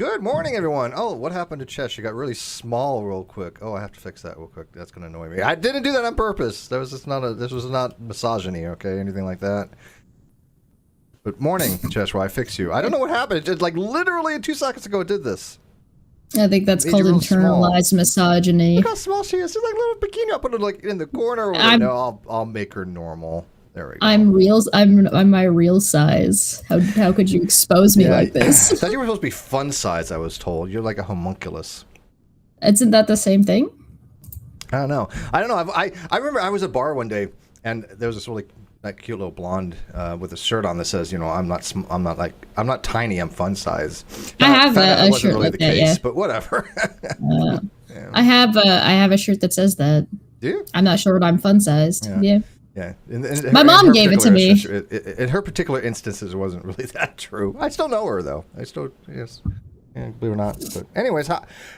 Good morning, everyone. Oh, what happened to Chess? She got really small real quick. Oh, I have to fix that real quick. That's going to annoy me. I didn't do that on purpose. This was not misogyny, okay? Anything like that. But morning, Chess, why I fix you. I don't know what happened. It just, like, literally 2 seconds ago it did this. I think that's called internalized misogyny. Look how small she is. She's like a little bikini. I'll put her like in the corner. No, I'll make her normal. There we go. I'm my real size. How could you expose me like this? I thought you were supposed to be fun size, I was told. You're like a homunculus. Isn't that the same thing? I don't know. I remember I was at a bar one day and there was this really cute little blonde with a shirt on that says, you know, I'm not tiny, I'm fun size. I have a shirt really like that, yeah. But whatever. Yeah. I have a shirt that says that. Do you? I'm not sure what I'm fun sized. Yeah. Yeah. My mom gave it to me. In her particular instances, it wasn't really that true. I still know her though. Yes. Yeah, believe it or not. But anyways,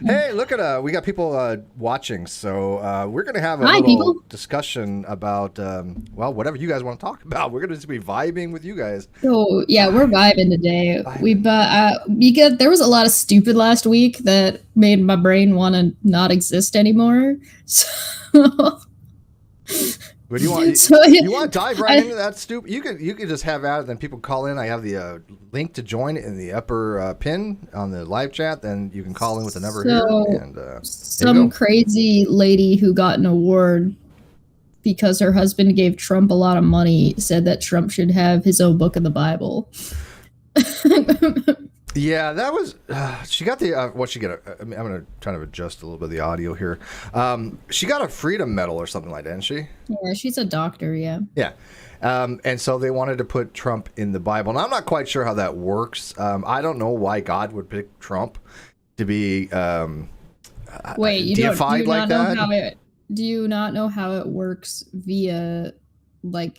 hey, look at we got people watching, so we're gonna have a little discussion about well, whatever you guys want to talk about. We're gonna just be vibing with you guys. So yeah, we're vibing today. There was a lot of stupid last week that made my brain want to not exist anymore. So. But you want you want to dive right into that, Stoop? You could just have at it, then people call in. I have the link to join in the upper pin on the live chat. Then you can call in with the number here. And some crazy lady who got an award because her husband gave Trump a lot of money said that Trump should have his own book of the Bible. Yeah, that was. She got the. What she get? I'm going to try to adjust a little bit of the audio here. She got a Freedom Medal or something like that, didn't she? Yeah, she's a doctor. Yeah. Yeah, and so they wanted to put Trump in the Bible, and I'm not quite sure how that works. I don't know why God would pick Trump to be deified like that. Do you not know how it works via like?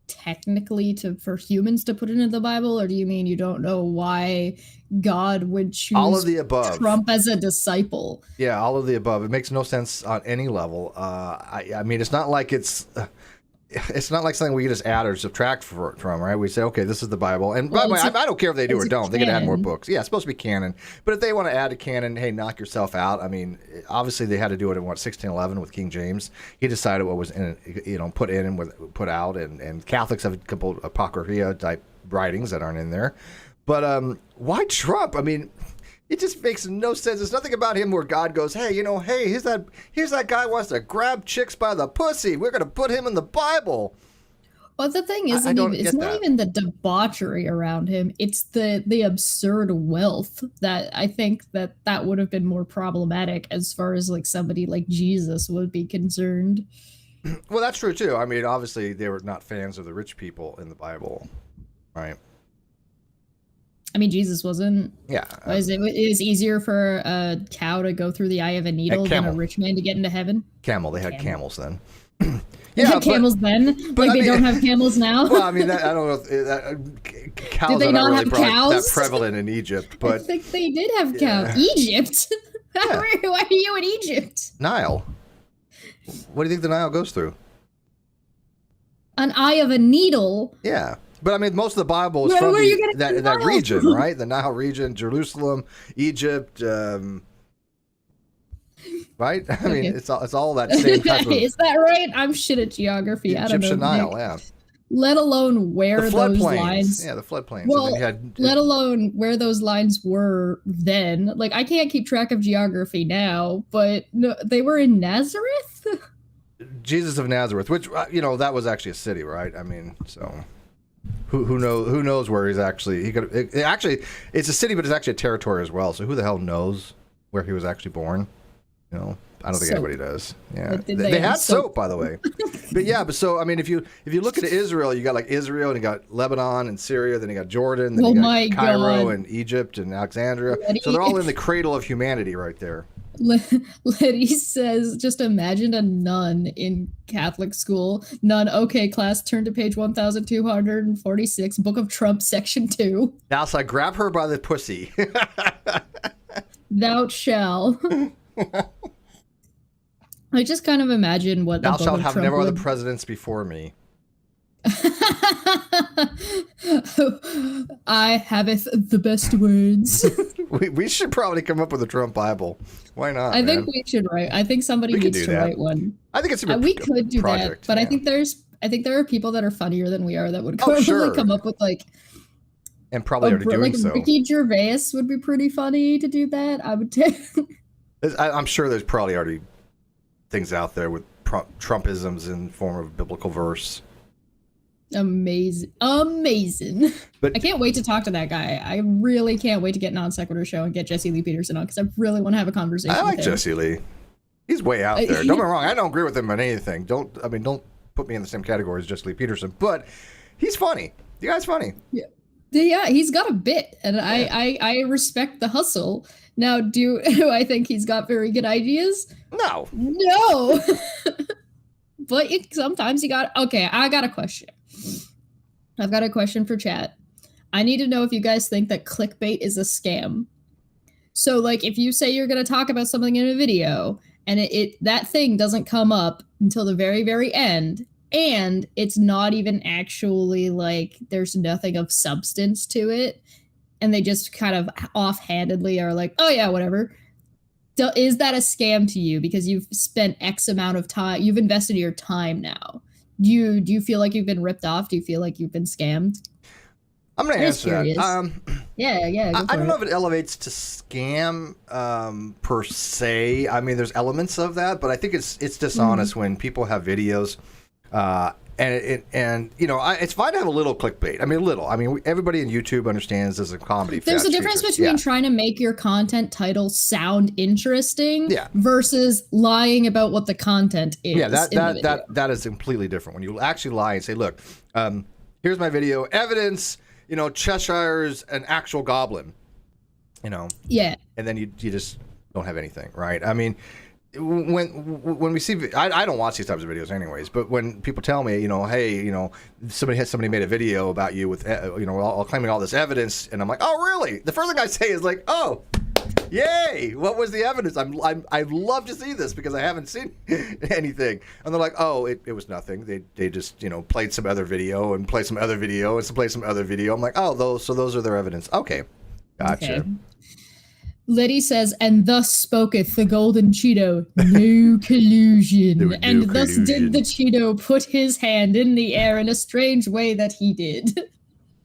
Technically for humans to put into the Bible, or do you mean you don't know why God would choose all of the above Trump as a disciple? Yeah, all of the above. It makes no sense on any level. I mean, it's not like something we can just add or subtract from, right? We say, okay, this is the Bible. And by the way, I don't care if they do or don't. They can add more books. Yeah, it's supposed to be canon. But if they want to add a canon, hey, knock yourself out. I mean, obviously they had to do it in 1611 with King James. He decided what was in it, you know, put in and put out. And Catholics have a couple apocrypha type writings that aren't in there. But why Trump? I mean, it just makes no sense. There's nothing about him where God goes, hey, you know, hey, here's that guy who wants to grab chicks by the pussy. We're going to put him in the Bible. Well, the thing is, it's not even the debauchery around him. It's the absurd wealth that I think that would have been more problematic as far as like somebody like Jesus would be concerned. Well, that's true, too. I mean, obviously, they were not fans of the rich people in the Bible, right? I mean, Jesus wasn't. Yeah. It was easier for a cow to go through the eye of a needle than a rich man to get into heaven? Camel. They had camels then. They had camels then? Like they don't have camels now? Well, I mean, I don't know if cows did they not have cows? That prevalent in Egypt. But I think they did have cows. Egypt? Yeah. Why are you in Egypt? Nile. What do you think the Nile goes through? An eye of a needle? Yeah. But I mean, most of the Bible is from that region, right? The Nile region, Jerusalem, Egypt, right? I mean, it's all that same type of. Is that right? I'm shit at geography. Egyptian Nile, yeah. Let alone where those lines. Yeah, the floodplains. Well, let alone where those lines were then. Like, I can't keep track of geography now, but no, they were in Nazareth. Jesus of Nazareth, which that was actually a city, right? I mean, so. Who knows where he's actually? It's a city, but it's actually a territory as well. So who the hell knows where he was actually born? You know, I don't think anybody does. Yeah, they had soap, by the way. But so I mean, if you look at Israel, you got like Israel, and you got Lebanon and Syria, then you got Jordan, then you got Cairo and Egypt and Alexandria. So they're all in the cradle of humanity, right there. Letty says, just imagine a nun in Catholic school. Nun, okay, class, turn to page 1246, Book of Trump, section 2. Now, so I grab her by the pussy. Thou shall. I just kind of imagine what Thou shalt have never other presidents before me. I haveth the best words. We should probably come up with a Trump Bible. Why not? I think we should write. I think somebody needs to write one. I think it's we could do project, that, but yeah. I think there are people that are funnier than we are that would probably come up with like. And probably already doing so. Ricky Gervais would be pretty funny to do that. I would take. I'm sure there's probably already things out there with Trumpisms in form of biblical verse. Amazing. But I can't wait to talk to that guy. I really can't wait to get Non Sequitur show and get Jesse Lee Peterson on because I really want to have a conversation. I like Jesse Lee. He's way out there. Don't get me wrong. I don't agree with him on anything. Don't put me in the same category as Jesse Lee Peterson. But he's funny. The guy's funny. Yeah, he's got a bit, and I respect the hustle. Now, do I think he's got very good ideas? No. But sometimes you got. Okay, I got a question. I've got a question for chat. I need to know if you guys think that clickbait is a scam. So, like, if you say you're going to talk about something in a video, and that thing doesn't come up until the very, very end. And it's not even actually like there's nothing of substance to it. And they just kind of offhandedly are like, oh, yeah, whatever. Is that a scam to you? Because you've spent X amount of time. You've invested your time now. Do you feel like you've been ripped off? Do you feel like you've been scammed? I'm going to answer that. Yeah. I don't know if it elevates to scam per se. I mean, there's elements of that. But I think it's dishonest when people have videos. And you know, it's fine to have a little clickbait. I mean, a little. I mean, everybody in YouTube understands there's a comedy. There's a difference between trying to make your content title sound interesting versus lying about what the content is. Yeah, that is completely different. When you actually lie and say, look, here's my video evidence. You know, Cheshire's an actual goblin. You know. Yeah. And then you just don't have anything, right? I mean. When we see, I don't watch these types of videos anyways, but when people tell me, you know, hey, you know, somebody made a video about you with, you know, all claiming all this evidence, and I'm like, oh, really? The first thing I say is like, oh, yay! What was the evidence? I'd love to see this because I haven't seen anything. And they're like, oh, it was nothing. They just, you know, played some other video and played some other video and played some other video. I'm like, oh, those are their evidence. Okay, gotcha. Okay. Liddy says, and thus spoketh the golden Cheeto, no collusion. And thus did the Cheeto put his hand in the air in a strange way that he did.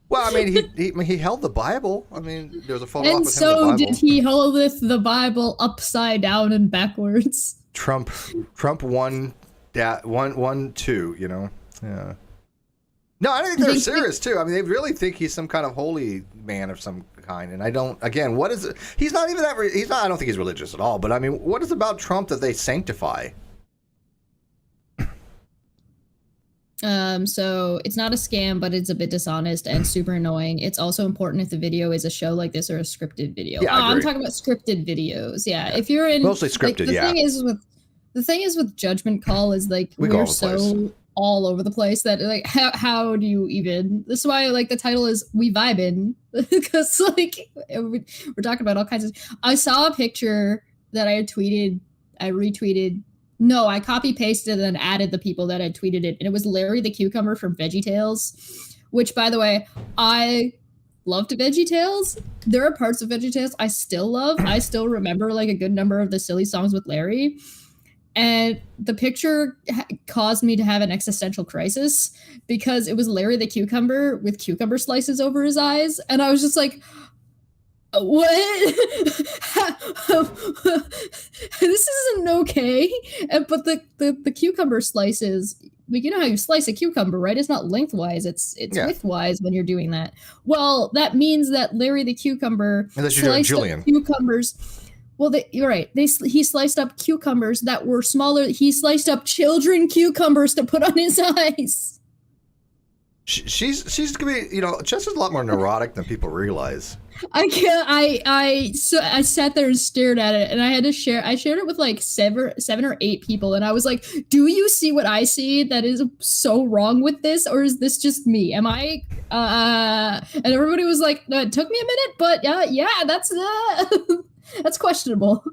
Well, I mean, he held the Bible. I mean, there's a photo op with him. And so did he holdeth the Bible upside down and backwards. Trump 1, 2, you know? Yeah. No, I think they're serious, too. I mean, they really think he's some kind of holy man of some kind. And I don't, again, what is it? He's not even that, I don't think he's religious at all. But I mean, what is it about Trump that they sanctify? So it's not a scam, but it's a bit dishonest and super annoying. It's also important if the video is a show like this or a scripted video. Yeah, I'm talking about scripted videos. Yeah. If you're in mostly scripted, the thing is with Judgment Call is like we're so all over the place that like how do you even, this is why like the title is We Vibin, because like we're talking about all kinds of, I saw a picture that I retweeted. No, I copy pasted and then added the people that had tweeted it, and it was Larry the Cucumber from Veggie Tales, which by the way, I loved Veggie Tales. There are parts of Veggie Tales I still love. I still remember like a good number of the silly songs with Larry. And the picture caused me to have an existential crisis because it was Larry the Cucumber with cucumber slices over his eyes. And I was just like, what? This isn't okay. But the cucumber slices, like, you know how you slice a cucumber, right? It's not lengthwise, it's widthwise when you're doing that. Well, that means that Larry the Cucumber sliced up cucumbers. Well, you're right. He sliced up cucumbers that were smaller. He sliced up children cucumbers to put on his eyes. She's gonna be, you know, Chester's a lot more neurotic than people realize. I can't. I sat there and stared at it, and I had to share. I shared it with like seven or eight people, and I was like, "Do you see what I see? That is so wrong with this, or is this just me? Am I?" And everybody was like, "No, it took me a minute, but yeah, that's questionable."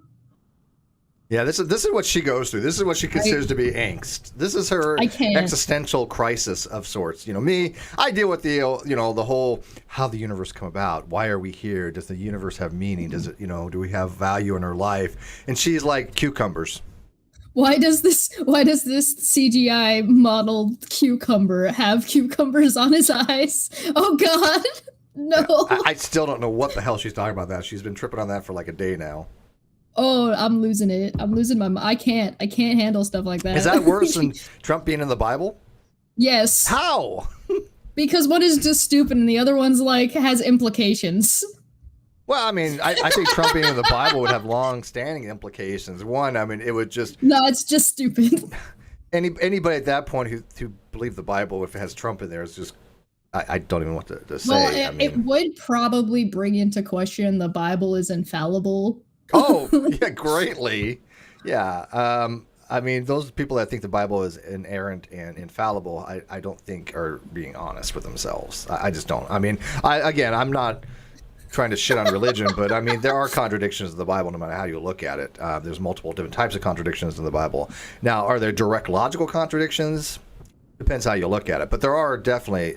Yeah, this is what she goes through. This is what she considers to be angst. This is her existential crisis of sorts. Me, I deal with the the whole how the universe come about. Why are we here? Does the universe have meaning? Does it do we have value in our life? And she's like cucumbers. Why does this CGI modeled cucumber have cucumbers on his eyes? Oh God, no! I still don't know what the hell she's talking about. That she's been tripping on that for like a day now. Oh, I'm losing it. I'm losing my. I can't handle stuff like that. Is that worse than Trump being in the Bible? Yes. How? Because one is just stupid and the other one's like has implications. Well, I mean, I think Trump being in the Bible would have long-standing implications. One, I mean, it would just... No, it's just stupid. Anybody at that point who believed the Bible, if it has Trump in there, is just... I don't even know what to say. Well, it would probably bring into question the Bible is infallible. Oh, yeah, greatly. Yeah. I mean, those people that think the Bible is inerrant and infallible, I don't think are being honest with themselves. I just don't. I mean, I'm not trying to shit on religion, but I mean, there are contradictions in the Bible no matter how you look at it. There's multiple different types of contradictions in the Bible. Now, are there direct logical contradictions? Depends how you look at it. But there are definitely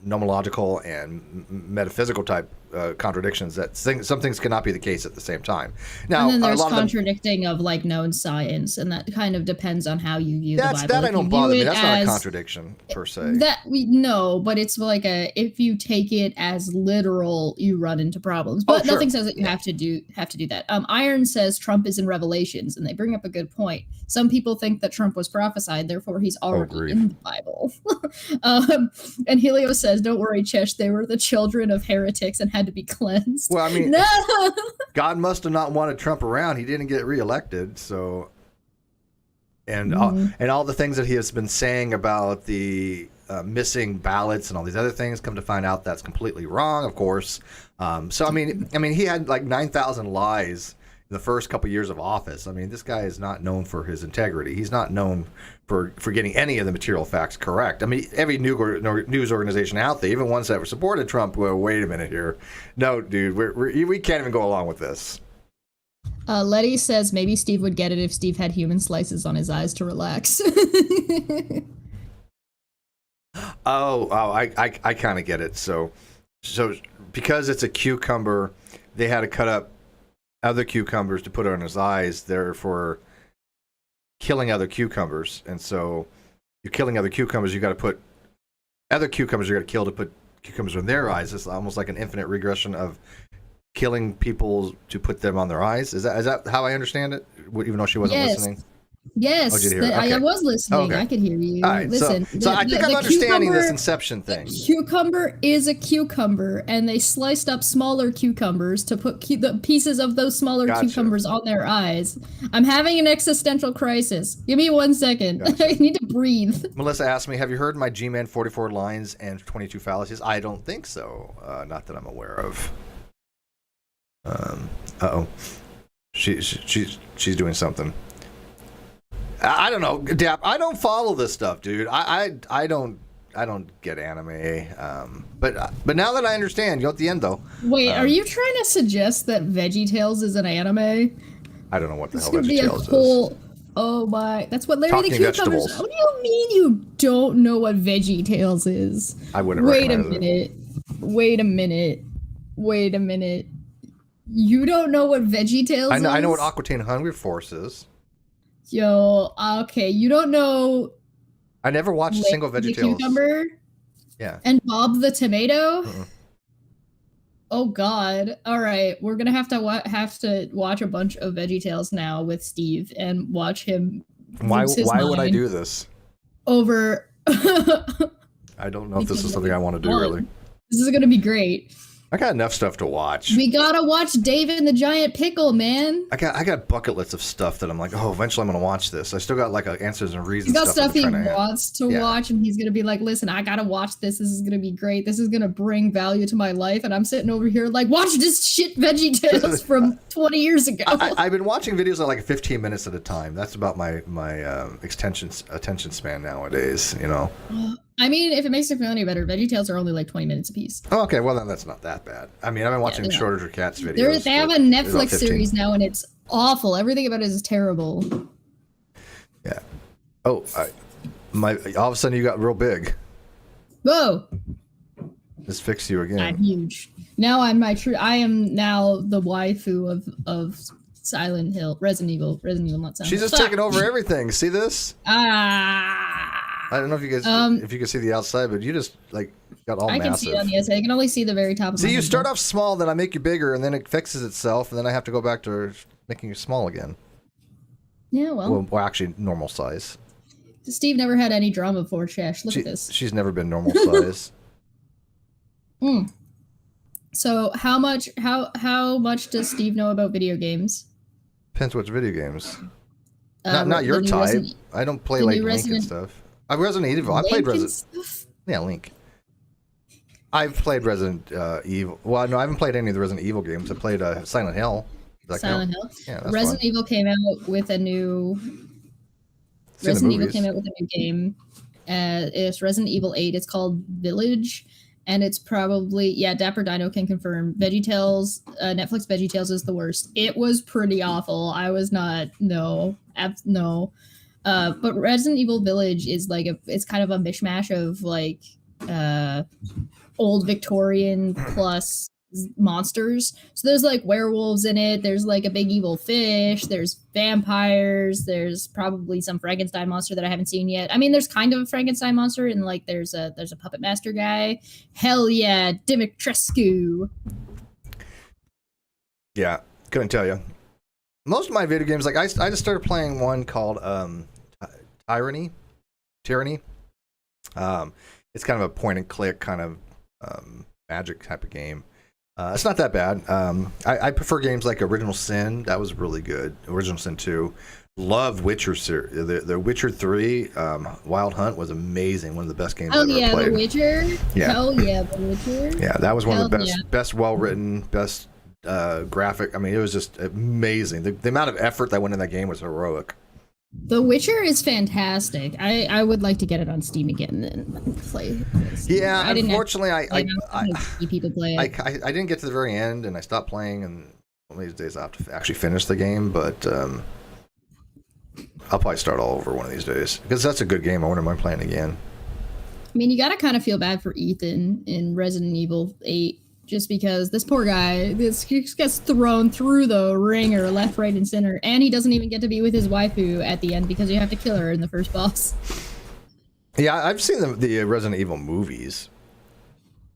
nomological and metaphysical type contradictions that some things cannot be the case at the same time. Now, and then there's contradicting of like known science, and that kind of depends on how you view the Bible. That I don't bother me. That's not a contradiction per se. That we know, but it's like if you take it as literal, you run into problems. But nothing says that you have to do that. Iron says Trump is in Revelations, and they bring up a good point. Some people think that Trump was prophesied, therefore he's already in the Bible. And Helio says, "Don't worry, Chesh. They were the children of heretics and had to be cleansed." Well, I mean, no! God must have not wanted Trump around. He didn't get reelected, so and all the things that he has been saying about the missing ballots and all these other things, come to find out that's completely wrong, of course. So I mean, he had like 9,000 lies in the first couple years of office. I mean, this guy is not known for his integrity. He's not known for getting any of the material facts correct. I mean, every news organization out there, even ones that supported Trump, well, wait a minute here. No, dude, we can't even go along with this. Letty says maybe Steve would get it if Steve had human slices on his eyes to relax. I kind of get it. So because it's a cucumber, they had to cut up other cucumbers to put on his eyes. Therefore, killing other cucumbers, and so you're killing other cucumbers. You got to put other cucumbers. You got to kill to put cucumbers in their eyes. It's almost like an infinite regression of killing people to put them on their eyes. Is that how I understand it? Even though she wasn't listening. Yes, I was listening. Okay. I could hear you. All right, listen. So I think I'm understanding this inception thing. Cucumber is a cucumber, and they sliced up smaller cucumbers to put the pieces of those smaller cucumbers on their eyes. I'm having an existential crisis. Give me 1 second. I need to breathe. Melissa asked me, have you heard my G-Man 44 lines and 22 fallacies? I don't think so. Not that I'm aware of. She's doing something. I don't know, Dap. I don't follow this stuff, dude. I don't get anime. But now that I understand, at the end though. Wait, are you trying to suggest that Veggie Tales is an anime? I don't know what the hell Veggie Tales is. Oh my, that's what Larry Talking the Cucumbers. Vegetables. What do you mean you don't know what Veggie Tales is? I wouldn't. Wait a minute. You don't know what Veggie Tales is? I know what Aquitaine Hunger Force is. Yo, okay, you don't know. I never watched a single Veggie Tales. Cucumber? Yeah. And Bob the Tomato? Oh God! All right, we're gonna have to watch a bunch of Veggie Tales now with Steve and watch him. Why would I do this? Over. I don't know if this is something I want to do. Really. This is gonna be great. I got enough stuff to watch. We gotta watch David and the Giant Pickle, man. I got bucket lists of stuff that I'm like, oh, eventually I'm gonna watch this. I still got like answers and reasons. He's got stuff he wants to watch, and he's gonna be like, listen, I gotta watch this. This is gonna be great. This is gonna bring value to my life. And I'm sitting over here like, watch this shit Veggie Tales from 20 years ago. I've been watching videos at like 15 minutes at a time. That's about my attention span nowadays. I mean, if it makes you feel any better, Veggie Tales are only like 20 minutes a piece. Oh, okay, well then that's not that bad. I mean, I've been watching Shorter Cats videos. They have a Netflix series now, and it's awful. Everything about it is terrible. Yeah. Oh, all of a sudden you got real big. Whoa. Just fixed you again. I'm huge. Now I am now the waifu of Silent Hill, Resident Evil, not Silent Hill. She's just taking over everything. See this? I don't know if you guys if you can see the outside, but you just like got all massive. I can see it on the outside. I can only see the very top of See, you start off small, then I make you bigger, and then it fixes itself, and then I have to go back to making you small again. Yeah, well, actually, normal size. Steve never had any drama before, Shash. Look at this. She's never been normal size. So how much does Steve know about video games? Depends which video games. Not your type. I don't play like Link and stuff. Resident Evil. I played Resident. Yeah, Link. I've played Resident Evil. Well, no, I haven't played any of the Resident Evil games. I played Silent Hill. Silent Hill. Yeah, that's Resident Evil came out with a new. Resident Evil came out with a new game. It's Resident Evil 8. It's called Village, and it's probably Dapper Dino can confirm. Veggie Tales, Netflix Veggie Tales is the worst. It was pretty awful. I was not no. But Resident Evil Village is like it's kind of a mishmash of like old Victorian plus monsters. So there's like werewolves in it. There's like a big evil fish. There's vampires. There's probably some Frankenstein monster that I haven't seen yet. I mean, there's kind of a Frankenstein monster, and like there's a puppet master guy. Hell yeah, Dimitrescu. Yeah, couldn't tell you. Most of my video games, like I just started playing one called Tyranny. It's kind of a point and click kind of magic type of game. It's not that bad. I prefer games like Original Sin. That was really good. Original Sin 2. Loved Witcher series. The Witcher 3 Wild Hunt was amazing. One of the best games I've ever played. The Witcher. Yeah. Hell yeah, The Witcher. Yeah, that was one of the best well-written, best graphic. I mean, it was just amazing. The amount of effort that went in that game was heroic. The Witcher is fantastic. I would like to get it on Steam again and play. Yeah, unfortunately, I see people play it. I didn't get to the very end, and I stopped playing. And one of these days, I have to actually finish the game. But I'll probably start all over one of these days because that's a good game. I wouldn't mind playing again. I mean, you got to kind of feel bad for Ethan in Resident Evil 8. Just because this poor guy, he gets thrown through the ringer left, right, and center, and he doesn't even get to be with his waifu at the end because you have to kill her in the first boss. Yeah, I've seen the Resident Evil movies.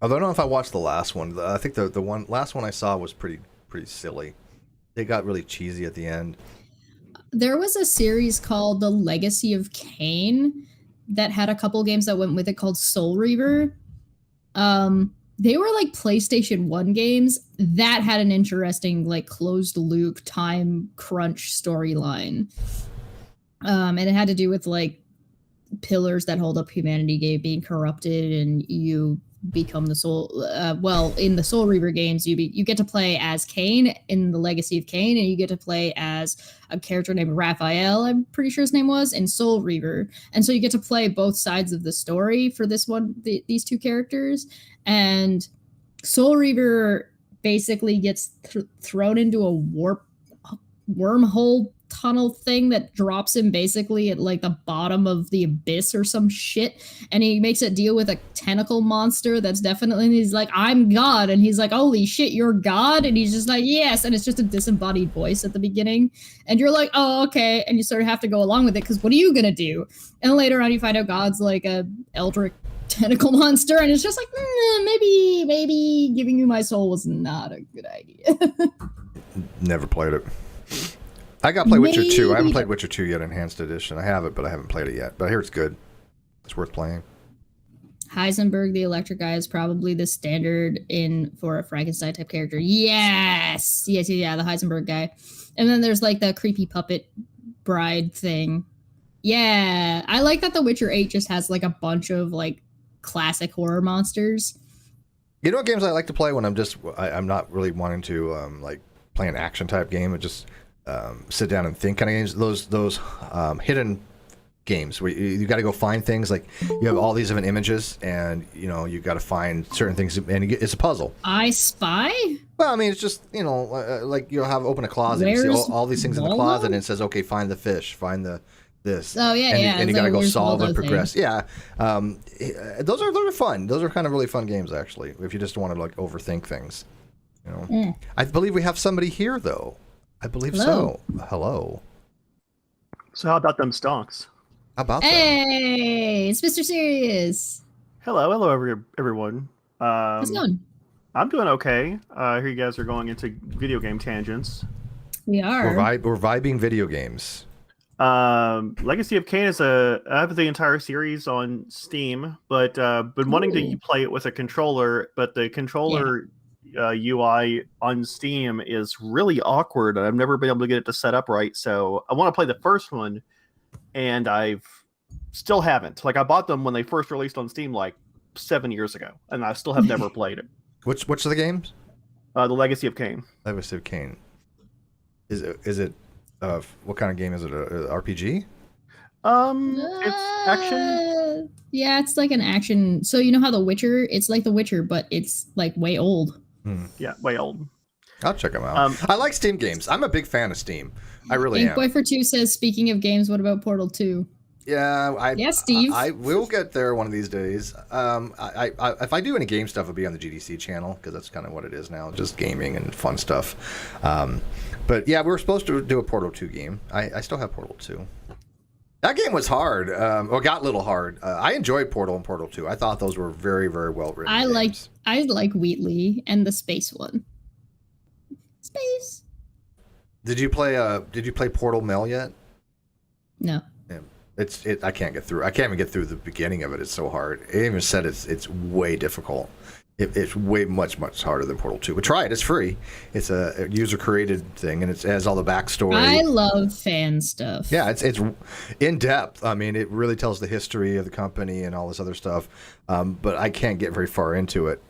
Although I don't know if I watched the last one. I think the last one I saw was pretty silly. It got really cheesy at the end. There was a series called The Legacy of Kain that had a couple games that went with it called Soul Reaver. They were like PlayStation 1 games that had an interesting like closed loop time crunch storyline. And it had to do with like pillars that hold up humanity being corrupted, and you become the soul. In the Soul Reaver games, you get to play as Kain in the Legacy of Kain, and you get to play as a character named Raphael, I'm pretty sure his name was, in Soul Reaver. And so you get to play both sides of the story for this one, these two characters. And Soul Reaver basically gets thrown into a wormhole tunnel thing that drops him basically at like the bottom of the abyss or some shit, and he makes a deal with a tentacle monster that's definitely, and he's like, I'm God, and he's like, holy shit, you're God? And he's just like, yes, and it's just a disembodied voice at the beginning, and you're like, oh, okay, and you sort of have to go along with it because what are you gonna do? And later on you find out God's like a eldritch tentacle monster, and it's just like, maybe giving you my soul was not a good idea. Never played it. I got to play Witcher 2. I haven't played Witcher 2 yet, Enhanced Edition. I have it, but I haven't played it yet. But I hear it's good. It's worth playing. Heisenberg, the electric guy, is probably the standard for a Frankenstein type character. Yes, the Heisenberg guy. And then there's like the creepy puppet bride thing. Yeah, I like that The Witcher 8 just has like a bunch of like classic horror monsters. You know what games I like to play when I'm not really wanting to like play an action type game, and just sit down and think kind of games. Those hidden games where you got to go find things. Like you have all these different images, and you got to find certain things, and it's a puzzle. I Spy? Well, I mean, it's just, like you'll open a closet, you see all these things in the closet, and it says, okay, find the fish, find this. Oh yeah, and you got to go solve and progress. Things. Yeah, those are fun. Those are kind of really fun games, actually. If you just want to like overthink things, I believe we have somebody here, though. I believe so. Hello. So how about them stonks? How about Hey, it's Mr. Serious. Hello, everyone. How's it going? I'm doing okay. I hear you guys are going into video game tangents. We are. We're vibing video games. Legacy of Kain I have the entire series on Steam, but been wanting to play it with a controller, but the controller UI on Steam is really awkward, and I've never been able to get it to set up right. So I want to play the first one, and I've still haven't. Like I bought them when they first released on Steam like 7 years ago, and I still have never played it. Which of the games? The Legacy of Kain. Legacy of Kain. Is it? What kind of game is it? A RPG? It's action. Yeah, it's like an action. So you know how The Witcher? It's like The Witcher, but it's like way old. Yeah, way old. I'll check them out. I like Steam games. I'm a big fan of Steam. I really am. Boyford2 says, speaking of games, what about Portal 2? Yeah, Steve. I will get there one of these days. If I do any game stuff, it'll be on the GDC channel because that's kind of what it is now, just gaming and fun stuff. But yeah, we were supposed to do a Portal 2 game. I still have Portal 2. That game was hard, or got a little hard. I enjoyed Portal and Portal 2. I thought those were very, very well written. I like Wheatley and the space one. Space. Did you play Portal Mail yet? No. Yeah. I can't get through. I can't even get through the beginning of it. It's so hard. It even said it's way difficult. It's way much harder than Portal 2. But try it. It's free. It's a user-created thing, and it has all the backstory. I love fan stuff. Yeah, it's in depth. I mean, it really tells the history of the company and all this other stuff. But I can't get very far into it.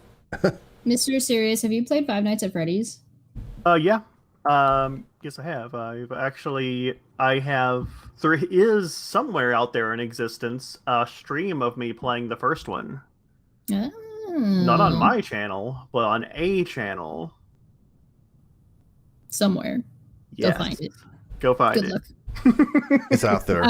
Mr. Serious, have you played Five Nights at Freddy's? Yeah. Yes, I have. There is somewhere out there in existence a stream of me playing the first one. Oh. Not on my channel, but on a channel. Somewhere. Yes. Go find it. Go find Good it. Luck. It's out there.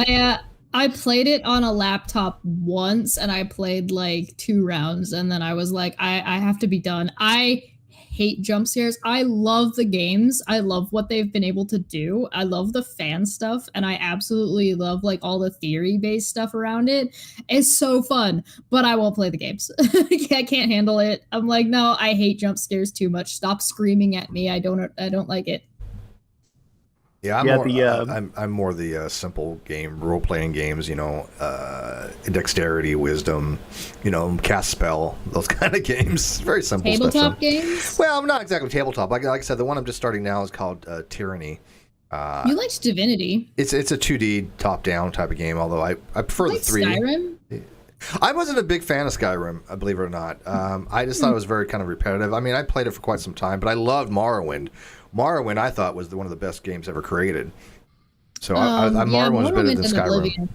I played it on a laptop once, and I played like 2 rounds, and then I was like, I have to be done. I hate jump scares. I love the games. I love what they've been able to do. I love the fan stuff, and I absolutely love like all the theory-based stuff around it. It's so fun, but I won't play the games. I can't handle it. I'm like, no, I hate jump scares too much. Stop screaming at me. I don't like it. Yeah, I'm more the simple game, role-playing games, dexterity, wisdom, cast spell, those kind of games. Very simple tabletop stuff. Games? Well, not exactly tabletop. Like I said, the one I'm just starting now is called Tyranny. You liked Divinity. It's a 2D top-down type of game, although I prefer the 3D. Skyrim? I wasn't a big fan of Skyrim, believe it or not. I just thought it was very kind of repetitive. I mean, I played it for quite some time, but I loved Morrowind. Morrowind, I thought, was one of the best games ever created. So Morrowind was better than Skyrim.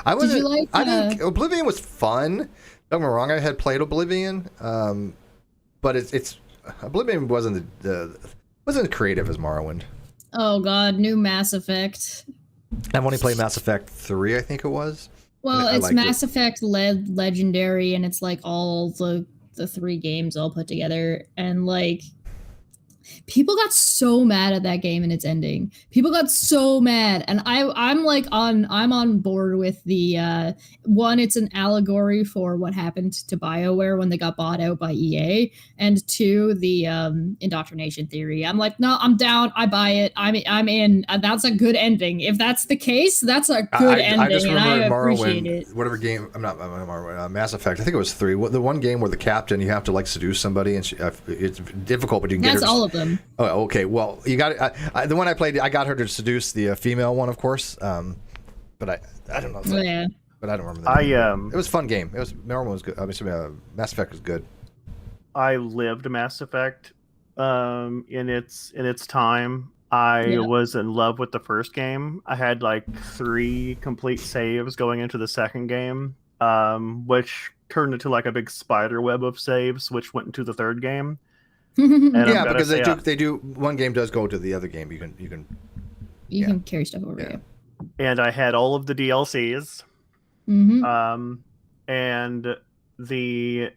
Oblivion. I think Oblivion was fun. Don't get me wrong, I had played Oblivion, but it's Oblivion wasn't wasn't creative as Morrowind. Oh God, new Mass Effect. I've only played Mass Effect 3, I think it was. Well, it's Mass Effect Legendary, and it's like all the 3 games all put together, and like people got so mad at that game and its ending. People got so mad, and I'm on board with the one. It's an allegory for what happened to BioWare when they got bought out by EA, and 2, the indoctrination theory. I'm like, no, I'm down. I buy it. I'm in. That's a good ending. If that's the case, that's a good ending, I just and I appreciate it. Whatever game, Mass Effect. I think it was 3. The one game where the captain, you have to like seduce somebody, and it's difficult, but you can get her. That's all of them. Oh, okay. Well, you got the one I played. I got her to seduce the female one, of course. But I don't know. Yeah. But I don't remember that. It was a fun game. Morrowind was good. Obviously, Mass Effect was good. I lived Mass Effect in its time. I was in love with the first game. I had like 3 complete saves going into the second game, which turned into like a big spider web of saves, which went into the third game. Yeah, because they do. One game does go to the other game. You can carry stuff over. Yeah. And I had all of the DLCs. Mm-hmm. And the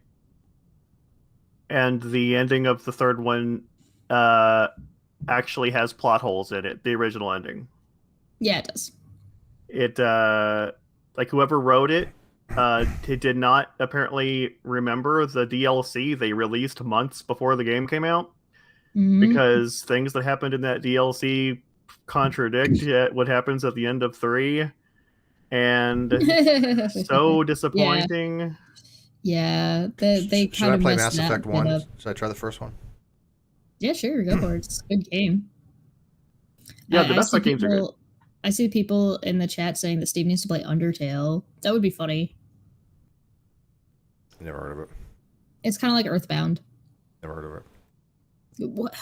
ending of the third one actually has plot holes in it. The original ending. Yeah, it does. It like whoever wrote it did not apparently remember the DLC they released months before the game came out, because things that happened in that DLC contradict what happens at the end of 3, and so disappointing. Yeah, they should I play Mass Effect 1? Should I try the first one? Yeah, sure, go for it. It's a good game. Yeah, the Mass Effect games are good. I see people in the chat saying that Steve needs to play Undertale. That would be funny. Never heard of it. It's kind of like Earthbound. Never heard of it. What?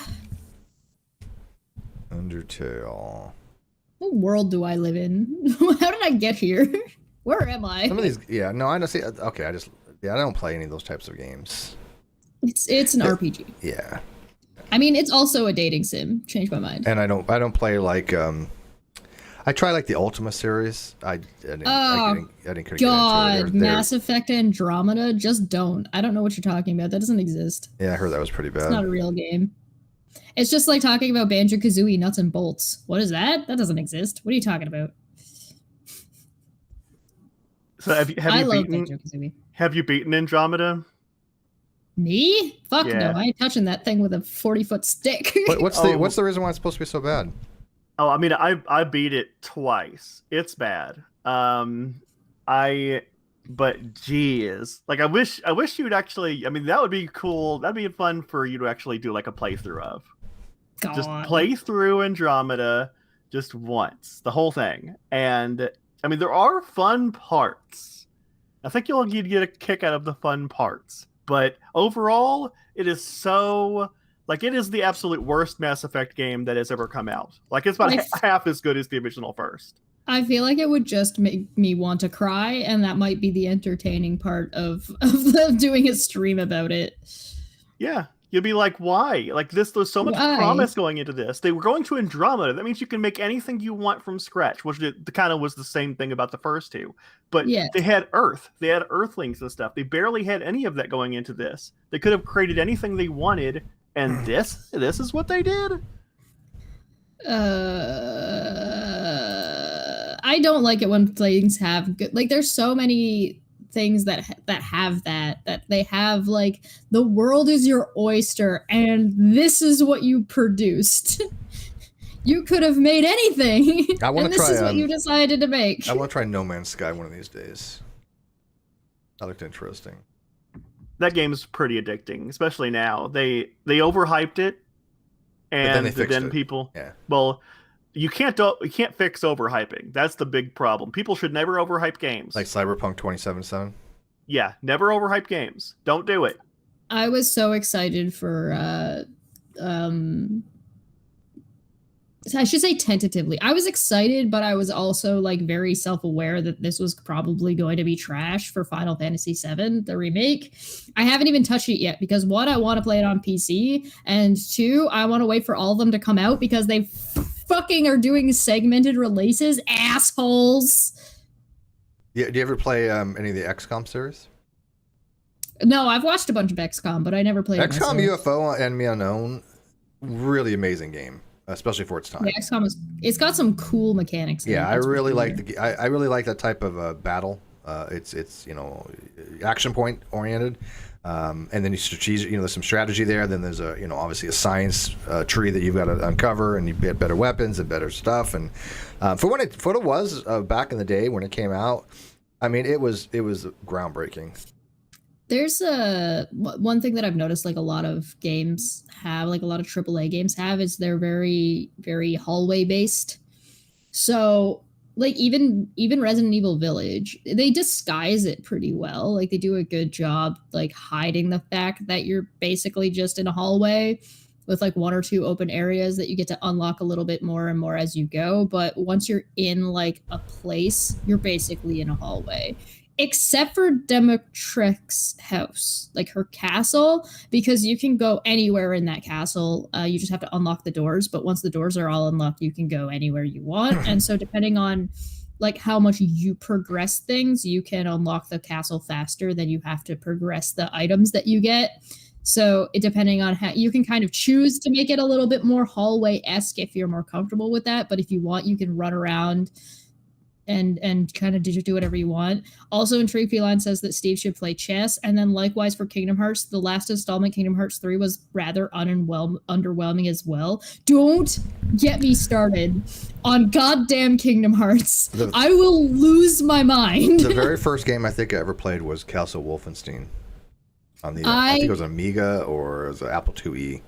Undertale. What world do I live in? How did I get here? Where am I? Some of these, yeah, no, I don't see. Okay, I don't play any of those types of games. It's an RPG. Yeah. I mean, it's also a dating sim. Changed my mind. And I don't play like I try like the Ultima series. I didn't God, get into it. Mass Effect Andromeda, just don't. I don't know what you're talking about. That doesn't exist. Yeah, I heard that was pretty bad. It's not a real game. It's just like talking about Banjo Kazooie nuts and bolts. What is that? That doesn't exist. What are you talking about? So have you beaten Andromeda? Me? Fuck no! I ain't touching that thing with a 40-foot stick. What's the reason why it's supposed to be so bad? Oh, I mean, I beat it twice. It's bad. But geez, like I wish you'd actually. I mean, that would be cool. That'd be fun for you to actually do like a playthrough of. God. Just play through Andromeda just once, the whole thing. And I mean, there are fun parts. I think you'd get a kick out of the fun parts. But overall, it is so like it is the absolute worst Mass Effect game that has ever come out. Like it's about half as good as the original first. I feel like it would just make me want to cry, and that might be the entertaining part of doing a stream about it. Yeah. You'd be like, why? Like this, there's so much promise going into this. They were going to Andromeda. That means you can make anything you want from scratch, which kind of was the same thing about the first two. But they had Earth. They had Earthlings and stuff. They barely had any of that going into this. They could have created anything they wanted, and this is what they did? I don't like it when things have good... Like, there's so many things that have that they have like the world is your oyster and this is what you produced. You could have made anything. I want to try. This is what you decided to make. I want to try No Man's Sky one of these days. That looked interesting. That game is pretty addicting, especially now. They overhyped it, and then people. Yeah. Well, you can't fix overhyping. That's the big problem. People should never overhype games. Like Cyberpunk 2077? Yeah, never overhype games. Don't do it. I was so excited for I should say tentatively. I was excited, but I was also like very self-aware that this was probably going to be trash for Final Fantasy VII, the remake. I haven't even touched it yet because 1, I want to play it on PC, and 2, I want to wait for all of them to come out because they fucking are doing segmented releases, assholes. Yeah, do you ever play any of the XCOM series? No, I've watched a bunch of XCOM, but I never played XCOM UFO Enemy Unknown. Really amazing game, especially for its time. Yeah, XCOM it's got some cool mechanics. Yeah, I really like I really like that type of battle. It's action point oriented. And then you strategic, there's some strategy there. Then there's obviously a science tree that you've got to uncover, and you get better weapons and better stuff. And for what it was back in the day when it came out, I mean, it was groundbreaking. There's one thing that I've noticed, like a lot of games have, like a lot of AAA games have, is they're very, very hallway based. So like even Resident Evil Village, they disguise it pretty well. Like they do a good job like hiding the fact that you're basically just in a hallway with like 1 or 2 open areas that you get to unlock a little bit more and more as you go. But once you're in like a place, you're basically in a hallway. except for Demetrix's house, like her castle, because you can go anywhere in that castle. You just have to unlock the doors, but once the doors are all unlocked, you can go anywhere you want. And so depending on like how much you progress things, you can unlock the castle faster than you have to progress the items that you get. So depending on how you can kind of choose to make it a little bit more hallway-esque if you're more comfortable with that. But if you want, you can run around and kind of do whatever you want. Also, Intrigue Feline says that Steve should play chess. And then likewise for Kingdom Hearts, the last installment, Kingdom Hearts 3, was rather underwhelming as well. Don't get me started on goddamn Kingdom Hearts. I will lose my mind. The very first game I think I ever played was Castle Wolfenstein. On the, I think it was an Amiga or it was an Apple IIe.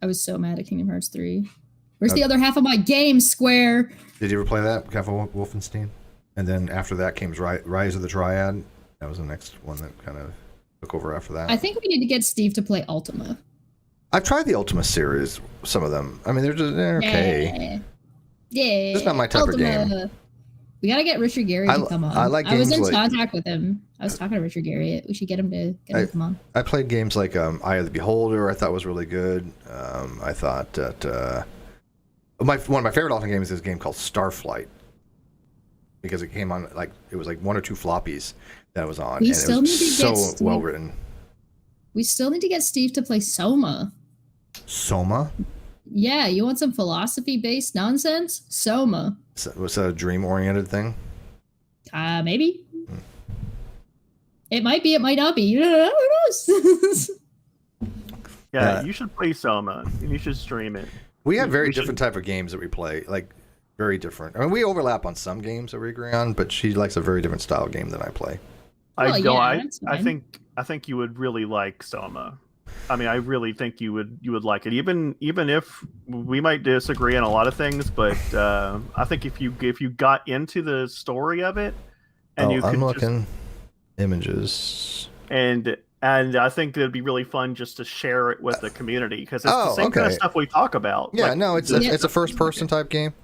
I was so mad at Kingdom Hearts 3. Where's the other half of my game, Square? Did you ever play that, Castle Wolfenstein? And then after that came Rise of the Triad. That was the next one that kind of took over after that. I think we need to get Steve to play Ultima. I've tried the Ultima series, some of them. I mean, they're okay. Yeah. It's not my type Ultima. of game. We gotta get Richard Gary to come on. I like games I was in like, contact with him. I was talking to Richard Gary. We should get him to come on. I played games like Eye of the Beholder. I thought was really good. I thought that one of my favorite Ultima games is a game called Starflight, because it came on it was like 1 or 2 floppies that it was on, and it was so well written. We still need to get Steve to play Soma. Soma? Yeah, you want some philosophy-based nonsense? Soma. Was that a dream-oriented thing? Maybe. It might be, it might not be. Who knows? Yeah, you should play Soma. You should stream it. We have very different type of games that we play, like very different. I mean, we overlap on some games that we agree on, but she likes a very different style game than I play. I think you would really like Soma. I mean, I really think you would like it, even if we might disagree on a lot of things. But I think if you got into the story of it, and I'm looking images, and I think it'd be really fun just to share it with the community, because it's the same kind of stuff we talk about. Yeah, no, it's a first person type game.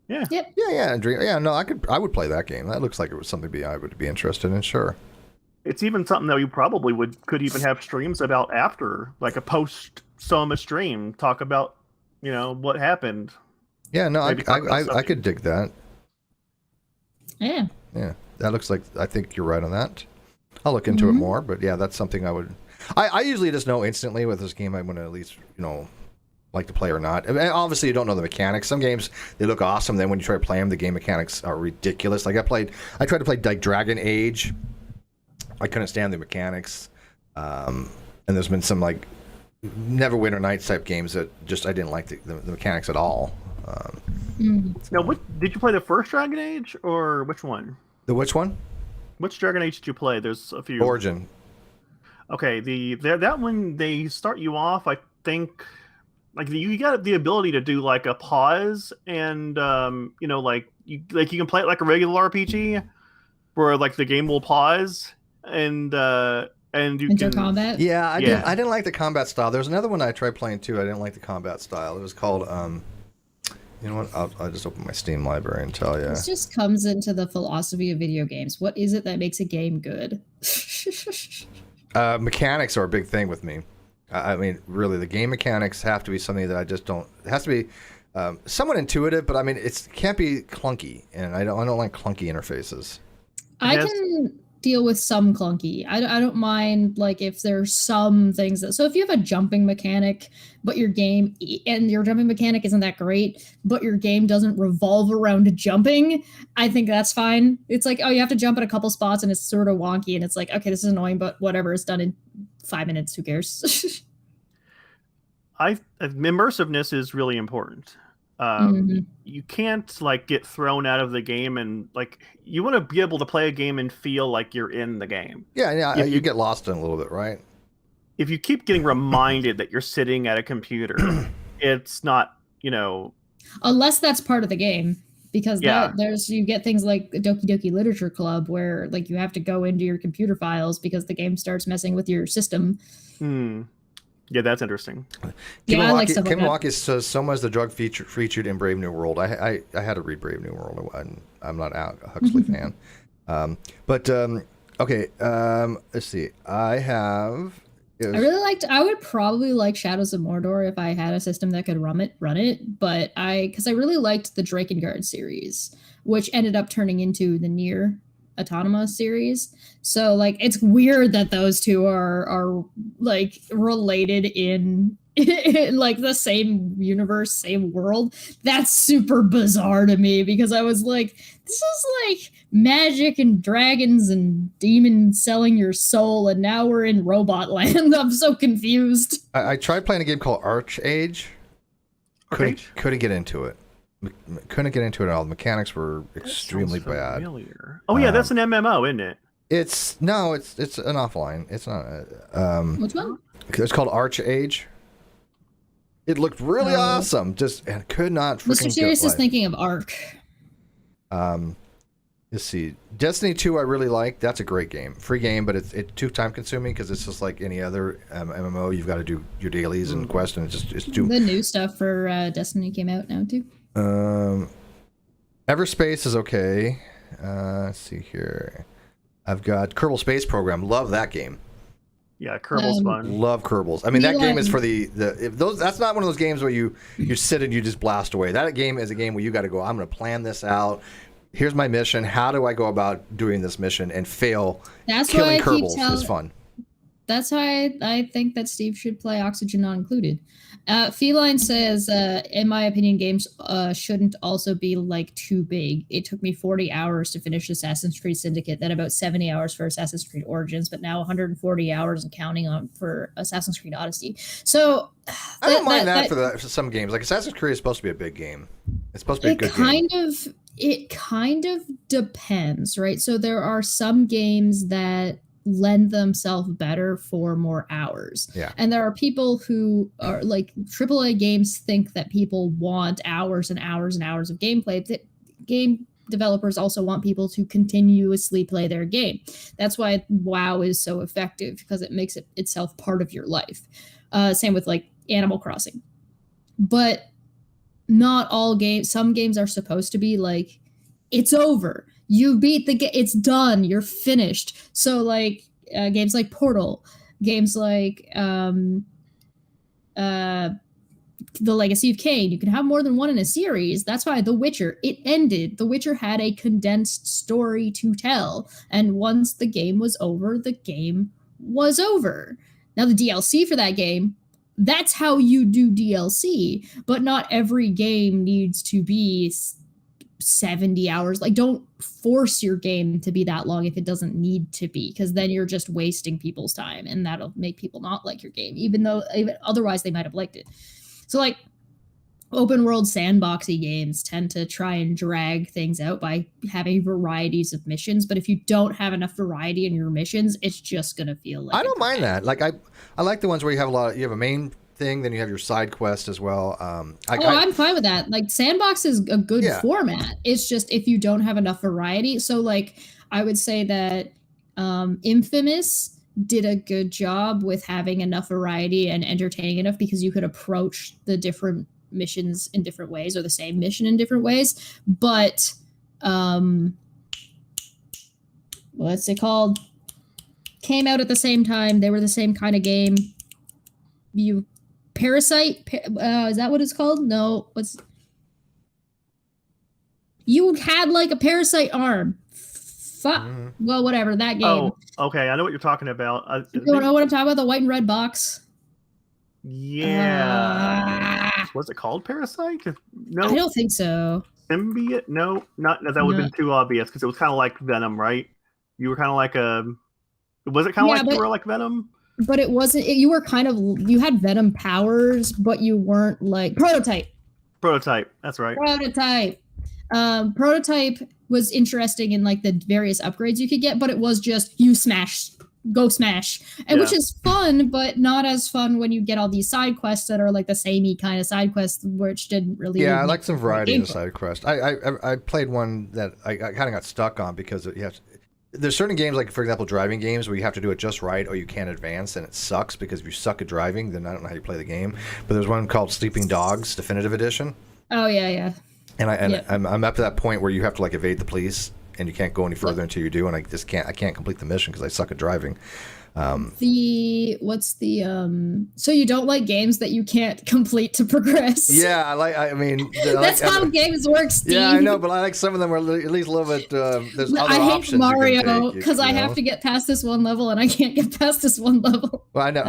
Yeah. Yep. Yeah. No, I would play that game. That looks like it was something I would be interested in. Sure. It's even something that you probably could even have streams about after, like a post Soma stream, talk about, what happened. Yeah, no, I could dig that. Yeah. Yeah, that looks like, I think you're right on that. I'll look into it more, but yeah, that's something I would. I usually just know instantly with this game I'm going to at least, like to play or not. I mean, obviously, you don't know the mechanics. Some games, they look awesome. Then when you try to play them, the game mechanics are ridiculous. Like I tried to play like Dragon Age. I couldn't stand the mechanics. And there's been some like Neverwinter Nights type games that just I didn't like the mechanics at all. Now, did you play the first Dragon Age or which one? The which one? Which Dragon Age did you play? There's a few. Origin. Okay, that one, they start you off, I think, like you got the ability to do like a pause, and like you can play it like a regular RPG, where like the game will pause and you can combat. Yeah, I didn't like the combat style. There's another one I tried playing too. I didn't like the combat style. It was called you know what? I'll just open my Steam library and tell you. This just comes into the philosophy of video games. What is it that makes a game good? Mechanics are a big thing with me. I mean, really, the game mechanics have to be something that I just don't. It has to be somewhat intuitive, but I mean, it can't be clunky, and I don't like clunky interfaces. I can deal with some clunky. I don't mind like if there's some things that. So if you have a jumping mechanic, but your jumping mechanic isn't that great, but your game doesn't revolve around jumping, I think that's fine. It's like, oh, you have to jump at a couple spots and it's sort of wonky, and it's like, okay, this is annoying, but whatever, it's done in 5 minutes. Who cares? Immersiveness is really important. You can't like get thrown out of the game, and like you want to be able to play a game and feel like you're in the game. Yeah, you get lost in a little bit, right? If you keep getting reminded that you're sitting at a computer, it's not, unless that's part of the game, because you get things like Doki Doki Literature Club where like you have to go into your computer files because the game starts messing with your system. Yeah, that's interesting. I like stuff like Kim Milwaukee says Soma is the drug featured in Brave New World. I had to read Brave New World. I'm not a Huxley fan. Okay. Let's see. I would probably like Shadows of Mordor if I had a system that could run it. But because I really liked the Drakengard series, which ended up turning into the Nier Automata series. So like, it's weird that those two are like related in like the same universe, same world. That's super bizarre to me because I was like, this is like magic and dragons and demons selling your soul, and now we're in robot land. I'm so confused. I tried playing a game called Archage. Couldn't get into it. Couldn't get into it at all. The mechanics were extremely bad. Oh yeah, that's an MMO, isn't it? It's an offline. It's not. Which one? It's called Archage. It looked really awesome. And could not. Mr. Serious is thinking of Ark. Let's see. Destiny 2 I really like. That's a great game. Free game, but it's too time consuming because it's just like any other MMO. You've got to do your dailies and quests, and it's too. The new stuff for Destiny came out now too. Everspace is okay. Let's see here. I've got Kerbal Space Program. Love that game. Yeah, Kerbal's fun. Love Kerbals. I mean, that game is for that's not one of those games where you sit and you just blast away. That game is a game where you got to go, I'm going to plan this out. Here's my mission. How do I go about doing this mission and fail? Killing Kerbals is fun. That's why I think that Steve should play Oxygen Not Included. Feline says, in my opinion, games shouldn't also be like too big. It took me 40 hours to finish Assassin's Creed Syndicate, then about 70 hours for Assassin's Creed Origins, but now 140 hours and counting on for Assassin's Creed Odyssey. So I don't mind that for some games. Like Assassin's Creed is supposed to be a big game. It's supposed to be a good game. It kind of depends, right? So there are some games that lend themselves better for more hours. Yeah. And there are people who are like AAA games think that people want hours and hours and hours of gameplay. That game developers also want people to continuously play their game. That's why WoW is so effective, because it makes it itself part of your life. Same with like Animal Crossing. But not all games, some games are supposed to be like, it's over. You beat the game. It's done. You're finished. So like games like Portal, games like The Legacy of Kain, you can have more than one in a series. That's why The Witcher, it ended. The Witcher had a condensed story to tell. And once the game was over, the game was over. Now the DLC for that game, that's how you do DLC. But not every game needs to be 70 hours. Like, don't force your game to be that long if it doesn't need to be, because then you're just wasting people's time, and that'll make people not like your game, even otherwise they might have liked it. So like open world sandboxy games tend to try and drag things out by having varieties of missions, but if you don't have enough variety in your missions, it's just gonna feel like I don't mind that. Like I like the ones where you have a main thing, then you have your side quest as well. I'm fine with that. Like sandbox is a good format. It's just if you don't have enough variety. So like I would say that Infamous did a good job with having enough variety and entertaining enough, because you could approach the different missions in different ways, or the same mission in different ways. But what's it called? Came out at the same time. They were the same kind of game. Parasite, is that what it's called? No, you had like a parasite arm. Fuck. Well, whatever, that game. Oh, okay, I know what you're talking about. You don't know what I'm talking about? The white and red box. Yeah. Was it called Parasite? No, I don't think so. Symbiote? No, not that would have been too obvious, because it was kind of like Venom, right? You were kind of like was it kind of like you were like Venom? But it wasn't. You were you had Venom powers, but you weren't like Prototype. That's right. Prototype was interesting in like the various upgrades you could get, but it was just go smash, and which is fun, but not as fun when you get all these side quests that are like the samey kind of side quests, which didn't really. Yeah, I like some variety in the side quest. I played one that I kind of got stuck on because there's certain games, like for example driving games, where you have to do it just right or you can't advance, and it sucks, because if you suck at driving, then I don't know how you play the game. But there's one called Sleeping Dogs Definitive Edition. Oh yeah. And I'm up to that point where you have to like evade the police, and you can't go any further until you do, and I can't complete the mission because I suck at driving. So you don't like games that you can't complete to progress? Yeah, that's how games work, Steve. Yeah, I know, but I like some of them are at least a little bit. There's other options. I hate Mario because I have to get past this one level and I can't get past this one level. Well, I know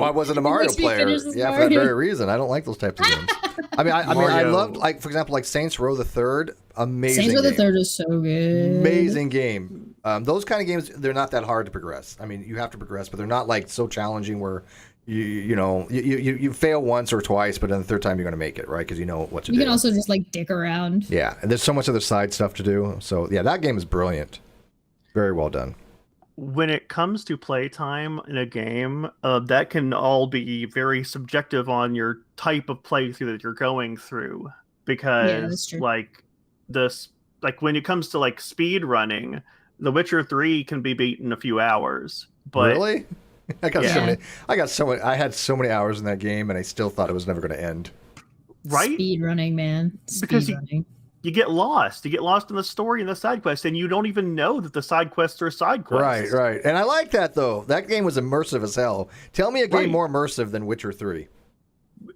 I wasn't a Mario player. Yeah, for that very reason, I don't like those types of games. I loved, like, for example, like Saints Row the Third. Amazing. Saints Row the Third is so good. Amazing game. Those kind of games, they're not that hard to progress. I mean, you have to progress, but they're not like so challenging where you fail once or twice, but then the third time you're going to make it, right? Because you know what to do. You can also just like dick around. Yeah, and there's so much other side stuff to do. So yeah, that game is brilliant. Very well done. When it comes to playtime in a game, that can all be very subjective on your type of playthrough that you're going through. Because when it comes to like speed running, The Witcher 3 can be beat in a few hours. But really? I had so many hours in that game, and I still thought it was never going to end. Right? Speed running, man. Because you get lost. You get lost in the story and the side quests, and you don't even know that the side quests are side quests. Right. And I like that, though. That game was immersive as hell. Tell me a game more immersive than Witcher 3.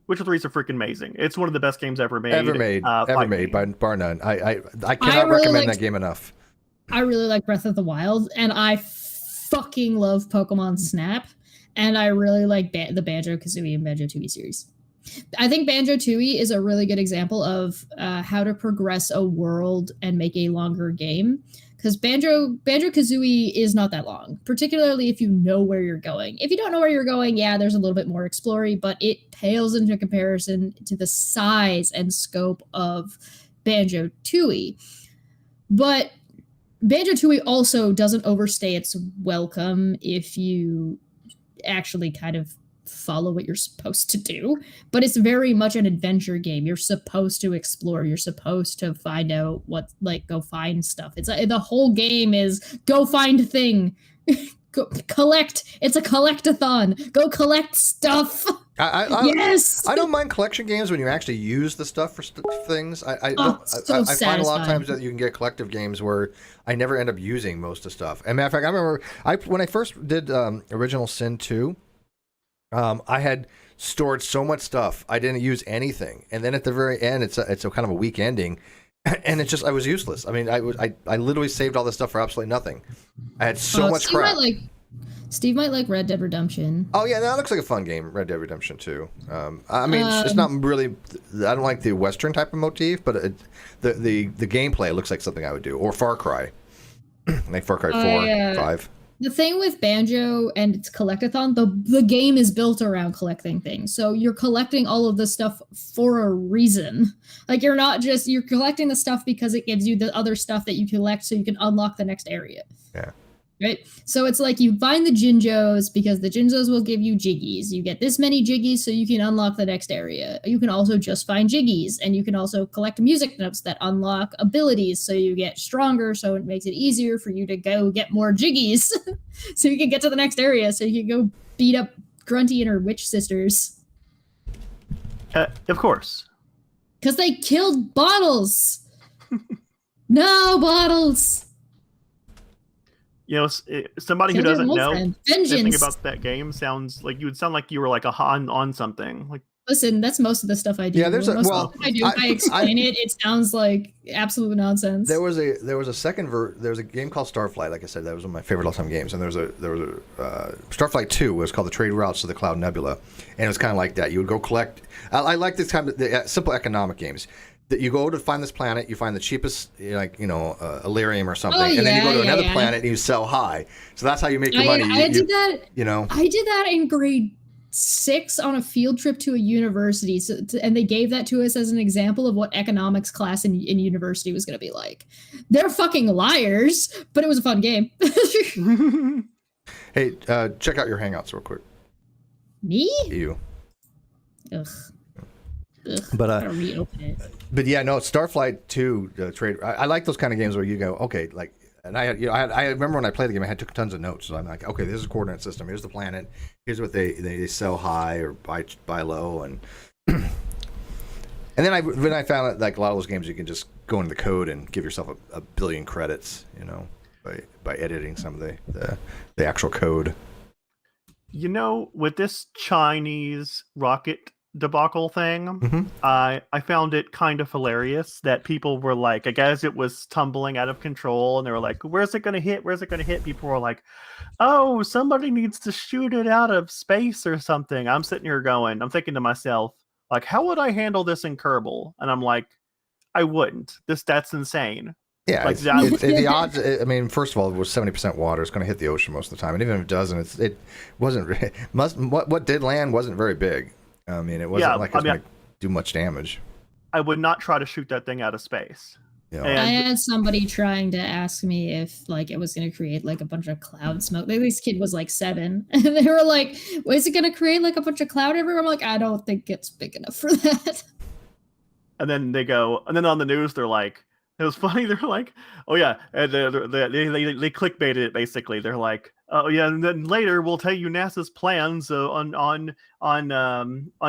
Witcher 3 is a freaking amazing. It's one of the best games ever made. Ever made, by bar none. I cannot recommend that game enough. I really like Breath of the Wild, and I fucking love Pokemon Snap, and I really like the Banjo-Kazooie and Banjo-Tooie series. I think Banjo-Tooie is a really good example of how to progress a world and make a longer game, because Banjo-Kazooie is not that long, particularly if you know where you're going. If you don't know where you're going, yeah, there's a little bit more exploring, but it pales into comparison to the size and scope of Banjo-Tooie. But Banjo-Tooie also doesn't overstay its welcome if you actually kind of follow what you're supposed to do, but it's very much an adventure game. You're supposed to explore. You're supposed to find out go find stuff. It's the whole game is go find a thing, go collect. It's a collect-a-thon. Go collect stuff. Yes. I don't mind collection games when you actually use the stuff for things. I find a lot of times that you can get collective games where I never end up using most of the stuff. As a matter of fact, I remember when I first did Original Sin 2, I had stored so much stuff I didn't use anything, and then at the very end, it's a kind of a weak ending, and I was useless. I mean, I literally saved all this stuff for absolutely nothing. I had so much crap. Steve might like Red Dead Redemption. Oh yeah, that looks like a fun game, Red Dead Redemption 2. It's not really. I don't like the Western type of motif, but the gameplay looks like something I would do, or Far Cry, like Far Cry 4, 5. The thing with Banjo and its collect-a-thon, the game is built around collecting things. So you're collecting all of this stuff for a reason. Like you're collecting the stuff because it gives you the other stuff that you collect so you can unlock the next area. Yeah. Right? So it's like you find the Jinjos because the Jinjos will give you Jiggies. You get this many Jiggies so you can unlock the next area. You can also just find Jiggies, and you can also collect music notes that unlock abilities so you get stronger, so it makes it easier for you to go get more Jiggies so you can get to the next area so you can go beat up Grunty and her witch sisters. Of course. Because they killed Bottles! No, Bottles! You know, somebody who doesn't know anything about that game sounds like you were like a Han on something. Like, listen, that's most of the stuff I do. Yeah, if I explain it, it sounds like absolute nonsense. There was a game called Starflight. Like I said, that was one of my favorite all-time games. And there was a Starflight 2 was called the Trade Routes to the Cloud Nebula, and it was kind of like that. You would go collect. I like this kind of the simple economic games. That you go to find this planet, you find the cheapest, Illyrium or something, and then you go to another planet and you sell high. So that's how you make your money. I did that. I did that in grade 6 on a field trip to a university, and they gave that to us as an example of what economics class in university was going to be like. They're fucking liars, but it was a fun game. Hey, check out your Hangouts real quick. Me? You. Ugh. But gotta reopen it. But yeah, no, Starflight 2 trade. I like those kind of games where you go, okay, like, and I remember when I played the game, I took tons of notes. So I'm like, okay, this is a coordinate system. Here's the planet. Here's what they sell high or buy low, and and then when I found out like a lot of those games you can just go into the code and give yourself a billion credits, by editing some of the actual code. With this Chinese rocket debacle thing, Mm-hmm. I found it kind of hilarious that people were like, I guess it was tumbling out of control, and they were like, where's it going to hit? Where's it going to hit? People were like, oh, somebody needs to shoot it out of space or something. I'm sitting here I'm thinking to myself, like, how would I handle this in Kerbal? And I'm like, I wouldn't. That's insane. Yeah, like the odds. I mean, first of all, it was 70% water. It's going to hit the ocean most of the time, and even if it doesn't, it wasn't. What did land wasn't very big. I mean, it wasn't like it's going to do much damage. I would not try to shoot that thing out of space. Yeah. I had somebody trying to ask me if it was going to create a bunch of cloud smoke. This kid was 7, and they were like, well, is it going to create a bunch of cloud everywhere? I'm like, I don't think it's big enough for that. And then and then on the news, they're like, it was funny. They're like, oh yeah, and they clickbaited it basically. They're like, oh yeah, and then later we'll tell you NASA's plans on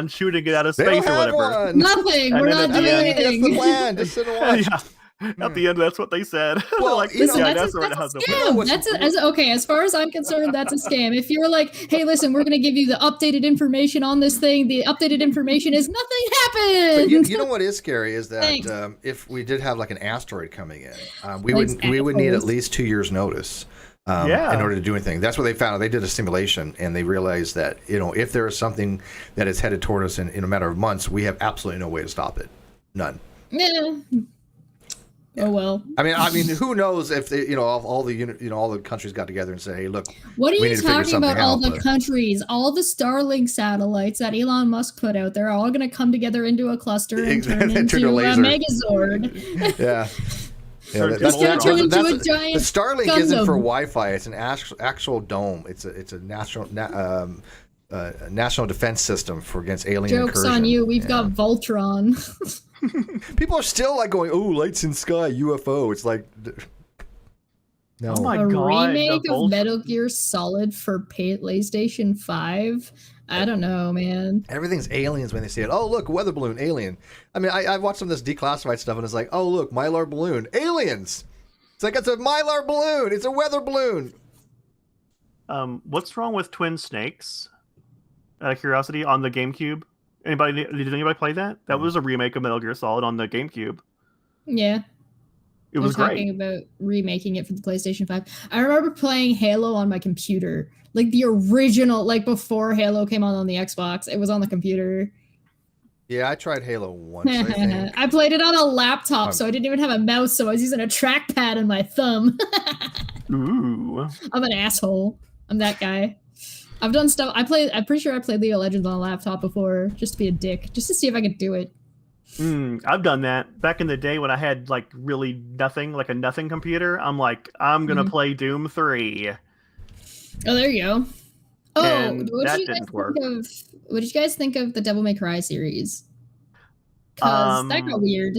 shooting it out of space or whatever. One. Nothing. We're not doing anything. That's the plan. Just sit and watch. Yeah. At the end, that's what they said. Well, like, listen, yeah, that's a scam. Okay, as far as I'm concerned, that's a scam. If you're like, hey, listen, we're going to give you the updated information on this thing. The updated information is nothing happened. But you know what is scary is that if we did have an asteroid coming in, we would need at least 2 years notice. In order to do anything. That's what they found. They did a simulation and they realized that, if there is something that is headed toward us in a matter of months, we have absolutely no way to stop it. None. Yeah. Oh well. I mean, who knows if they, all the countries got together and said, "Hey, look." What are you talking about? All the countries, all the Starlink satellites that Elon Musk put out, they're all going to come together into a cluster and turn into a Megazord. Yeah. Yeah, that's turn into a giant. The Starlink Gundam. isn't for Wi-Fi. It's an actual dome. It's a national national defense system for against alien incursion. Joke's on you. We've got Voltron. People are still going, oh, lights in sky, UFO. It's like, no. Oh my a God, remake of Metal Gear Solid for PlayStation 5? I don't know, man. Everything's aliens when they see it. Oh, look, weather balloon, alien. I mean, I watched some of this declassified stuff, and it's like, oh, look, Mylar balloon, aliens. It's like, it's a Mylar balloon. It's a weather balloon. What's wrong with Twin Snakes? Out of curiosity, on the GameCube. Did anybody play that? That was a remake of Metal Gear Solid on the GameCube. Yeah. It was great. Talking about remaking it for the PlayStation 5. I remember playing Halo on my computer. The original, before Halo came on the Xbox. It was on the computer. Yeah, I tried Halo once, I think. I played it on a laptop, so I didn't even have a mouse, so I was using a trackpad and my thumb. Ooh. I'm an asshole. I'm that guy. I've done stuff. I'm pretty sure I played League of Legends on a laptop before, just to be a dick, just to see if I could do it. I've done that back in the day when I had really nothing, a nothing computer. I'm like, I'm gonna play Doom 3. Oh, there you go. Oh, and that didn't work. What did you guys think of the Devil May Cry series? Because that got weird.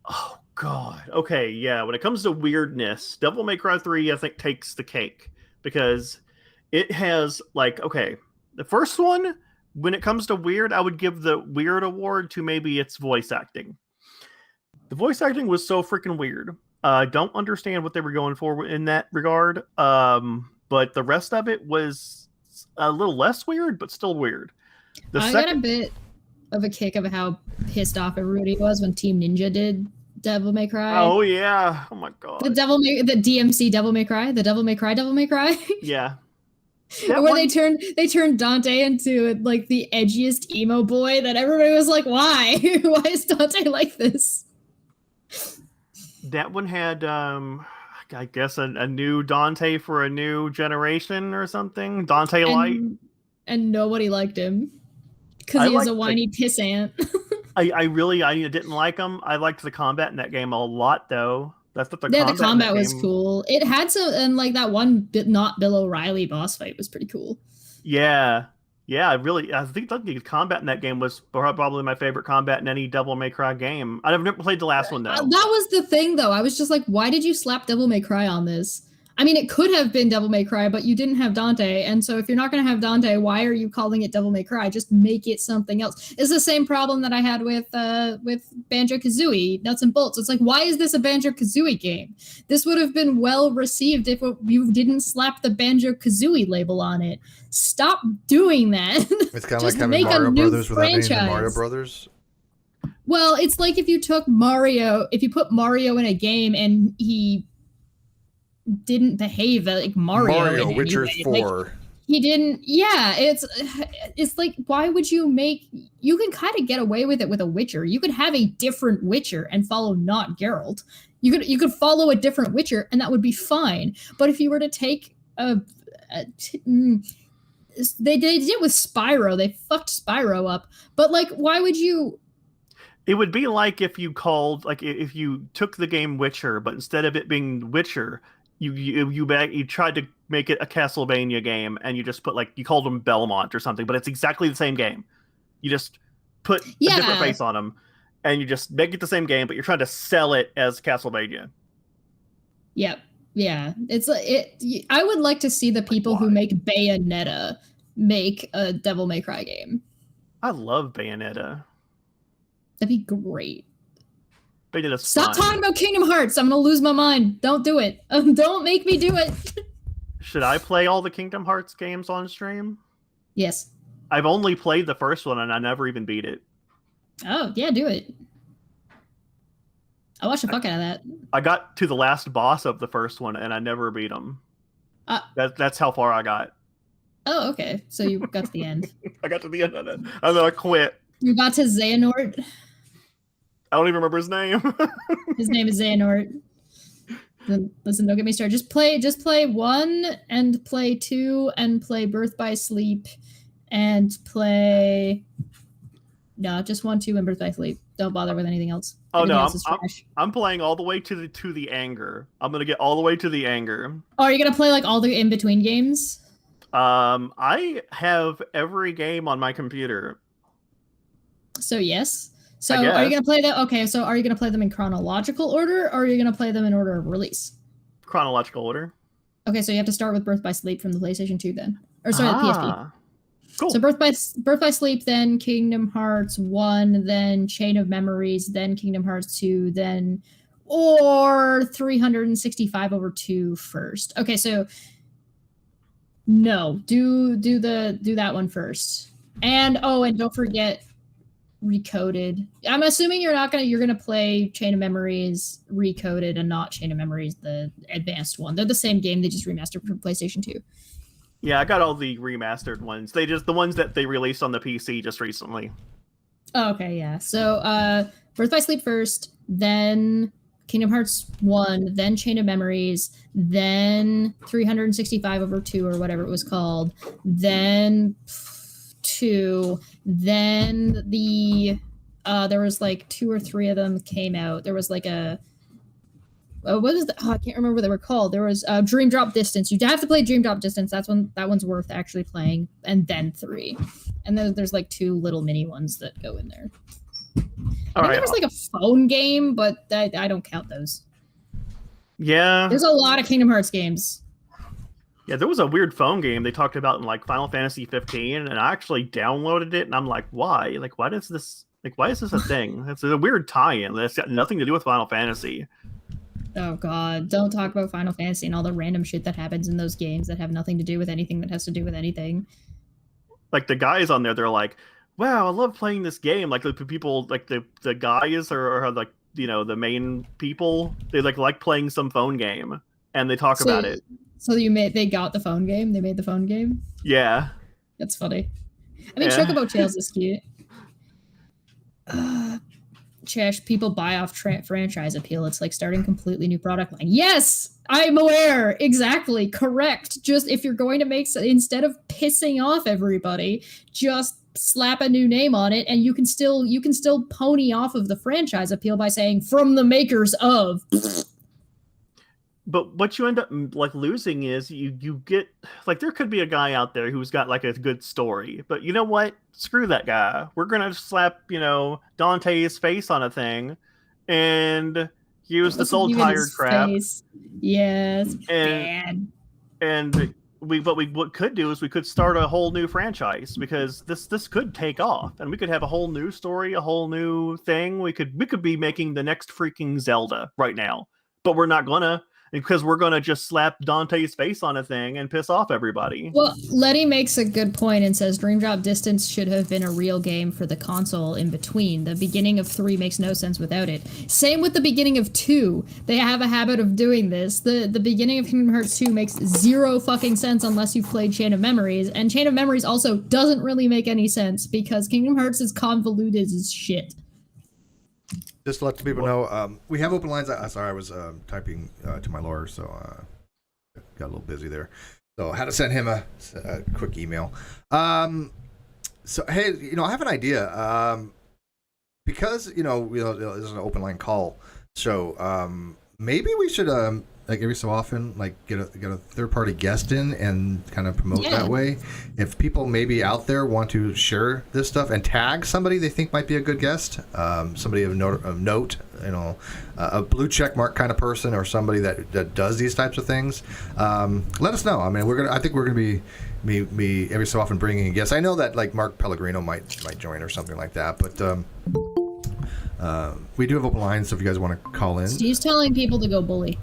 Oh God. Okay, yeah. When it comes to weirdness, Devil May Cry 3, I think, takes the cake because it has the first one. When it comes to weird, I would give the weird award to maybe its voice acting. The voice acting was so freaking weird. I don't understand what they were going for in that regard. But the rest of it was a little less weird, but still weird. I got a bit of a kick of how pissed off everybody was when Team Ninja did Devil May Cry. Oh yeah! Oh my God! The DMC Devil May Cry, the Devil May Cry. Yeah. Where they turned Dante into the edgiest emo boy that everybody was like, why? Why is Dante like this? That one had I guess a new Dante for a new generation or something. Dante Light. And nobody liked him. Because he was a whiny pissant. I didn't like him. I liked the combat in that game a lot though. The combat was cool. It had some, and that one not Bill O'Reilly boss fight was pretty cool. Yeah. I think the combat in that game was probably my favorite combat in any Devil May Cry game. I've never played the last one though. That was the thing though. I was just like, why did you slap Devil May Cry on this? I mean, it could have been Devil May Cry, but you didn't have Dante. And so if you're not going to have Dante, why are you calling it Devil May Cry? Just make it something else. It's the same problem that I had with Banjo-Kazooie, Nuts and Bolts. It's like, why is this a Banjo-Kazooie game? This would have been well received if you didn't slap the Banjo-Kazooie label on it. Stop doing that. It's kind of like having Mario Brothers without being the Mario Brothers. Well, it's like if you put Mario in a game and he didn't behave like Mario Witcher 4. Like, he didn't. Yeah, it's like, why would you make? You can kind of get away with it with a Witcher. You could have a different Witcher and follow not Geralt. You could follow a different Witcher and that would be fine. But if you were to take they did it with Spyro. They fucked Spyro up. But like, why would you? It would be like if you called, like, if you took the game Witcher, but instead of it being Witcher, you tried to make it a Castlevania game, and you just put, like, you called them Belmont or something, but it's exactly the same game. You just put a different face on them, and you just make it the same game, but you're trying to sell it as Castlevania. Yep. Yeah. It's I would like to see the people who make Bayonetta make a Devil May Cry game. I love Bayonetta. That'd be great. Stop talking about Kingdom Hearts. I'm going to lose my mind. Don't do it. Don't make me do it. Should I play all the Kingdom Hearts games on stream? Yes. I've only played the first one, and I never even beat it. Oh, yeah, do it. I watched the fuck out of that. I got to the last boss of the first one, and I never beat him. That's how far I got. Oh, okay. So you got to the end. I got to the end of it. And then I quit. You got to Xehanort? I don't even remember his name. His name is Xehanort. Listen, don't get me started. Just play 1 and play 2 and play Birth by Sleep and play... No, just 1, 2, and Birth by Sleep. Don't bother with anything else. Oh, anything no, I'm playing all the way to the anger. I'm going to get all the way to the anger. Oh, are you going to play like all the in-between games? I have every game on my computer. So yes. So are you going to play them? Okay, so are you going to play them in chronological order, or are you going to play them in order of release? Chronological order. Okay, so you have to start with Birth by Sleep from the PlayStation 2 then. Or sorry, the PSP. Cool. So Birth by Sleep, then Kingdom Hearts 1, then Chain of Memories, then Kingdom Hearts 2, then or 365 over 2 first. Okay, so no, do that one first. And don't forget Recoded. I'm assuming you're gonna play Chain of Memories Recoded and not Chain of Memories the advanced one. They're the same game, they just remastered for PlayStation 2. Yeah, I got all the remastered ones. The ones that they released on the PC just recently. Oh, okay, yeah. So Birth by Sleep first, then Kingdom Hearts 1, then Chain of Memories, then 365 over 2 or whatever it was called, then 2, then there was like 2 or 3 of them came out. There was like a I can't remember what they were called. There was Dream Drop Distance. You have to play Dream Drop Distance. That one's worth actually playing. And then 3. And then there's like 2 little mini ones that go in there. I think there was like a phone game, but I don't count those. Yeah. There's a lot of Kingdom Hearts games. Yeah, there was a weird phone game they talked about in like Final Fantasy 15, and I actually downloaded it, and I'm like, why? Like, why is this a thing? It's a weird tie-in. That's got nothing to do with Final Fantasy. Oh god, don't talk about Final Fantasy and all the random shit that happens in those games that have nothing to do with anything that has to do with anything. Like the guys on there, they're like, wow, I love playing this game. Like the people, like the guys are like, you know, the main people, they like playing some phone game and they talk about it. So they got the phone game? They made the phone game? Yeah. That's funny. I mean, Chocobo Tales is cute. Trash, people buy off franchise appeal. It's like starting completely new product line. Yes, I'm aware. Exactly. Correct. Just if you're going to make, instead of pissing off everybody, just slap a new name on it, and you can still pony off of the franchise appeal by saying from the makers of. But what you end up like losing is you get like, there could be a guy out there who's got like a good story, but you know what? Screw that guy. We're gonna slap, you know, Dante's face on a thing, and He was this old tired crab. Yes, bad. And what we could do is we could start a whole new franchise, because this could take off, and we could have a whole new story, a whole new thing. We could be making the next freaking Zelda right now, but we're not gonna, because we're gonna just slap Dante's face on a thing and piss off everybody. Well, Letty makes a good point and says Dream Drop Distance should have been a real game for the console in between. The beginning of 3 makes no sense without it. Same with the beginning of 2. They have a habit of doing this. The beginning of Kingdom Hearts 2 makes zero fucking sense unless you've played Chain of Memories, and Chain of Memories also doesn't really make any sense because Kingdom Hearts is convoluted as shit. Just to let the people know, we have open lines. Sorry, I was typing to my lawyer, so got a little busy there. So I had to send him a quick email. So, hey, I have an idea. Because, this is an open line call show, maybe we should, like every so often, like get a third party guest in and kind of promote that way. If people maybe out there want to share this stuff and tag somebody they think might be a good guest, somebody of note, a blue check mark kind of person, or somebody that does these types of things, let us know. I mean, I think we're gonna be every so often bringing in guests. I know that like Mark Pellegrino might join or something like that, but we do have open lines, so if you guys want to call in. Steve's telling people to go bully.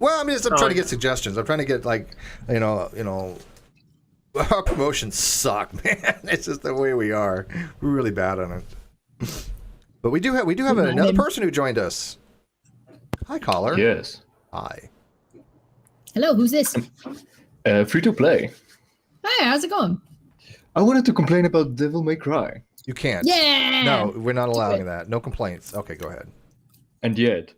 Well, I'm trying to get suggestions. I'm trying to get our promotions suck, man. It's just the way we are. We're really bad on it. But we do have another person who joined us. Hi, caller. Yes. Hi. Hello, who's this? Free to play. Hey, how's it going? I wanted to complain about Devil May Cry. You can't. Yeah. No, we're not allowing that. No complaints. Okay, go ahead. And yet,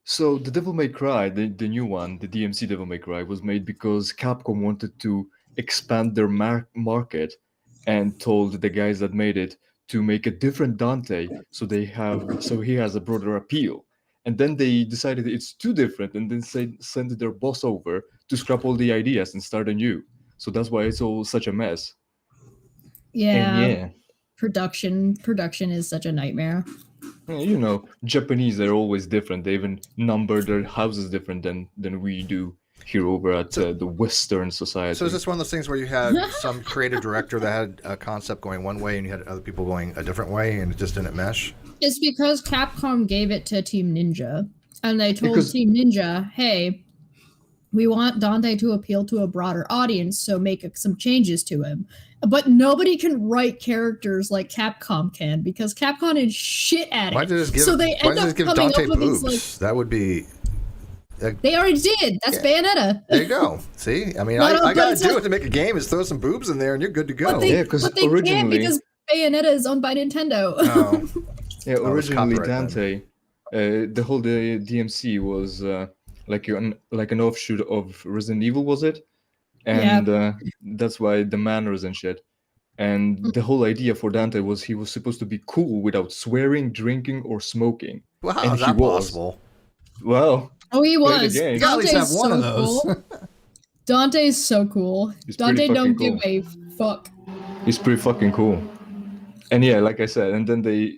so the Devil May Cry, the new one, the DMC Devil May Cry, was made because Capcom wanted to expand their market and told the guys that made it to make a different Dante, so he has a broader appeal. And then they decided it's too different, and then sent their boss over to scrap all the ideas and start anew. So that's why it's all such a mess. Yeah. Production is such a nightmare. Japanese, they're always different. They even number their houses different than we do here over at the Western society. So is this one of those things where you had some creative director that had a concept going one way and you had other people going a different way and it just didn't mesh? It's because Capcom gave it to Team Ninja, and they told Team Ninja, hey, we want Dante to appeal to a broader audience, so make some changes to him. But nobody can write characters like Capcom can, because Capcom is shit at it. Why did they end up coming Dante up with boobs? these, That would be... They already did. That's Bayonetta. There you go. See? I mean, I got to do it to make a game is throw some boobs in there and you're good to go. But they can't, because Bayonetta is owned by Nintendo. Oh. Yeah, originally Dante, the whole DMC was like an offshoot of Resident Evil, was it? And that's why the manners and shit. And the whole idea for Dante was he was supposed to be cool without swearing, drinking, or smoking. Well, how is that possible? Well, he was. You gotta at least have one of those. Cool. Dante's so cool. Dante don't give a fuck. He's pretty fucking cool. And yeah, like I said, and then they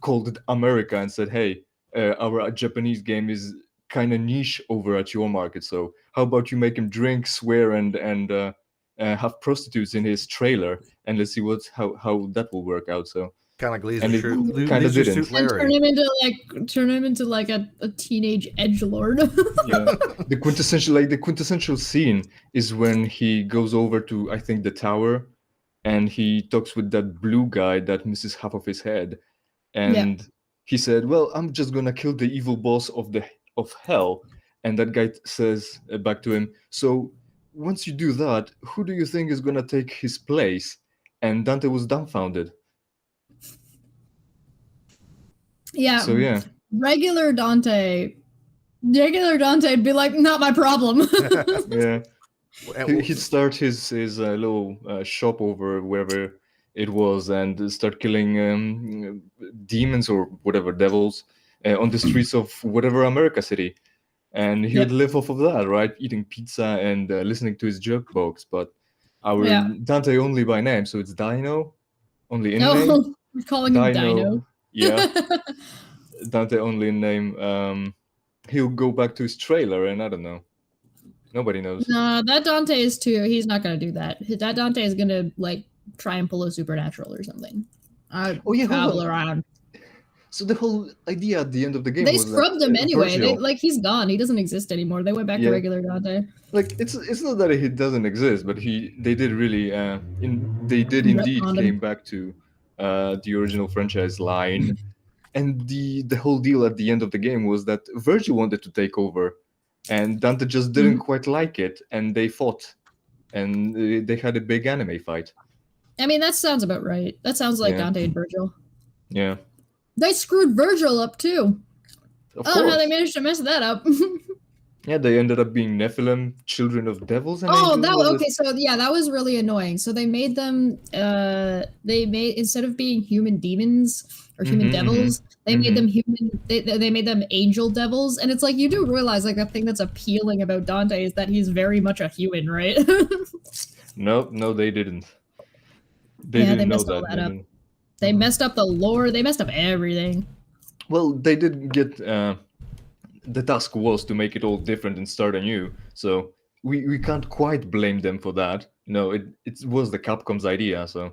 called it America and said, hey, our Japanese game is kind of niche over at your market, so how about you make him drink, swear, and have prostitutes in his trailer, and let's see how that will work out. So kind of like Leisure Suit. Kind of didn't. And turn him into like a teenage edgelord. Yeah, the quintessential scene is when he goes over to, I think, the tower, and he talks with that blue guy that misses half of his head, and he said, "Well, I'm just gonna kill the evil boss of hell," and that guy says back to him, "So once you do that, who do you think is gonna take his place?" And Dante was dumbfounded. Yeah. So yeah. Regular Dante would be like, not my problem. Yeah. He'd start his little shop over wherever it was and start killing demons or whatever, devils on the streets of whatever America city. And he would live off of that, right? Eating pizza and listening to his jukebox. But our Dante only by name, so it's Dino, only in name. We're calling him Dino. Yeah. Dante only in name, he'll go back to his trailer, and I don't know. Nobody knows. No, that Dante is too. He's not gonna do that. That Dante is gonna like try and pull a supernatural or something. Travel around. So the whole idea at the end of the game they was scrubbed him anyway. Virgil, He's gone. He doesn't exist anymore. They went back to regular Dante. Like it's not that he doesn't exist, but they did really indeed came back to the original franchise line, and the whole deal at the end of the game was that Virgil wanted to take over, and Dante just didn't quite like it, and they fought, and they had a big anime fight. I mean, that sounds about right. That sounds like Dante and Virgil. Yeah. They screwed Virgil up too. Of course. How they managed to mess that up. Yeah, they ended up being Nephilim, children of devils. And that was really annoying. So they made them. Instead of being human demons or human devils, they made them human. They made them angel devils, and it's like you do realize like the thing that's appealing about Dante is that he's very much a human, right? No, they didn't. They didn't know that. They messed up the lore. They messed up everything. Well, they did get... the task was to make it all different and start anew. So we can't quite blame them for that. No, it was the Capcom's idea. So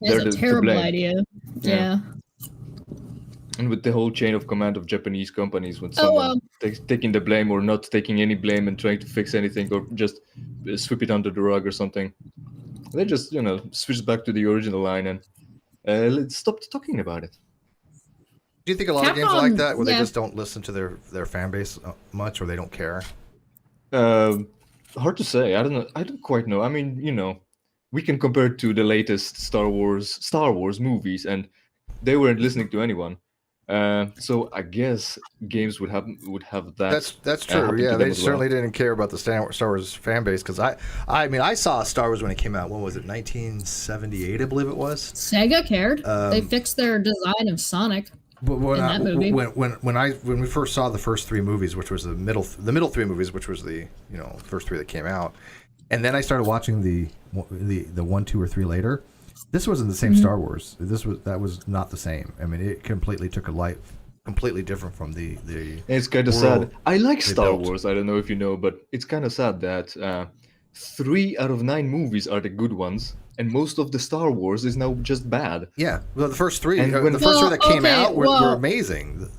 it's a terrible idea. Yeah. And with the whole chain of command of Japanese companies, when someone taking the blame or not taking any blame and trying to fix anything or just sweep it under the rug or something, they just, switched back to the original line and stopped talking about it. Do you think a lot of games are like that, where they just don't listen to their fan base much, or they don't care? Hard to say. I don't know. I don't quite know. I mean, we can compare it to the latest Star Wars movies, and they weren't listening to anyone. So I guess games would have that. That's true. Yeah, they certainly didn't care about the Star Wars fan base, because I mean I saw Star Wars when it came out. When was it? 1978, I believe it was. Sega cared. They fixed their design of Sonic. But when we first saw the first three movies, which was the middle three movies, which was the first three that came out, and then I started watching the 1, 2, or 3 later. This wasn't the same Star Wars. That was not the same. I mean, it completely took a life completely different from the. It's kind of sad. I like Star Wars. I don't know if you know, but it's kind of sad that 3 out of 9 movies are the good ones. And most of the Star Wars is now just bad. Yeah, well, the first 3, that came out were amazing.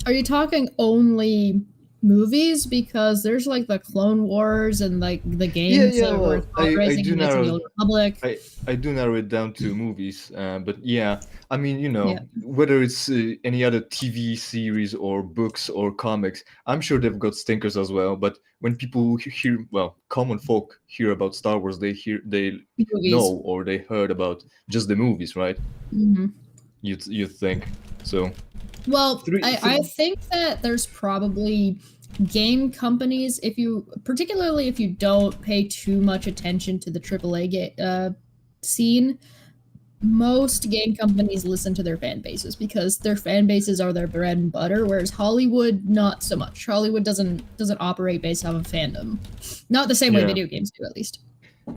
Are you talking only movies? Because there's like the Clone Wars and like the games that were Rising Knights of the Old Republic. I do narrow it down to movies, but yeah, I mean, whether it's any other TV series or books or comics, I'm sure they've got stinkers as well. But when people hear, common folk hear about Star Wars, they know or they heard about just the movies, right? Mm-hmm. You think so? Well, I think that there's probably game companies, particularly if you don't pay too much attention to the AAA scene, most game companies listen to their fan bases because their fan bases are their bread and butter, whereas Hollywood, not so much. Hollywood doesn't operate based off of fandom. Not the same way video games do, at least.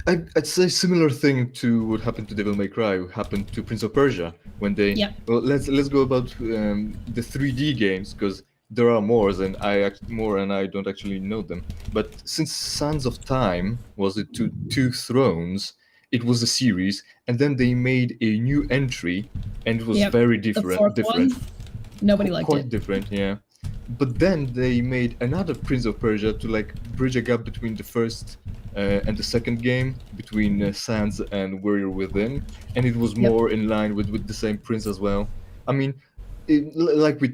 I'd say similar thing to what happened to Devil May Cry, happened to Prince of Persia when they. Yeah. Well, let's go about the 3D games, because there are more, and I don't actually know them. But since Sands of Time was it Two Thrones, it was a series, and then they made a new entry, and it was very different. One, nobody liked it. Quite different, yeah. But then they made another Prince of Persia to bridge a gap between the first and the second game, between Sands and Warrior Within, and it was more in line with the same prince as well. I mean, like you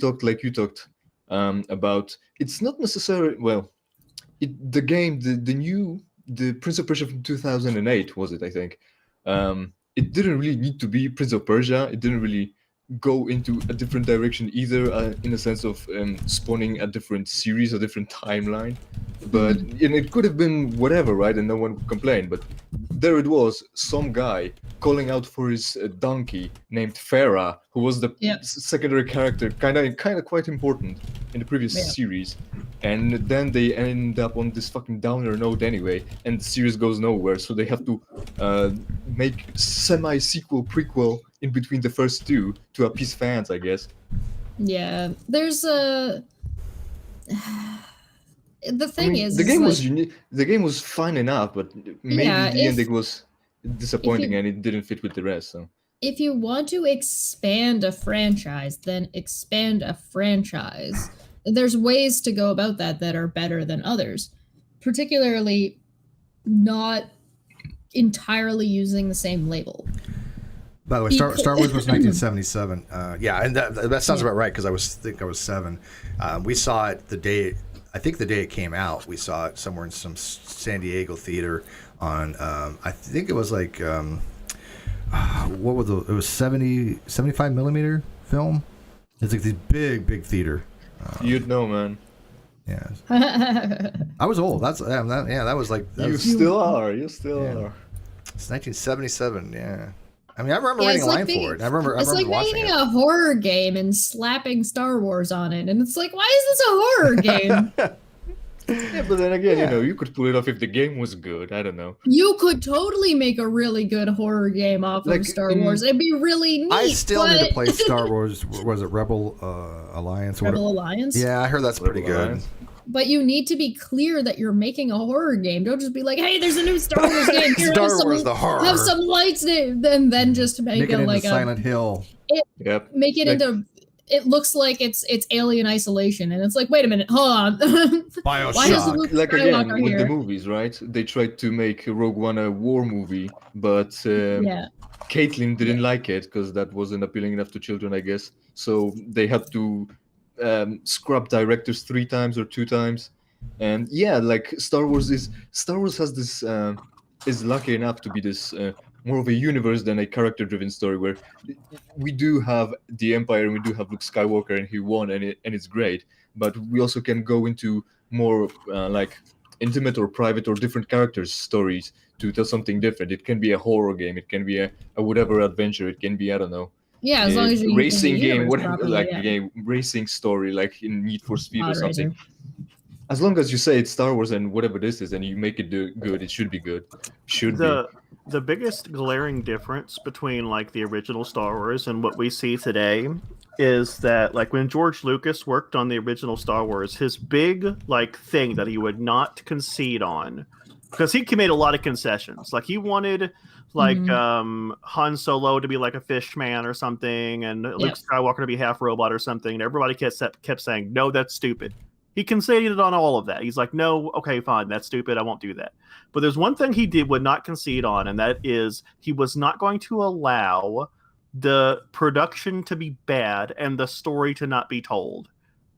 talked about, it's not necessarily the Prince of Persia from 2008 was it? I think it didn't really need to be Prince of Persia. It didn't really go into a different direction either, in a sense of spawning a different series, a different timeline. But it could have been whatever, right? And no one would complain. But there it was, some guy calling out for his donkey named Farah, who was the secondary character, kind of quite important in the previous series. And then they end up on this fucking downer note anyway, and the series goes nowhere. So they have to make semi-sequel, prequel in between the first two to appease fans, I guess. Yeah, there's a. The thing is, the game like, was unique. The game was fine enough, but maybe in the end it was disappointing and it didn't fit with the rest. So if you want to expand a franchise, then expand a franchise. There's ways to go about that are better than others, particularly not entirely using the same label. By the way, Star Wars was 1977. Yeah, and that sounds about right because I was 7. We saw it the day it came out. We saw it somewhere in some San Diego theater on. I think it was like what was it was 75 millimeter film. It's like this big theater. you'd know, man. Yeah, I was old. That was like You still are. You still are. It's 1977. Yeah. I mean, I remember writing a line for it. I remember watching making it. a horror game and slapping Star Wars on it, and it's like, why is this a horror game? Yeah, but then again, you could pull it off if the game was good. I don't know. You could totally make a really good horror game off of Star Wars. It'd be really neat. I still need to play Star Wars. Was it Rebel Alliance? Rebel Alliance? Yeah, I heard that's pretty good. But you need to be clear that you're making a horror game. Don't just be like, "Hey, there's a new Star Wars game. Here, Star Wars, the horror. Have some lights, and then just make it like Silent Hill. Make it into. It looks like it's Alien Isolation, and it's like, wait a minute, hold on. BioShock. Why is Luke Like again Skywalker with here? the movies, right? They tried to make Rogue One a war movie, but Caitlin didn't like it because that wasn't appealing enough to children, I guess. So they had to scrub directors 3 times or 2 times. And yeah, like Star Wars has this is lucky enough to be this more of a universe than a character-driven story, where we do have the Empire and we do have Luke Skywalker and he won and it's great, but we also can go into more like intimate or private or different characters' stories to tell something different. It can be a horror game, it can be a whatever adventure, it can be, I don't know. Yeah, as long as you racing game, whatever, properly, like a game racing story, like in Need for Speed or something. Racer. As long as you say it's Star Wars and whatever this is, and you make it good, it should be good. The biggest glaring difference between like the original Star Wars and what we see today is that like when George Lucas worked on the original Star Wars, his big like thing that he would not concede on, because he made a lot of concessions. Like he wanted like Han Solo to be like a fish man or something, and Luke Skywalker to be half robot or something. And everybody kept saying, no, that's stupid. He conceded on all of that. He's like, no, okay, fine, that's stupid. I won't do that. But there's one thing he would not concede on, and that is he was not going to allow the production to be bad and the story to not be told.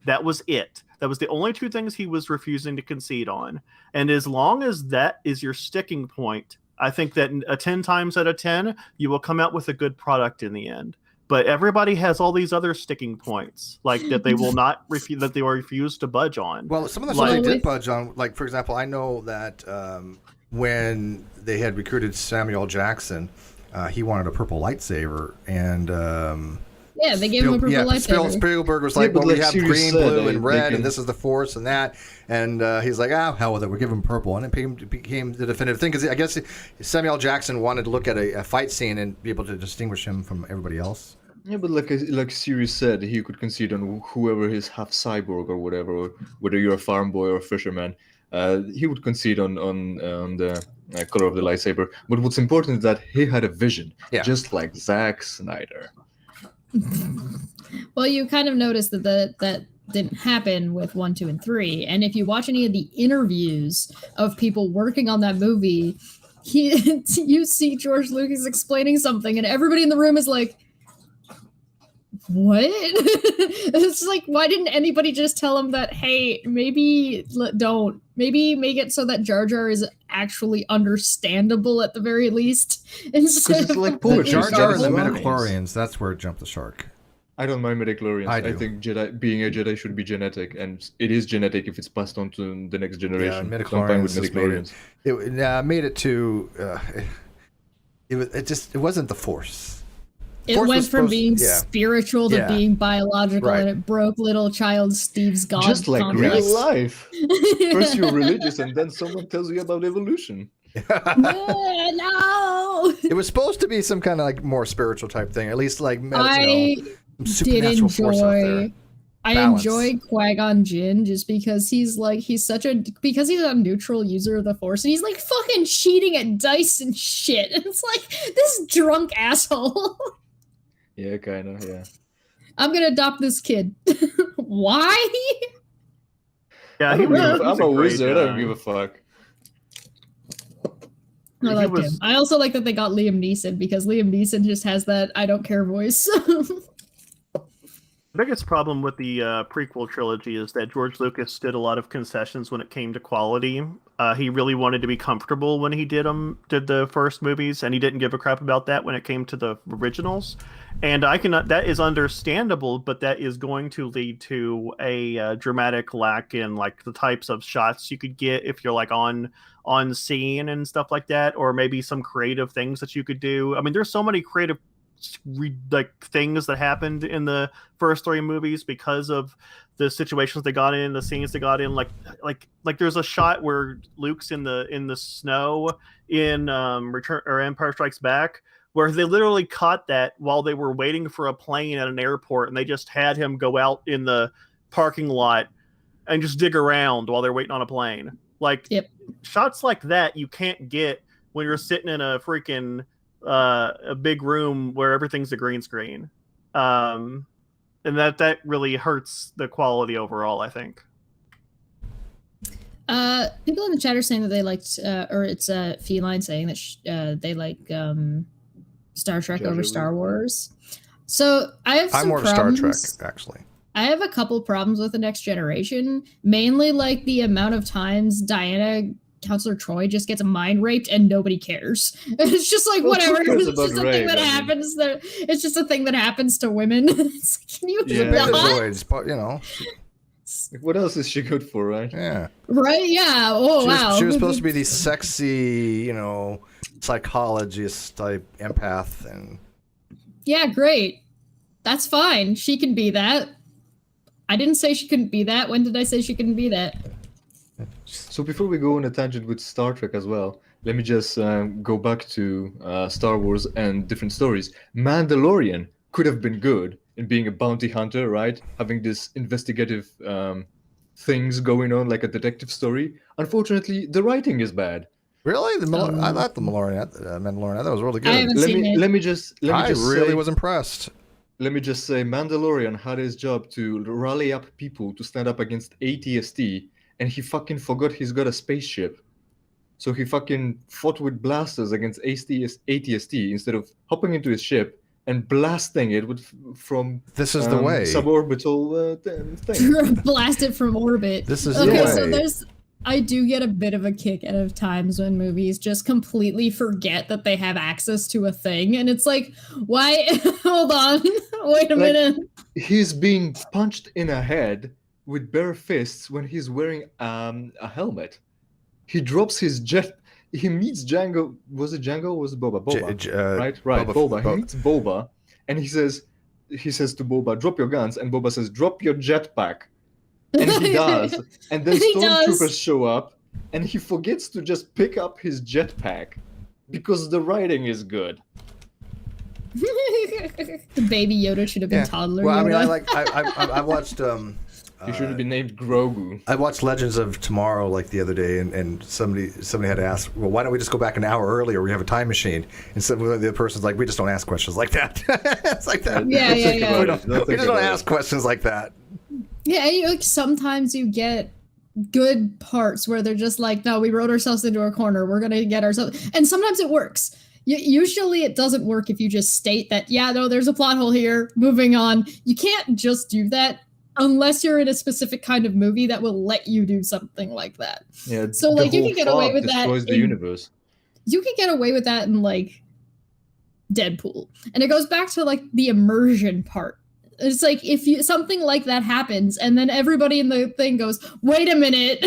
That was it. That was the only 2 things he was refusing to concede on. And as long as that is your sticking point, I think that 10 times out of 10, you will come out with a good product in the end. But everybody has all these other sticking points, like that they will not that they will refuse to budge on. Well, some of the stuff they did budge on, like for example, I know that when they had recruited Samuel Jackson, he wanted a purple lightsaber, and they gave him a purple lightsaber. Spielberg was like, well, we have green, blue, and red, and this is the Force and that, and he's like, hell with it, we'll give him purple, and it became the definitive thing, because I guess Samuel Jackson wanted to look at a fight scene and be able to distinguish him from everybody else. Yeah, but like Sirius said, he could concede on whoever is half cyborg or whatever, or whether you're a farm boy or a fisherman. He would concede on the color of the lightsaber. But what's important is that he had a vision, just like Zack Snyder. Well, you kind of noticed that didn't happen with 1, 2, and 3. And if you watch any of the interviews of people working on that movie, you see George Lucas explaining something, and everybody in the room is like, what? It's like, why didn't anybody just tell him that, hey, maybe make it so that Jar Jar is actually understandable at the very least, instead of like Jar Jar and the midichlorians. That's where it jumped the shark. I don't mind midichlorians. I think being a Jedi should be genetic, and it is genetic if it's passed on to the next generation. Yeah, midichlorians made it to it wasn't the Force. It went from being spiritual to being biological, and it broke little child Steve's god just like complex. real life. First you're religious, and then someone tells you about evolution. No. It was supposed to be some kind of like more spiritual type thing, at least like did enjoy. I enjoy Qui-Gon Jinn just because he's a neutral user of the Force, and he's like fucking cheating at dice and shit. And it's like this drunk asshole. Yeah, kind of. Yeah. I'm gonna adopt this kid. Why? Yeah, I'm a wizard. I don't give a fuck. I like him. I also like that they got Liam Neeson because Liam Neeson just has that I don't care voice. The biggest problem with the prequel trilogy is that George Lucas did a lot of concessions when it came to quality. He really wanted to be comfortable when he did the first movies, and he didn't give a crap about that when it came to the originals. And that is understandable, but that is going to lead to a dramatic lack in like the types of shots you could get if you're like on scene and stuff like that, or maybe some creative things that you could do. I mean, there's so many creative like things that happened in the first 3 movies because of the situations they got in, the scenes they got in. Like there's a shot where Luke's in the snow in Return or Empire Strikes Back, where they literally caught that while they were waiting for a plane at an airport, and they just had him go out in the parking lot and just dig around while they're waiting on a plane. Like shots like that you can't get when you're sitting in a freaking a big room where everything's a green screen, and that really hurts the quality overall, I think. People in the chat are saying that they liked, or it's Feline saying that they like Star Trek over Star Wars. So I have some problems. I'm more Star Trek, actually. I have a couple problems with The Next Generation, mainly like the amount of times Diana Counselor Troy just gets mind raped and nobody cares. It's just like whatever. It's just a thing that happens. It's just a thing that happens to women. It's like, can you not? What else is she good for, right? Yeah. Right. Yeah. Oh wow. She was supposed to be the sexy, psychologist type empath, and yeah, great. That's fine. She can be that. I didn't say she couldn't be that. When did I say she couldn't be that? So before we go on a tangent with Star Trek as well, let me just go back to Star Wars and different stories. Mandalorian could have been good in being a bounty hunter, right? Having this investigative things going on, like a detective story. Unfortunately, the writing is bad. Really? I thought the Mandalorian. I thought it was really good. I haven't seen it. Let me just was impressed. Let me just say, Mandalorian had his job to rally up people to stand up against ATST, and he fucking forgot he's got a spaceship. So he fucking fought with blasters against ATST instead of hopping into his ship and blasting it from this is the way suborbital thing. Blast it from orbit. This is the way. So I do get a bit of a kick out of times when movies just completely forget that they have access to a thing, and it's like, why? Hold on, wait a minute. He's being punched in the head with bare fists when he's wearing a helmet. He drops his jet. He meets Django. Was it Django or was it Boba? Boba, right. Boba. He meets Boba, and he says to Boba, "Drop your guns," and Boba says, "Drop your jetpack." And he does. And then stormtroopers show up, and he forgets to just pick up his jetpack because the writing is good. The baby Yoda should have been toddler. Well, Yoda. I watched. He should have been named Grogu. I watched Legends of Tomorrow the other day, and somebody had to ask, well, why don't we just go back an hour earlier? We have a time machine. And so the person's like, we just don't ask questions like that. It's like that. Yeah. We just don't ask questions like that. Yeah, sometimes you get good parts where they're just like, no, we wrote ourselves into a corner. We're gonna get ourselves, and sometimes it works. Usually it doesn't work if you just state that, yeah, no, there's a plot hole here. Moving on. You can't just do that unless you're in a specific kind of movie that will let you do something like that. Yeah. So you can get away with that. Destroys the universe. You can get away with that in Deadpool, and it goes back to the immersion part. It's like if something like that happens, and then everybody in the thing goes, "Wait a minute,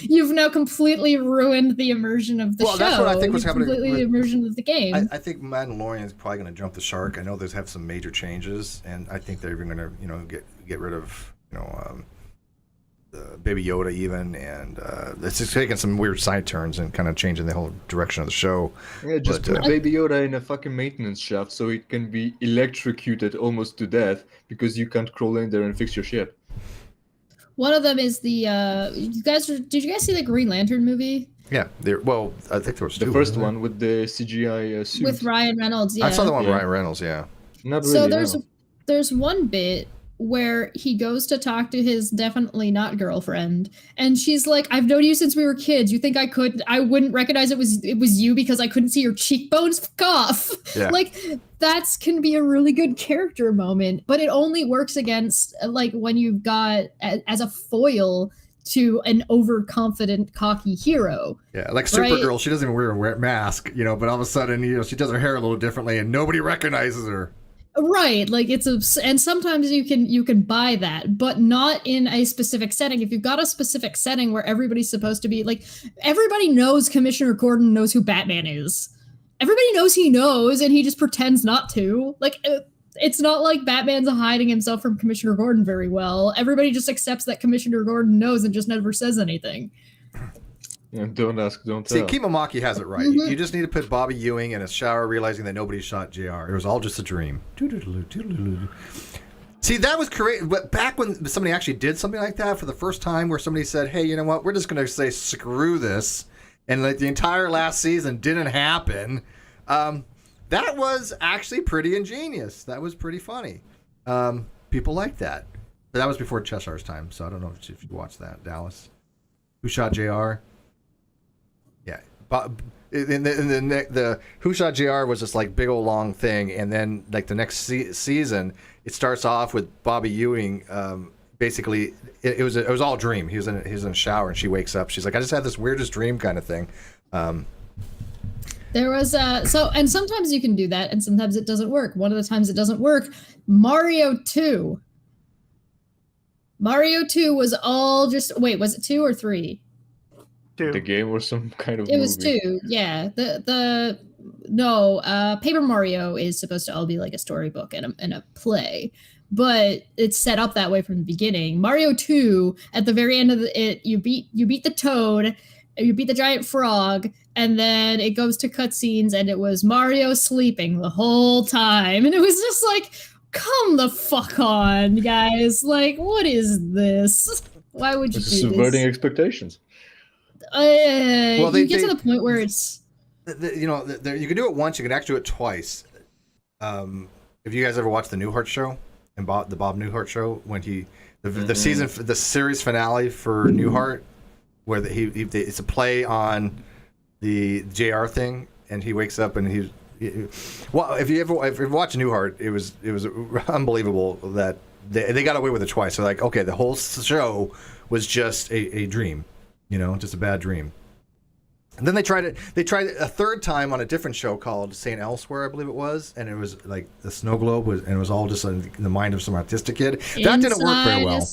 you've now completely ruined the immersion of the show." Well, that's what I think was happening. Completely the immersion of the game. I think Mandalorian is probably going to jump the shark. I know there's have some major changes, and I think they're even going to get rid of Baby Yoda even, and it's just taking some weird side turns and kind of changing the whole direction of the show. Yeah, just put Baby Yoda in a fucking maintenance shaft so it can be electrocuted almost to death because you can't crawl in there and fix your ship. One of them is the did you guys see the Green Lantern movie? Yeah, I think there was the first one with the CGI suit. With Ryan Reynolds, yeah. I saw the one with Ryan Reynolds, yeah. Not really. So there's one bit where he goes to talk to his definitely not girlfriend, and she's like, "I've known you since we were kids. You think I wouldn't recognize it was you because I couldn't see your cheekbones? Fuck off!" Yeah. Like that can be a really good character moment, but it only works against like when you've got as a foil to an overconfident, cocky hero. Yeah, like Supergirl, she doesn't even wear a mask, but all of a sudden, she does her hair a little differently, and nobody recognizes her. Right, like and sometimes you can buy that, but not in a specific setting. If you've got a specific setting where everybody's supposed to be like, everybody knows Commissioner Gordon knows who Batman is. Everybody knows he knows, and he just pretends not to. Like, it's not like Batman's hiding himself from Commissioner Gordon very well. Everybody just accepts that Commissioner Gordon knows and just never says anything. Yeah, don't ask, don't tell. See, Kimamaki has it right. Mm-hmm. You just need to put Bobby Ewing in a shower realizing that nobody shot JR. It was all just a dream. See, that was correct. But back when somebody actually did something like that for the first time, where somebody said, hey, you know what, we're just going to say screw this, and like the entire last season didn't happen, that was actually pretty ingenious. That was pretty funny. People liked that. But that was before Cheshire's time, so I don't know if you watched that, Dallas. Who Shot JR? Yeah. In the Who Shot JR was this like big old long thing, and then like the next season, it starts off with Bobby Ewing. Basically, it was all a dream. He was in a shower, and she wakes up. She's like, I just had this weirdest dream kind of thing. There was and sometimes you can do that, and sometimes it doesn't work. One of the times it doesn't work, Mario 2. Mario 2 was all just was it 2 or 3? 2. The game or some kind of It was 2, yeah. Paper Mario is supposed to all be like a storybook and a play, but it's set up that way from the beginning. Mario 2, at the very end of it, you beat the Toad, you beat the giant frog, and then it goes to cutscenes, and it was Mario sleeping the whole time, and it was just like, come the fuck on, guys! Like, what is this? Why would you do this? Subverting expectations. You get to the point where it's you can do it once, you can actually do it twice. If you guys ever watched the Newhart show and the Bob Newhart show, when the series finale for Newhart, where it's a play on the JR thing, and he wakes up and if you watch Newhart, it was unbelievable that they got away with it twice. So like, okay, the whole show was just a dream. Just a bad dream. And then they tried it a third time on a different show called St. Elsewhere, I believe it was, and it was like the snow globe it was all just in the mind of some autistic kid. That didn't work very well.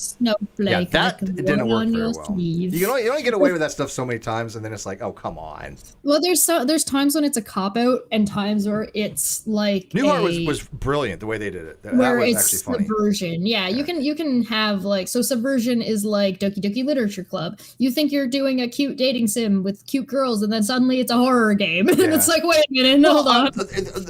Yeah, that didn't work very well. You can only get away with that stuff so many times, and then it's like, oh, come on. Well, there's times when it's a cop out, and times where it's like Newhart was brilliant the way they did it. That was actually funny. Subversion. Yeah, you can have like, so Subversion is like Doki Doki Literature Club. You think you're doing a cute dating sim with cute girls, and then suddenly it's a horror game, and it's like, wait a minute, hold on.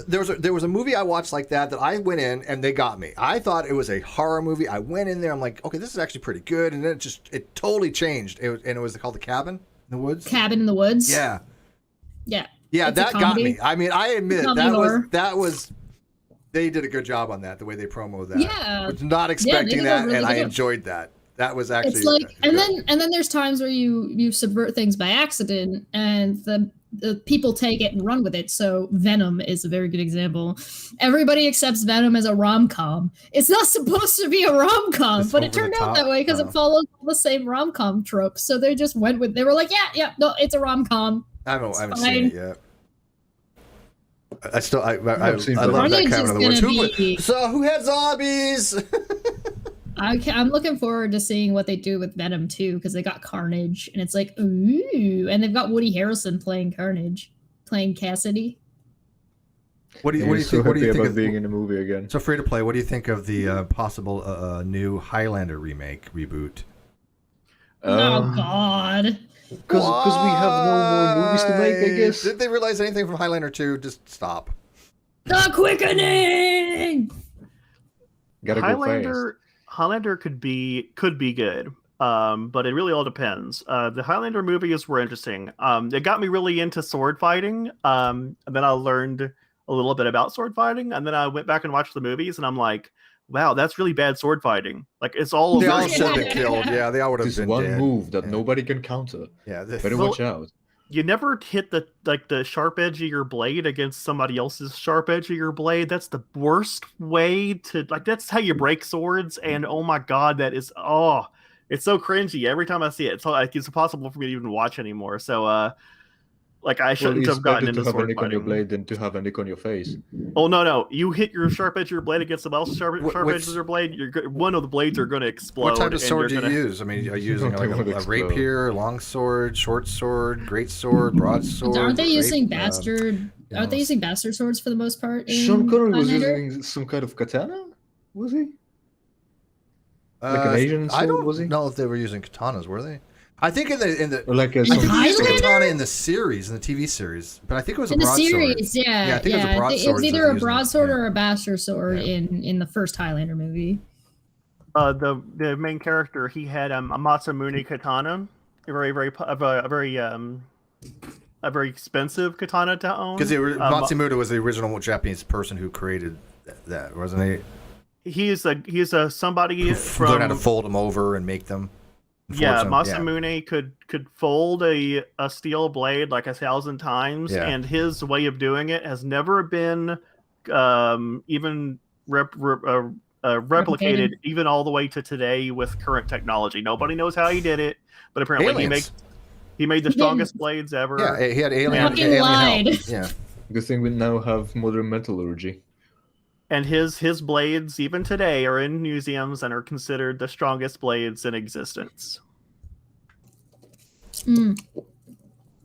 There was a movie I watched like that I went in and they got me. I thought it was a horror movie. I went in there, I'm like, okay, this is actually pretty good, and then it totally changed. It was called The Cabin in the Woods. Cabin in the Woods. Yeah. Yeah. Yeah, that got me. I mean, I admit that was they did a good job on that. The way they promoted that. Yeah. I was not expecting that, really, and I enjoyed that. That was actually. It's like, and then there's times where you subvert things by accident, and the people take it and run with it. So Venom is a very good example. Everybody accepts Venom as a rom-com. It's not supposed to be a rom-com, but it turned out that way because it follows all the same rom-com tropes. So they just went with. They were like, no, it's a rom-com. I haven't seen it yet. I love that Cabin in the Woods. So who had zombies? I'm looking forward to seeing what they do with Venom 2, because they got Carnage, and it's like, ooh, and they've got Woody Harrelson playing Carnage, playing Cassidy. What do you think? What do you think about being in the movie again? So Free to Play. What do you think of the possible new Highlander reboot? Oh God. Because we have no more movies to make, I guess. Did they realize anything from Highlander 2? Just stop. The quickening. Gotta go fast. Highlander could be good, but it really all depends. The Highlander movies were interesting. It got me really into sword fighting. And then I learned a little bit about sword fighting, and then I went back and watched the movies, and I'm like, wow, that's really bad sword fighting. Like, it's all They all over. should have been killed. Yeah, they all would have This been one dead. move that nobody can counter. Yeah, Better watch out. You never hit the sharp edge of your blade against somebody else's sharp edge of your blade. That's the worst way to, like, that's how you break swords. And oh my God, it's so cringy every time I see it. It's impossible for me to even watch anymore. So I shouldn't have gotten into sword fighting. To have a nick on your fighting. blade than to have a nick on your face. Oh no! You hit your sharp edge of your blade against someone else's sharp edge of their blade. One of the blades are going to explode. What type of sword do you use? I mean, are you using like a rapier, long sword, short sword, great sword, broadsword? Aren't they using bastard? Aren't they using bastard swords for the most part? Sean Connery was Highlander? using some kind of katana. Was he? Like an Asian sword? I don't was he? know if they were using katanas. Were they? I think in the Or like I think he used a Highlander? katana in the series, in the TV series, but I think it was a In the broadsword. series, yeah, I think it was a It broadsword. was either a broadsword or a bastard sword in the first Highlander movie. The main character, he had a Masamune katana, a very expensive katana to own. Because Matsumoto was the original Japanese person who created that, wasn't he? He's a somebody Who from learned how to fold them over and make them. Yeah, Masamune could fold a steel blade like 1,000 times, and his way of doing it has never been even replicated, even all the way to today with current technology. Nobody knows how he did it, but apparently he made the strongest blades ever. Yeah, he had alien help. Yeah. Good thing we now have modern metallurgy. And his blades, even today, are in museums and are considered the strongest blades in existence.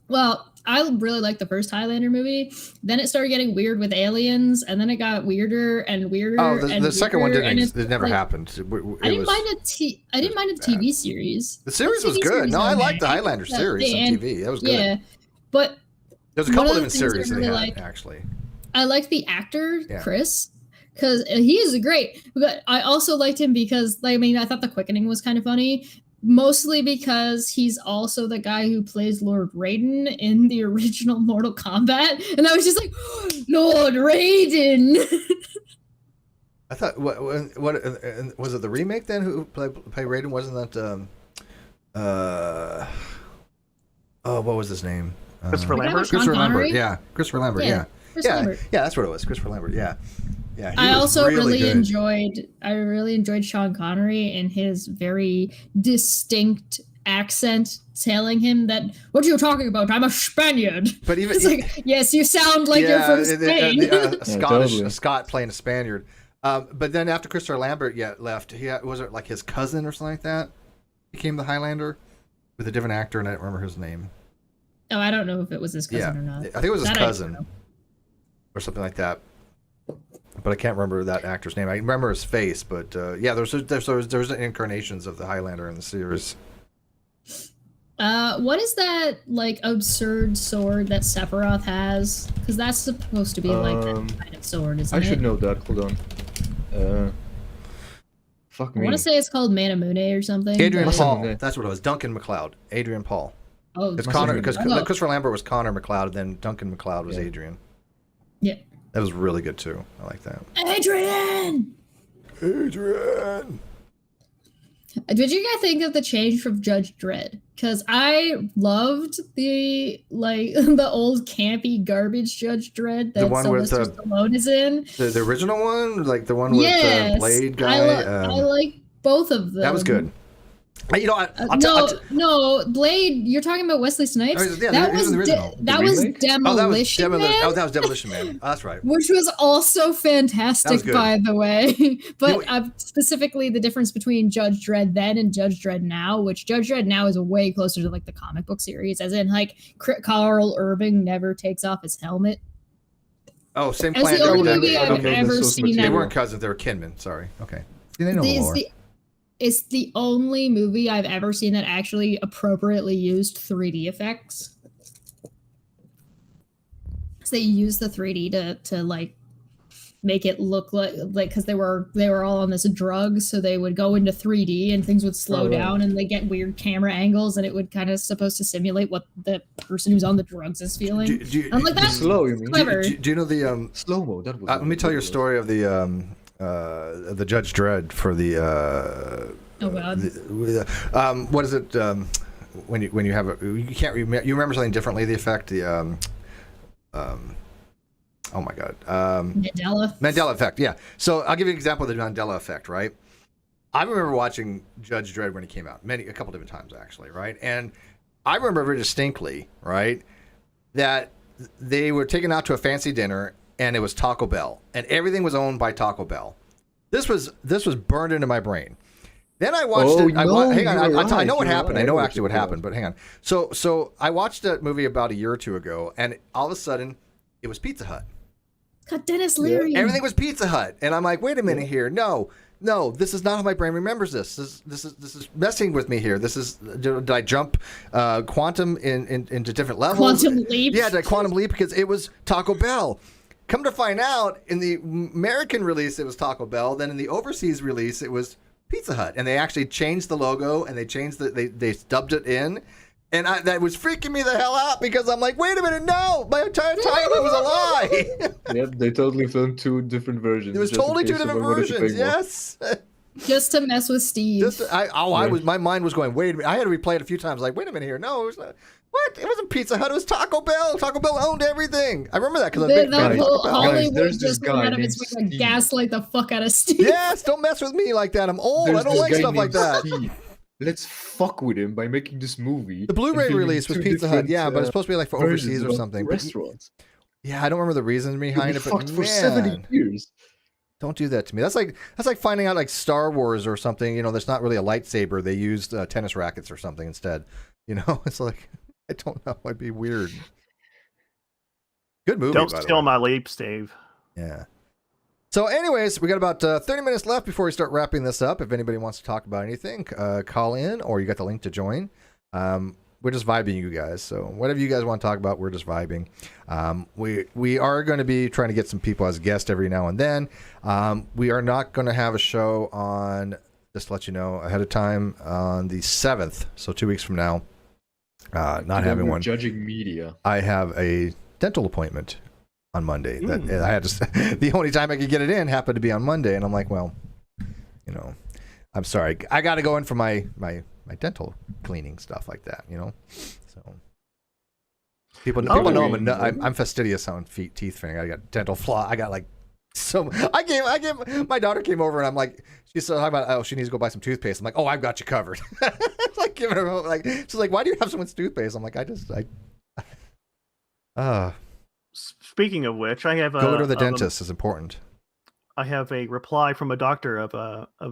Well, I really liked the first Highlander movie. Then it started getting weird with aliens, and then it got weirder and weirder. Oh, the second one didn't. It never happened. I didn't mind the TV series. The series was good. No, I liked the Highlander series on TV. That was good. Yeah, but there's a couple different series that they had, actually. I liked the actor Chris. Because he is great, but I also liked him because, I thought the quickening was kind of funny, mostly because he's also the guy who plays Lord Raiden in the original Mortal Kombat, and I was just like, Lord Raiden. I thought, what was it? The remake then? Who played Raiden? Wasn't that? What was his name? Christopher Lambert. Christopher Lambert. Yeah, Christopher Lambert. Yeah, Lambert. Yeah, that's what it was. Christopher Lambert. Yeah. Yeah, I also really enjoyed Sean Connery and his very distinct accent telling him that, what are you talking about? I'm a Spaniard. But even like, yes, you sound like you're from Spain. A Scot playing a Spaniard. But then after Christopher Lambert left, was it like his cousin or something like that? Became the Highlander with a different actor, and I don't remember his name. Oh, I don't know if it was his cousin or not. I think it was his cousin or something like that. But I can't remember that actor's name. I remember his face, but there's incarnations of the Highlander in the series. What is that absurd sword that Sephiroth has? Because that's supposed to be that kind of sword, isn't it? I should know that. Hold on. Fuck me. I want to say it's called Manamune or something. Adrian Paul. That's what it was. Duncan MacLeod. Adrian Paul. Oh, it's Connor, because Christopher Lambert was Connor MacLeod, then Duncan MacLeod was Adrian. Yeah. That was really good too. I like that. Adrian! Did you guys think of the change from Judge Dredd? Because I loved the old campy garbage Judge Dredd that Sylvester Stallone is in. The original one, like the one with the Blade guy. I like both of them. That was good. No, Blade. You're talking about Wesley Snipes. That was Demolition Man. That was Demolition Man. Oh, that's right. Which was also fantastic, by the way. But specifically, the difference between Judge Dredd then and Judge Dredd now, which Judge Dredd now is way closer to the comic book series, as in Carl Urban never takes off his helmet. Oh, same planet. That's the only movie I've ever seen. They weren't cousins. They were kinmen. Sorry. Okay. See, they know the lore. It's the only movie I've ever seen that actually appropriately used 3D effects. So they used the 3D to like make it look like because they were all on this drug, so they would go into 3D and things would slow down and they get weird camera angles and it would kind of supposed to simulate what the person who's on the drugs is feeling. I'm like, that's clever. Do you know the slow-mo? That was let me tell you a story of the Judge Dredd for the oh god. What is it when you have a you can't remember, you remember something differently, the effect, the oh my god. Mandela effect, yeah. So I'll give you an example of the Mandela effect, right? I remember watching Judge Dredd when he came out, a couple different times actually, right? And I remember very distinctly, right, that they were taken out to a fancy dinner and it was Taco Bell and everything was owned by Taco Bell. This was burned into my brain. Then I watched it. Hang on, I know what happened. I know actually what happened, but hang on. So I watched that movie about a year or two ago, and all of a sudden, it was Pizza Hut. God, Dennis Leary. Everything was Pizza Hut, and I'm like, wait a minute here. No, this is not how my brain remembers this. This is messing with me here. This is did I jump quantum into different levels? Quantum leap. Yeah, did I quantum leap because it was Taco Bell. Come to find out, in the American release, it was Taco Bell. Then in the overseas release, it was Pizza Hut, and they actually changed the logo and they changed they stubbed it in, and that was freaking me the hell out because I'm like, wait a minute, no, my entire time it was a lie. Yep, they totally filmed two different versions. It was totally two different versions. Yes. Just to mess with Steve. My mind was going, wait a minute. I had to replay it a few times. Like, wait a minute here. No, it was not. What? It wasn't Pizza Hut. It was Taco Bell. Taco Bell owned everything. I remember that because I was big fan of Taco Bell. Hollywood just went out of its way to gaslight the fuck out of Steve. Yes, don't mess with me like that. I'm old. I don't like stuff like that. Steve. Let's fuck with him by making this movie. The Blu-ray release was Pizza Hut, yeah, but it's supposed to be like for overseas or something. Restaurants. Yeah, I don't remember the reasons behind it, but for 70 years. Don't do that to me. That's like finding out like Star Wars or something. You know, there's not really a lightsaber. They used tennis rackets or something instead. You know, it's like I don't know. It'd be weird. Good movie. Don't steal my leaps, Dave. Yeah. So, anyways, we got about 30 minutes left before we start wrapping this up. If anybody wants to talk about anything, call in, or you got the link to join. We're just vibing, you guys. So whatever you guys want to talk about, we're just vibing. We are going to be trying to get some people as guests every now and then. We are not going to have a show on, just to let you know ahead of time, on the 7th. So 2 weeks from now. Not having one. Judging media. I have a dental appointment on Monday. That I had to. The only time I could get it in happened to be on Monday, and I'm like, well, you know, I'm sorry. I got to go in for my dental cleaning stuff like that, you know. So people know I'm fastidious on teeth thing. I got dental floss. I got like so. I gave my daughter came over and I'm like, she's talking about she needs to go buy some toothpaste. I'm like, oh, I've got you covered. Like giving her like she's like, why do you have so much toothpaste? I'm like, Speaking of which, I have go to the dentist is important. I have a reply from a doctor of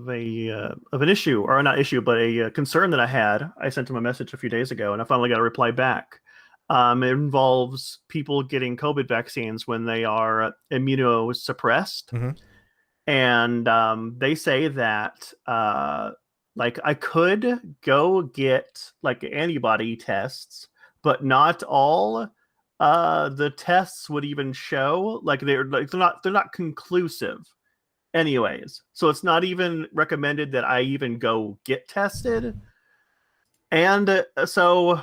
an issue, or not issue, but a concern that I had. I sent him a message a few days ago, and I finally got a reply back. It involves people getting COVID vaccines when they are immunosuppressed, and they say that like I could go get like antibody tests, but not all the tests would even show they're not conclusive. Anyways, so it's not even recommended that I even go get tested, and so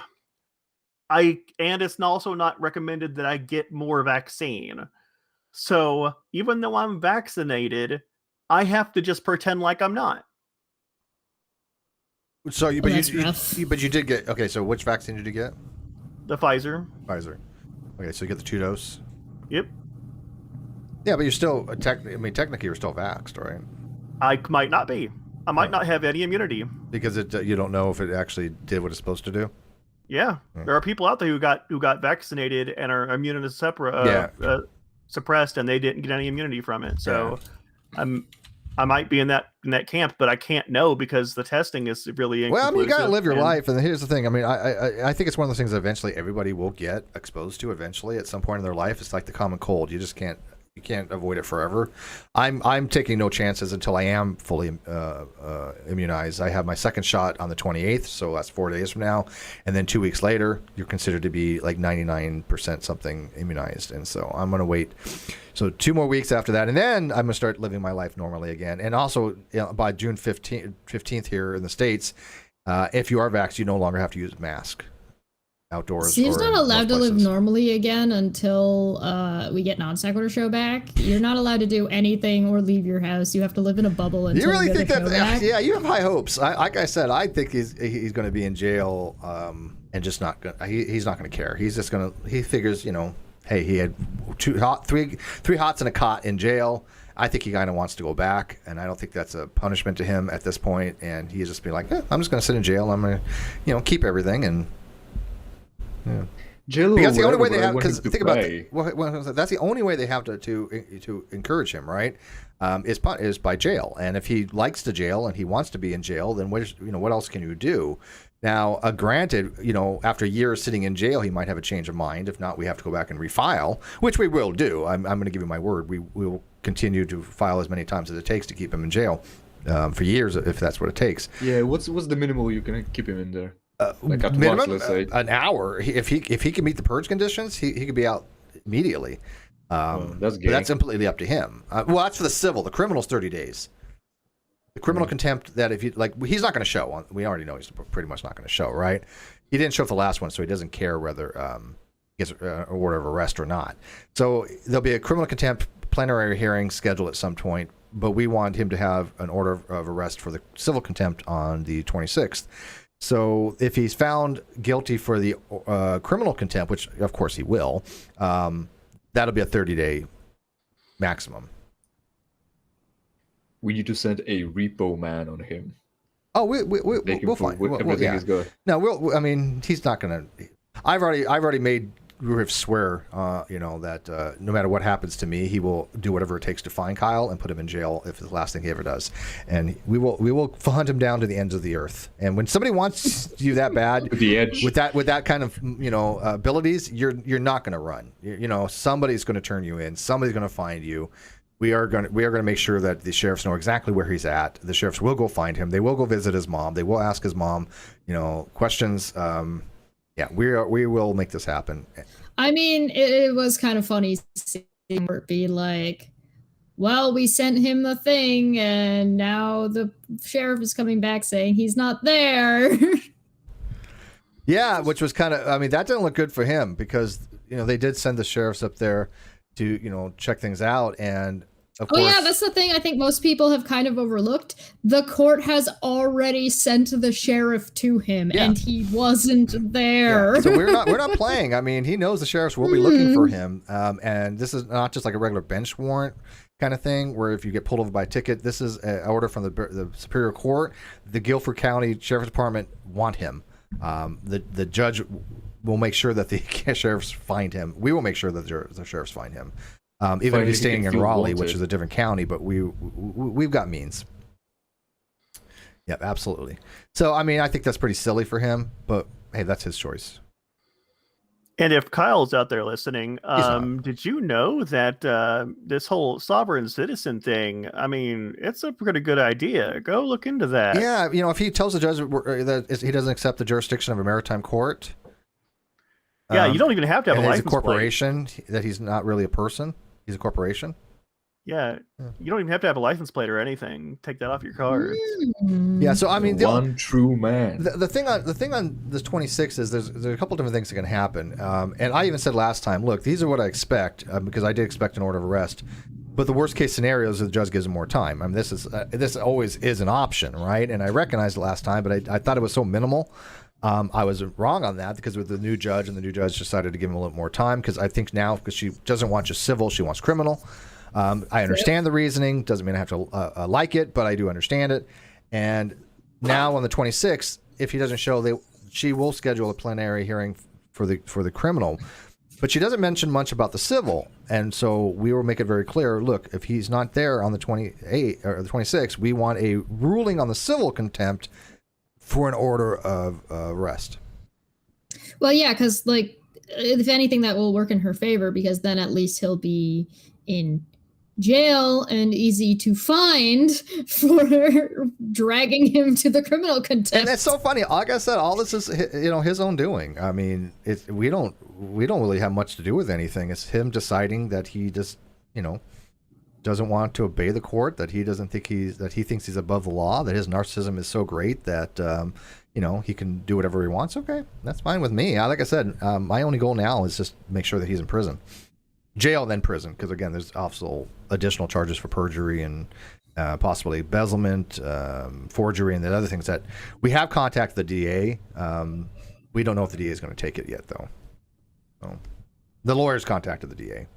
it's also not recommended that I get more vaccine. So even though I'm vaccinated, I have to just pretend like I'm not. So you did get, okay. So which vaccine did you get? The Pfizer. Okay, so you get the 2-dose. Yep. Yeah, but you're still technically you're still vaxxed, right? I might not be. I might not have any immunity because you don't know if it actually did what it's supposed to do. Yeah, there are people out there who got vaccinated and are suppressed, and they didn't get any immunity from it. So, I might be in that camp, but I can't know because the testing is really inconclusive. Well, I mean, you gotta live your life, and here's the thing. I mean, I think it's one of those things that eventually everybody will get exposed to. Eventually, at some point in their life, it's like the common cold. You just can't You can't avoid it forever. I'm taking no chances until I am fully immunized. I have my second shot on the 28th, so that's 4 days from now, and then 2 weeks later, you're considered to be like 99% something immunized, and so I'm going to wait. So 2 more weeks after that, and then I'm going to start living my life normally again. And also, by June 15th here in the States, if you are vaxxed, you no longer have to use a mask outdoors. So he's not allowed to live normally again until we get Non Sequitur show back. You're not allowed to do anything or leave your house. You have to live in a bubble until you really think that? Yeah, you have high hopes. Like I said, I think he's going to be in jail and just not going. He's not going to care. He's just going to. He figures, hey, he had three hots and a cot in jail. I think he kind of wants to go back, and I don't think that's a punishment to him at this point. And he's just be like, I'm just going to sit in jail. I'm going to, keep everything and. Yeah. Because the only way they have, because think about it, that's the only way they have to encourage him, right? Is by jail, and if he likes the jail and he wants to be in jail, then what else can you do? Now, granted, after years sitting in jail, he might have a change of mind. If not, we have to go back and refile, which we will do. I'm going to give you my word. We will continue to file as many times as it takes to keep him in jail for years, if that's what it takes. Yeah, what's the minimal you can keep him in there? Like at minimum, let's say. An hour. If he can meet the purge conditions, he could be out immediately. That's completely up to him. Well, that's for the civil. The criminal's 30 days. The criminal contempt, that if he's not going to show. We already know he's pretty much not going to show, right? He didn't show for the last one, so he doesn't care whether he gets an order of arrest or not. So there'll be a criminal contempt plenary hearing scheduled at some point, but we want him to have an order of arrest for the civil contempt on the 26th. So if he's found guilty for the criminal contempt, which of course he will, that'll be a 30-day maximum. We need to send a repo man on him. Oh, we'll find everything is good. No, he's not gonna. I've already made Ruhiv swear, that no matter what happens to me, he will do whatever it takes to find Kyle and put him in jail if it's the last thing he ever does. And we will hunt him down to the ends of the earth. And when somebody wants you that bad, the edge. with that kind of abilities, you're not going to run. Somebody's going to turn you in. Somebody's going to find you. We are going to make sure that the sheriffs know exactly where he's at. The sheriffs will go find him. They will go visit his mom. They will ask his mom, questions. Yeah, we will make this happen. I mean, it was kind of funny seeing it be like, well, we sent him the thing, and now the sheriff is coming back saying he's not there. Yeah, which was kind of, that didn't look good for him because, they did send the sheriffs up there to, check things out. And of course, yeah, that's the thing I think most people have kind of overlooked. The court has already sent the sheriff to him, and he wasn't there. Yeah. So we're not playing. He knows the sheriffs will be looking for him, and this is not just like a regular bench warrant kind of thing where if you get pulled over by a ticket, this is an order from the Superior Court. The Guilford County Sheriff's Department want him. The judge will make sure that the sheriffs find him. We will make sure that the sheriffs find him. Even if he's staying in Raleigh, which is a different county, but we've got means. Yep, absolutely. So, I think that's pretty silly for him, but hey, that's his choice. And if Kyle's out there listening, did you know that this whole sovereign citizen thing, it's a pretty good idea. Go look into that. Yeah, if he tells the judge that he doesn't accept the jurisdiction of a maritime court. Yeah, you don't even have to have a license plate. He's a corporation, that he's not really a person. He's a corporation. Yeah, you don't even have to have a license plate or anything. Take that off your cards. Yeah, so one true man. The thing on this 26 is there's a couple different things that can happen. And I even said last time, look, these are what I expect because I did expect an order of arrest. But the worst case scenario is that the judge gives him more time. This always is an option, right? And I recognized it last time, but I thought it was so minimal. I was wrong on that because with the new judge, and the new judge decided to give him a little more time because I think now, because she doesn't want just civil, she wants criminal. I understand the reasoning. Doesn't mean I have to like it, but I do understand it. And now on the 26th, if he doesn't show, she will schedule a plenary hearing for the criminal. But she doesn't mention much about the civil. And so we will make it very clear, look, if he's not there on the 28th or the 26th, we want a ruling on the civil contempt for an order of arrest. Well, yeah, because if anything, that will work in her favor because then at least he'll be in jail and easy to find for dragging him to the criminal contempt. And it's so funny. Like I said, all this is his own doing. I mean, we don't really have much to do with anything. It's him deciding that he just doesn't want to obey the court. That he doesn't think he thinks he's above the law. That his narcissism is so great that he can do whatever he wants. Okay, that's fine with me. Like I said, my only goal now is just make sure that he's in prison. Jail, then prison, because again, there's also additional charges for perjury and possibly embezzlement, forgery, and the other things that we have contacted the DA. We don't know if the DA is going to take it yet, though. So, the lawyers contacted the DA.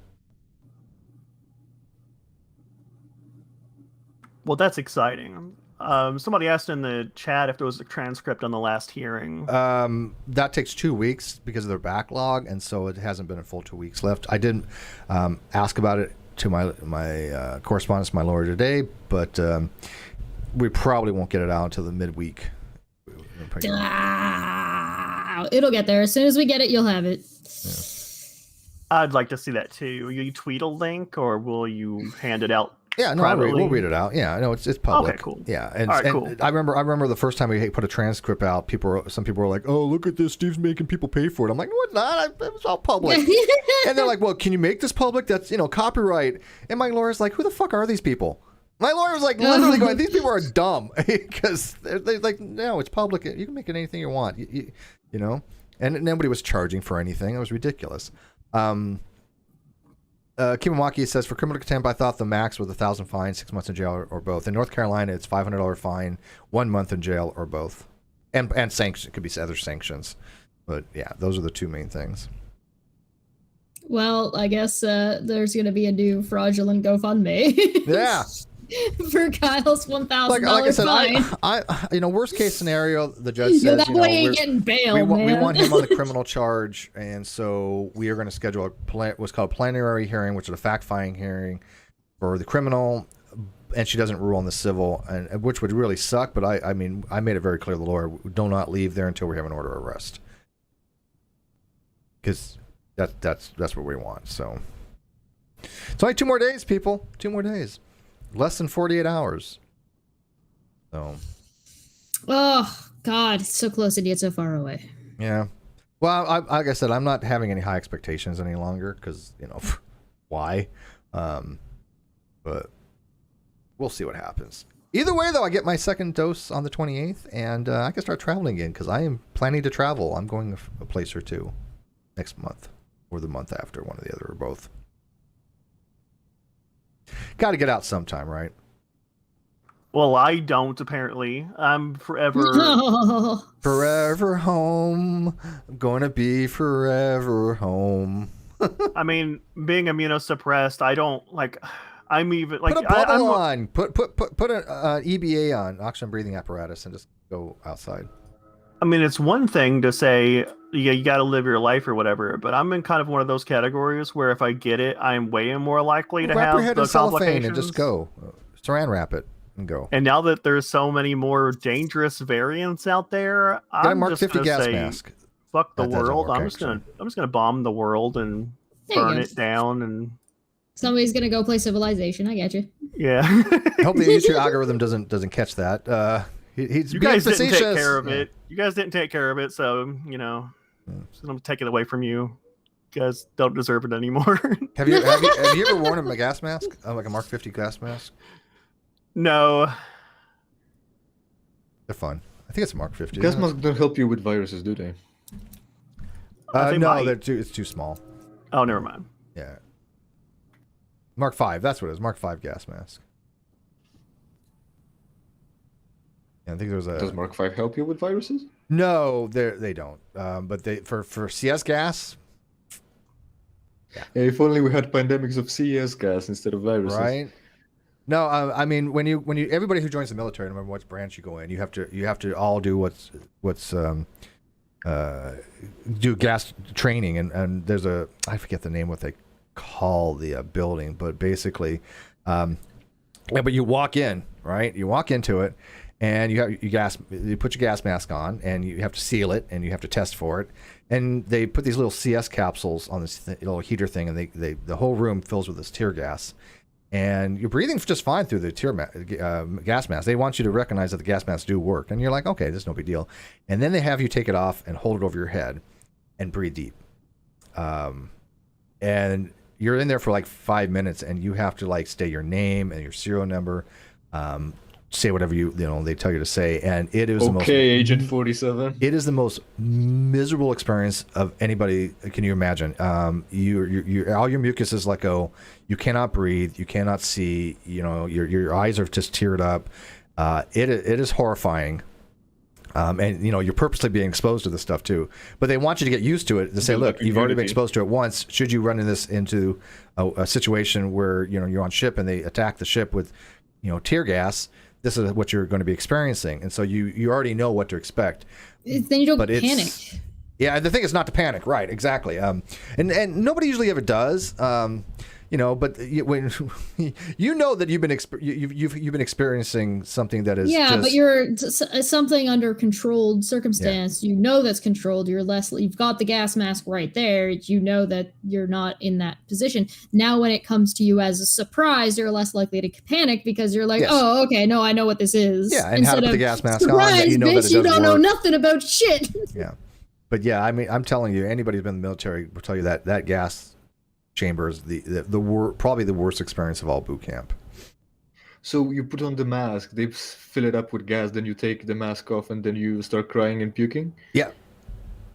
Well, that's exciting. Somebody asked in the chat if there was a transcript on the last hearing. That takes 2 weeks because of their backlog, and so it hasn't been a full 2 weeks left. I didn't ask about it to my correspondence, my lawyer today, but we probably won't get it out until the midweek. It'll get there. As soon as we get it, you'll have it. Yeah. I'd like to see that too. Will you tweet a link, or will you hand it out? Yeah, no, we'll read it out. Yeah, no, it's public. Okay, cool. Yeah, and, all right, and cool. I remember the first time we put a transcript out. Some people were like, "Oh, look at this! Steve's making people pay for it." I'm like, "No, it's not. It's all public." And they're like, "Well, can you make this public? That's copyright." And my lawyer's like, "Who the fuck are these people?" My lawyer's like literally going, "These people are dumb," because they're like, "No, it's public. You can make it anything you want." And nobody was charging for anything. It was ridiculous. Kimamaki says, for criminal contempt, I thought the max was 1,000 fine, 6 months in jail, or both. In North Carolina, it's $500 fine, 1 month in jail, or both. And sanctions. It could be other sanctions. But yeah, those are the two main things. Well, I guess there's going to be a new fraudulent GoFundMe. Yeah. For Kyle's $1,000 like I said, fine. I worst case scenario, the judge says, that way ain't getting bailed, we want him on the criminal charge, and so we are going to schedule what's called a plenary hearing, which is a fact-finding hearing for the criminal, and she doesn't rule on the civil, and which would really suck. But I mean, I made it very clear to the lawyer, do not leave there until we have an order of arrest, because that's what we want. So it's only 2 more days, people. 2 more days. Less than 48 hours. So. Oh, God. It's so close and yet so far away. Yeah. Well, like I said, I'm not having any high expectations any longer because, why? But we'll see what happens. Either way, though, I get my second dose on the 28th, and I can start traveling again because I am planning to travel. I'm going a place or two next month or the month after, one or the other or both. Got to get out sometime, right? Well, I don't, apparently. I'm forever... Forever home. I'm going to be forever home. I mean, being immunosuppressed, I don't, I'm even, put a bubble on. Put an EBA on, oxygen breathing apparatus, and just go outside. I mean, it's one thing to say, yeah, you got to live your life or whatever, but I'm in kind of one of those categories where if I get it, I'm way more likely to wrap have your head the in cellophane complications. and just go. Saran wrap it and go. And now that there's so many more dangerous variants out there, I'm Mark just 50 gonna gas say, mask. fuck the That world. work, I'm just gonna bomb the world and burn it down and. Somebody's gonna go play Civilization. I get you. Yeah. I hope the YouTube algorithm doesn't catch that. You guys didn't take care of it. You guys didn't take care of it, so just gonna take it away from you. You guys don't deserve it anymore. Have you ever worn a gas mask, like a Mark 50 gas mask? No. They're fun. I think it's a Mark 50. Gas masks don't help you with viruses, do they? No, it's too small. Oh, never mind. Yeah. Mark 5, that's what it is. Mark 5 gas mask. Yeah, I think there's a. Does Mark 5 help you with viruses? No, they don't. But they for CS gas. Yeah, if only we had pandemics of CS gas instead of viruses. Right. No, I mean when you everybody who joins the military, no matter what branch you go in, you have to all do what's do gas training, and there's I forget the name what they call the building, but basically, but you walk in, right? You walk into it, and you put your gas mask on, and you have to seal it, and you have to test for it. And they put these little CS capsules on this little heater thing, and the whole room fills with this tear gas. And you're breathing just fine through the gas mask. They want you to recognize that the gas masks do work. And you're like, okay, this is no big deal. And then they have you take it off and hold it over your head and breathe deep. And you're in there for like 5 minutes, and you have to like state your name and your serial number, say whatever they tell you to say. And it is Agent 47. It is the most miserable experience of anybody. Can you imagine? You all your mucus let go. You cannot breathe. You cannot see. Your eyes are just teared up. It is horrifying. And you're purposely being exposed to this stuff too. But they want you to get used to it. They say, look, you've already been exposed to it once. Should you run into a situation where you're on ship and they attack the ship with tear gas, this is what you're going to be experiencing. And so you already know what to expect. Then you don't panic. Yeah, the thing is not to panic, right? Exactly. And nobody usually ever does. But when that you've been experiencing something that is but you're something under controlled circumstance. Yeah. That's controlled. You've got the gas mask right there. That you're not in that position. Now, when it comes to you as a surprise, you're less likely to panic because you're like, oh, okay, no, I know what this is. Yeah, and how to put the gas mask on. That bitch, that you don't know nothing about shit. Yeah, but yeah, I mean, I'm telling you, anybody who's been in the military will tell you that gas chamber is probably the worst experience of all boot camp. So you put on the mask, they fill it up with gas, then you take the mask off, and then you start crying and puking? Yeah.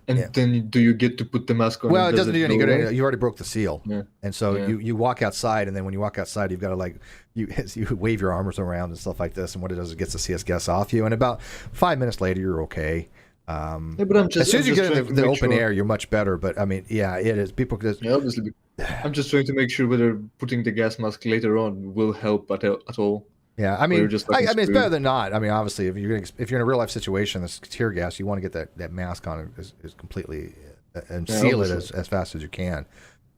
And then do you get to put the mask on? Well, it doesn't do any good. You already broke the seal. Yeah. And so you walk outside, and then when you walk outside, you've got to you wave your arms around and stuff like this, and what it does is it gets the CS gas off you, and about 5 minutes later, you're okay. But as soon as you get in the open air, you're much better. But I mean, yeah, it is. People just obviously. I'm just trying to make sure whether putting the gas mask later on will help at all. Yeah, I mean, it's better than not. I mean, obviously, if you're in a real life situation, that's tear gas, you want to get that mask on is completely and seal it as fast as you can.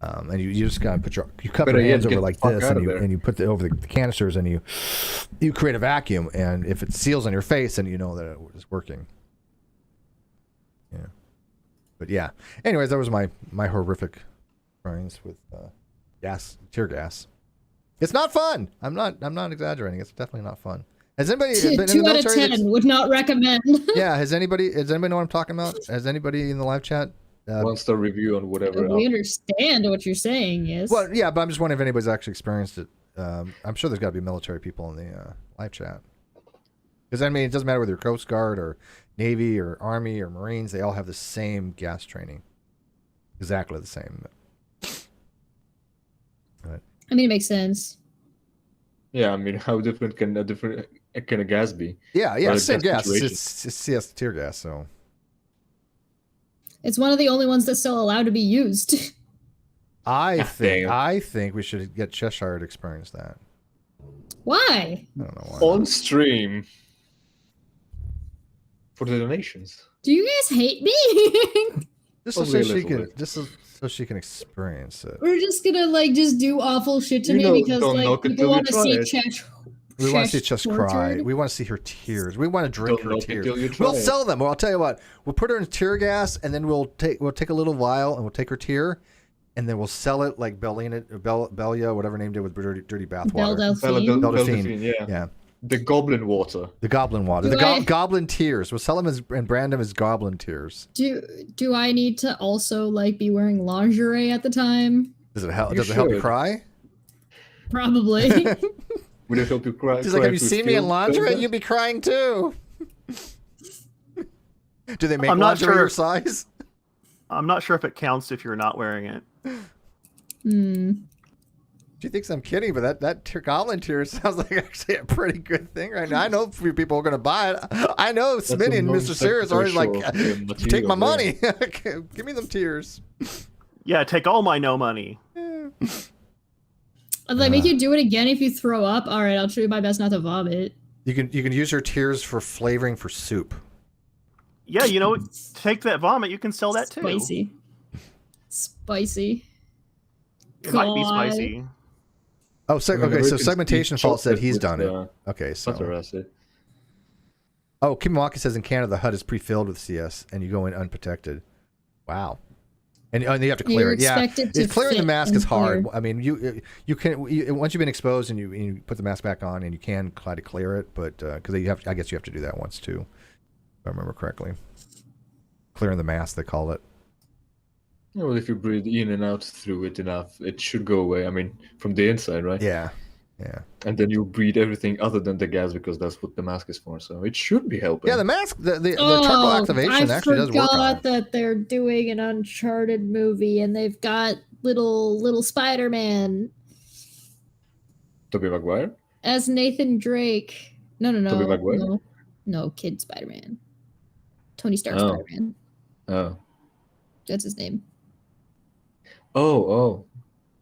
And you just gotta you cup your hands over like this, and you put it over the canisters, and you create a vacuum. And if it seals on your face, then you know that it's working. Yeah, but yeah. Anyways, that was my horrific experience with tear gas. It's not fun. I'm not exaggerating. It's definitely not fun. Has anybody been in the military? 2 out of 10 would not recommend. Yeah. Does anybody know what I'm talking about? Has anybody in the live chat? 1-star review on whatever. We understand what you're saying. Yes. Well, yeah, but I'm just wondering if anybody's actually experienced it. I'm sure there's got to be military people in the live chat. Because I mean, it doesn't matter whether you're Coast Guard or Navy or Army or Marines. They all have the same gas training. Exactly the same. But, I mean, it makes sense. Yeah, I mean, how different can a gas be? Yeah, same gas. It's CS tear gas, so. It's one of the only ones that's still allowed to be used. I think we should get Cheshire to experience that. Why? I don't know why. On stream. For the donations. Do you guys hate me? Just so she can experience it. We're just gonna just do awful shit to me because people want to see Chesh. We want to see Chesh cry. We want to see her tears. We want to drink her tears. We'll sell them. Well, I'll tell you what. We'll put her in tear gas, and then we'll take a little vial, and we'll take her tear, and then we'll sell it like Belia, whatever name did with dirty bathwater. Delphine. Yeah. The goblin water. The goblin water. Goblin tears. We'll sell them and brand them as goblin tears. Do I need to also be wearing lingerie at the time? Does it help you cry? Probably. Would it help you cry? She's like, have you seen me in lingerie? You'd be crying too. Do they make lingerie your size? I'm not sure if it counts if you're not wearing it. She thinks I'm kidding, but that goblin tear sounds like actually a pretty good thing right now. I know a few people are going to buy it. I know Smitty and Mr. Sears are already like, take my money. Give me them tears. Yeah, take all my no money. They make you do it again if you throw up. All right, I'll try my best not to vomit. You can use your tears for flavoring for soup. Yeah, take that vomit. You can sell that too. Spicy. It might be spicy. Oh, okay. So Segmentation Fault said he's done it. Okay, so Oh, Kimawaki says in Canada the HUD is pre-filled with CS, and you go in unprotected. Wow. And you have to clear it. Yeah, clearing the mask is hard. I mean, you can once you've been exposed and you put the mask back on, and you can try to clear it, but because I guess you have to do that once too, if I remember correctly. Clearing the mask, they call it. Yeah, well, if you breathe in and out through it enough, it should go away. I mean, from the inside, right? Yeah, yeah. And then you breathe everything other than the gas because that's what the mask is for. So it should be helping. Yeah, the mask, the charcoal activation actually does work. I forgot that they're doing an Uncharted movie and they've got little Spider-Man. Tobey Maguire? As Nathan Drake. No. Tobey Maguire? No, kid Spider-Man. Tony Stark Spider-Man. Oh. That's his name. Oh.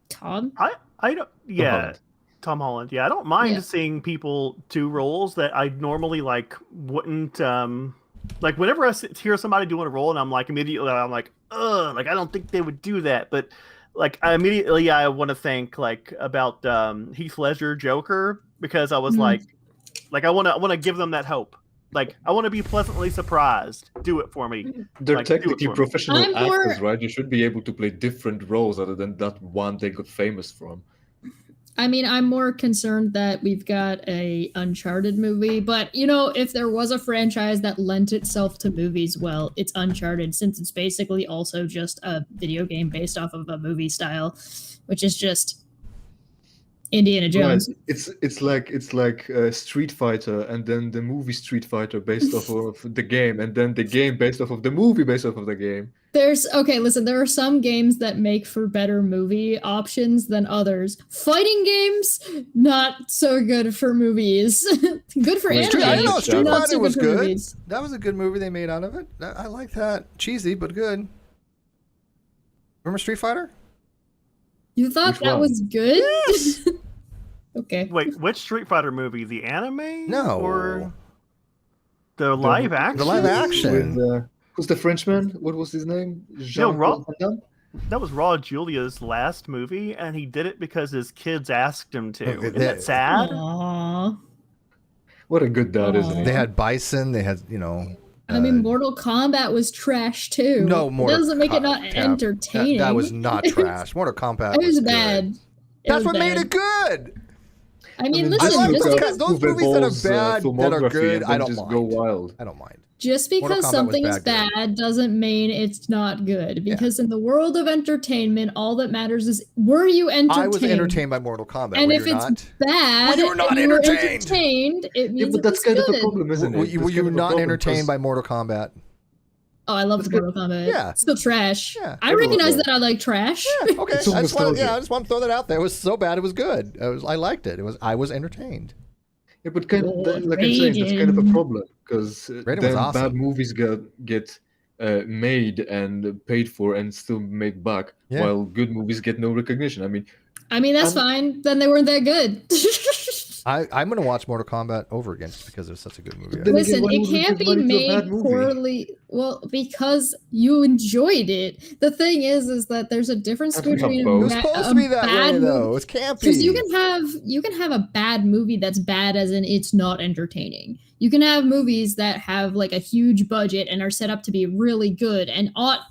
Tom? I don't. Yeah. Tom Holland. Yeah, I don't mind seeing people do roles that I normally wouldn't like. Whenever I hear somebody doing a role, and I'm like immediately, I'm like, ugh, like I don't think they would do that. But like I immediately, I want to think about Heath Ledger Joker because I was like I want to give them that hope. Like I want to be pleasantly surprised. Do it for me. They're technically professional actors, right? You should be able to play different roles other than that one they got famous from. I mean, I'm more concerned that we've got a Uncharted movie, but if there was a franchise that lent itself to movies, well, it's Uncharted, since it's basically also just a video game based off of a movie style, which is just Indiana Jones. Right. It's like Street Fighter, and then the movie Street Fighter based off of the game, and then the game based off of the movie based off of the game. There are some games that make for better movie options than others. Fighting games, not so good for movies. Good for anime. I know Street Fighter was good. Movies. That was a good movie they made out of it. I like that. Cheesy, but good. Remember Street Fighter? You thought that was good? Yes. Okay. Wait, which Street Fighter movie? The anime? No. Or the live action? The live action. With, who's the Frenchman? What was his name? That was Raul Julia's last movie, and he did it because his kids asked him to. Isn't that sad? Aww. What a good dad, isn't he? They had Bison. They had, I mean, Mortal Kombat was trash too. No, Mortal Kombat doesn't make it not entertaining. That was not trash. Mortal Kombat. It was bad. That's what made it good. I mean, listen, those movies that are bad, that are good, I don't mind. Go wild. I don't mind. Just because something is bad doesn't mean it's not good. Because in the world of entertainment, all that matters is, were you entertained? I was entertained by Mortal Kombat. And if it's bad, you were not entertained, it means but that's kind of the problem, isn't it? Were you not entertained by Mortal Kombat? Oh, I love Mortal Kombat. Yeah. It's still trash. Yeah. I recognize that I like trash. Yeah, okay. I just want to throw that out there. It was so bad, it was good. I liked it. I was entertained. Yeah, but like I'm saying, that's kind of a problem because then awesome. Bad movies get made and paid for and still make back, while good movies get no recognition. I mean that's fine. Then they weren't that good. I'm going to watch Mortal Kombat over again just because it was such a good movie. Listen, it can't be made poorly. Well, because you enjoyed it. The thing is that there's a difference between it was supposed to be that way, though. It can't be. Because you can have a bad movie that's bad as in it's not entertaining. You can have movies that have like a huge budget and are set up to be really good and ought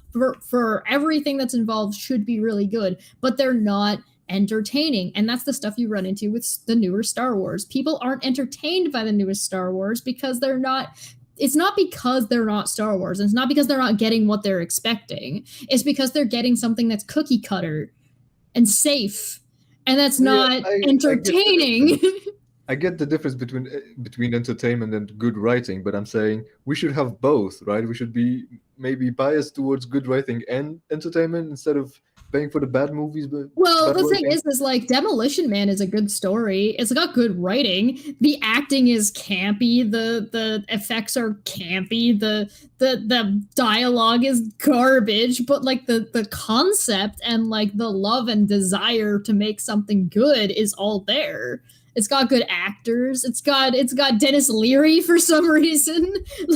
for everything that's involved should be really good, but they're not entertaining. And that's the stuff you run into with the newer Star Wars. People aren't entertained by the newest Star Wars because they're not. It's not because they're not Star Wars. And it's not because they're not getting what they're expecting. It's because they're getting something that's cookie cutter and safe. And that's not entertaining. I get the difference between entertainment and good writing, but I'm saying we should have both, right? We should be maybe biased towards good writing and entertainment instead of paying for the bad movies. But the thing is like Demolition Man is a good story. It's got good writing. The acting is campy. The effects are campy. The dialogue is garbage. But like the concept and like the love and desire to make something good is all there. It's got good actors. It's got Dennis Leary for some reason.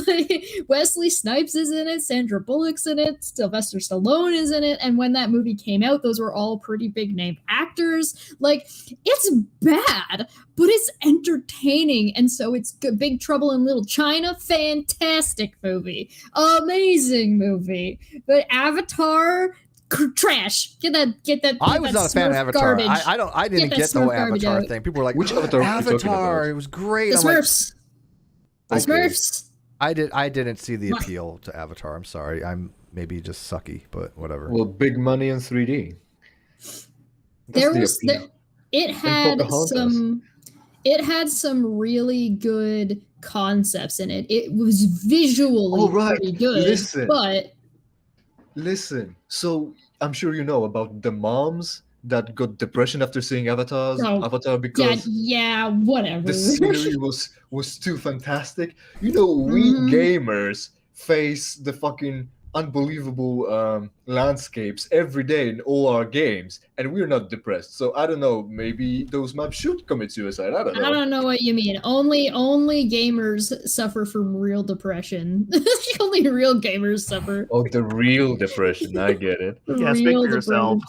Like Wesley Snipes is in it, Sandra Bullock's in it, Sylvester Stallone is in it. And when that movie came out, those were all pretty big name actors. Like, it's bad, but it's entertaining. And so it's good. Big Trouble in Little China, fantastic movie, amazing movie. But Avatar, trash. Get that. I was not a fan of Avatar. I didn't get the whole Avatar thing. People were like, which Avatar? Avatar. It was great. The Smurfs. Like, the Smurfs. I didn't see the appeal to Avatar. I'm sorry. I'm maybe just sucky, but whatever. Well, big money in 3D. It had some really good concepts in it. It was visually pretty good. Listen. So I'm sure you know about the moms that got depression after seeing Avatar because whatever. The scenery was too fantastic. You know, we gamers face the fucking unbelievable landscapes every day in all our games, and we're not depressed. So I don't know, maybe those maps should commit suicide. I don't know. I don't know what you mean. Only gamers suffer from real depression. Only real gamers suffer. Oh, the real depression. I get it. Yeah, speak for yourself.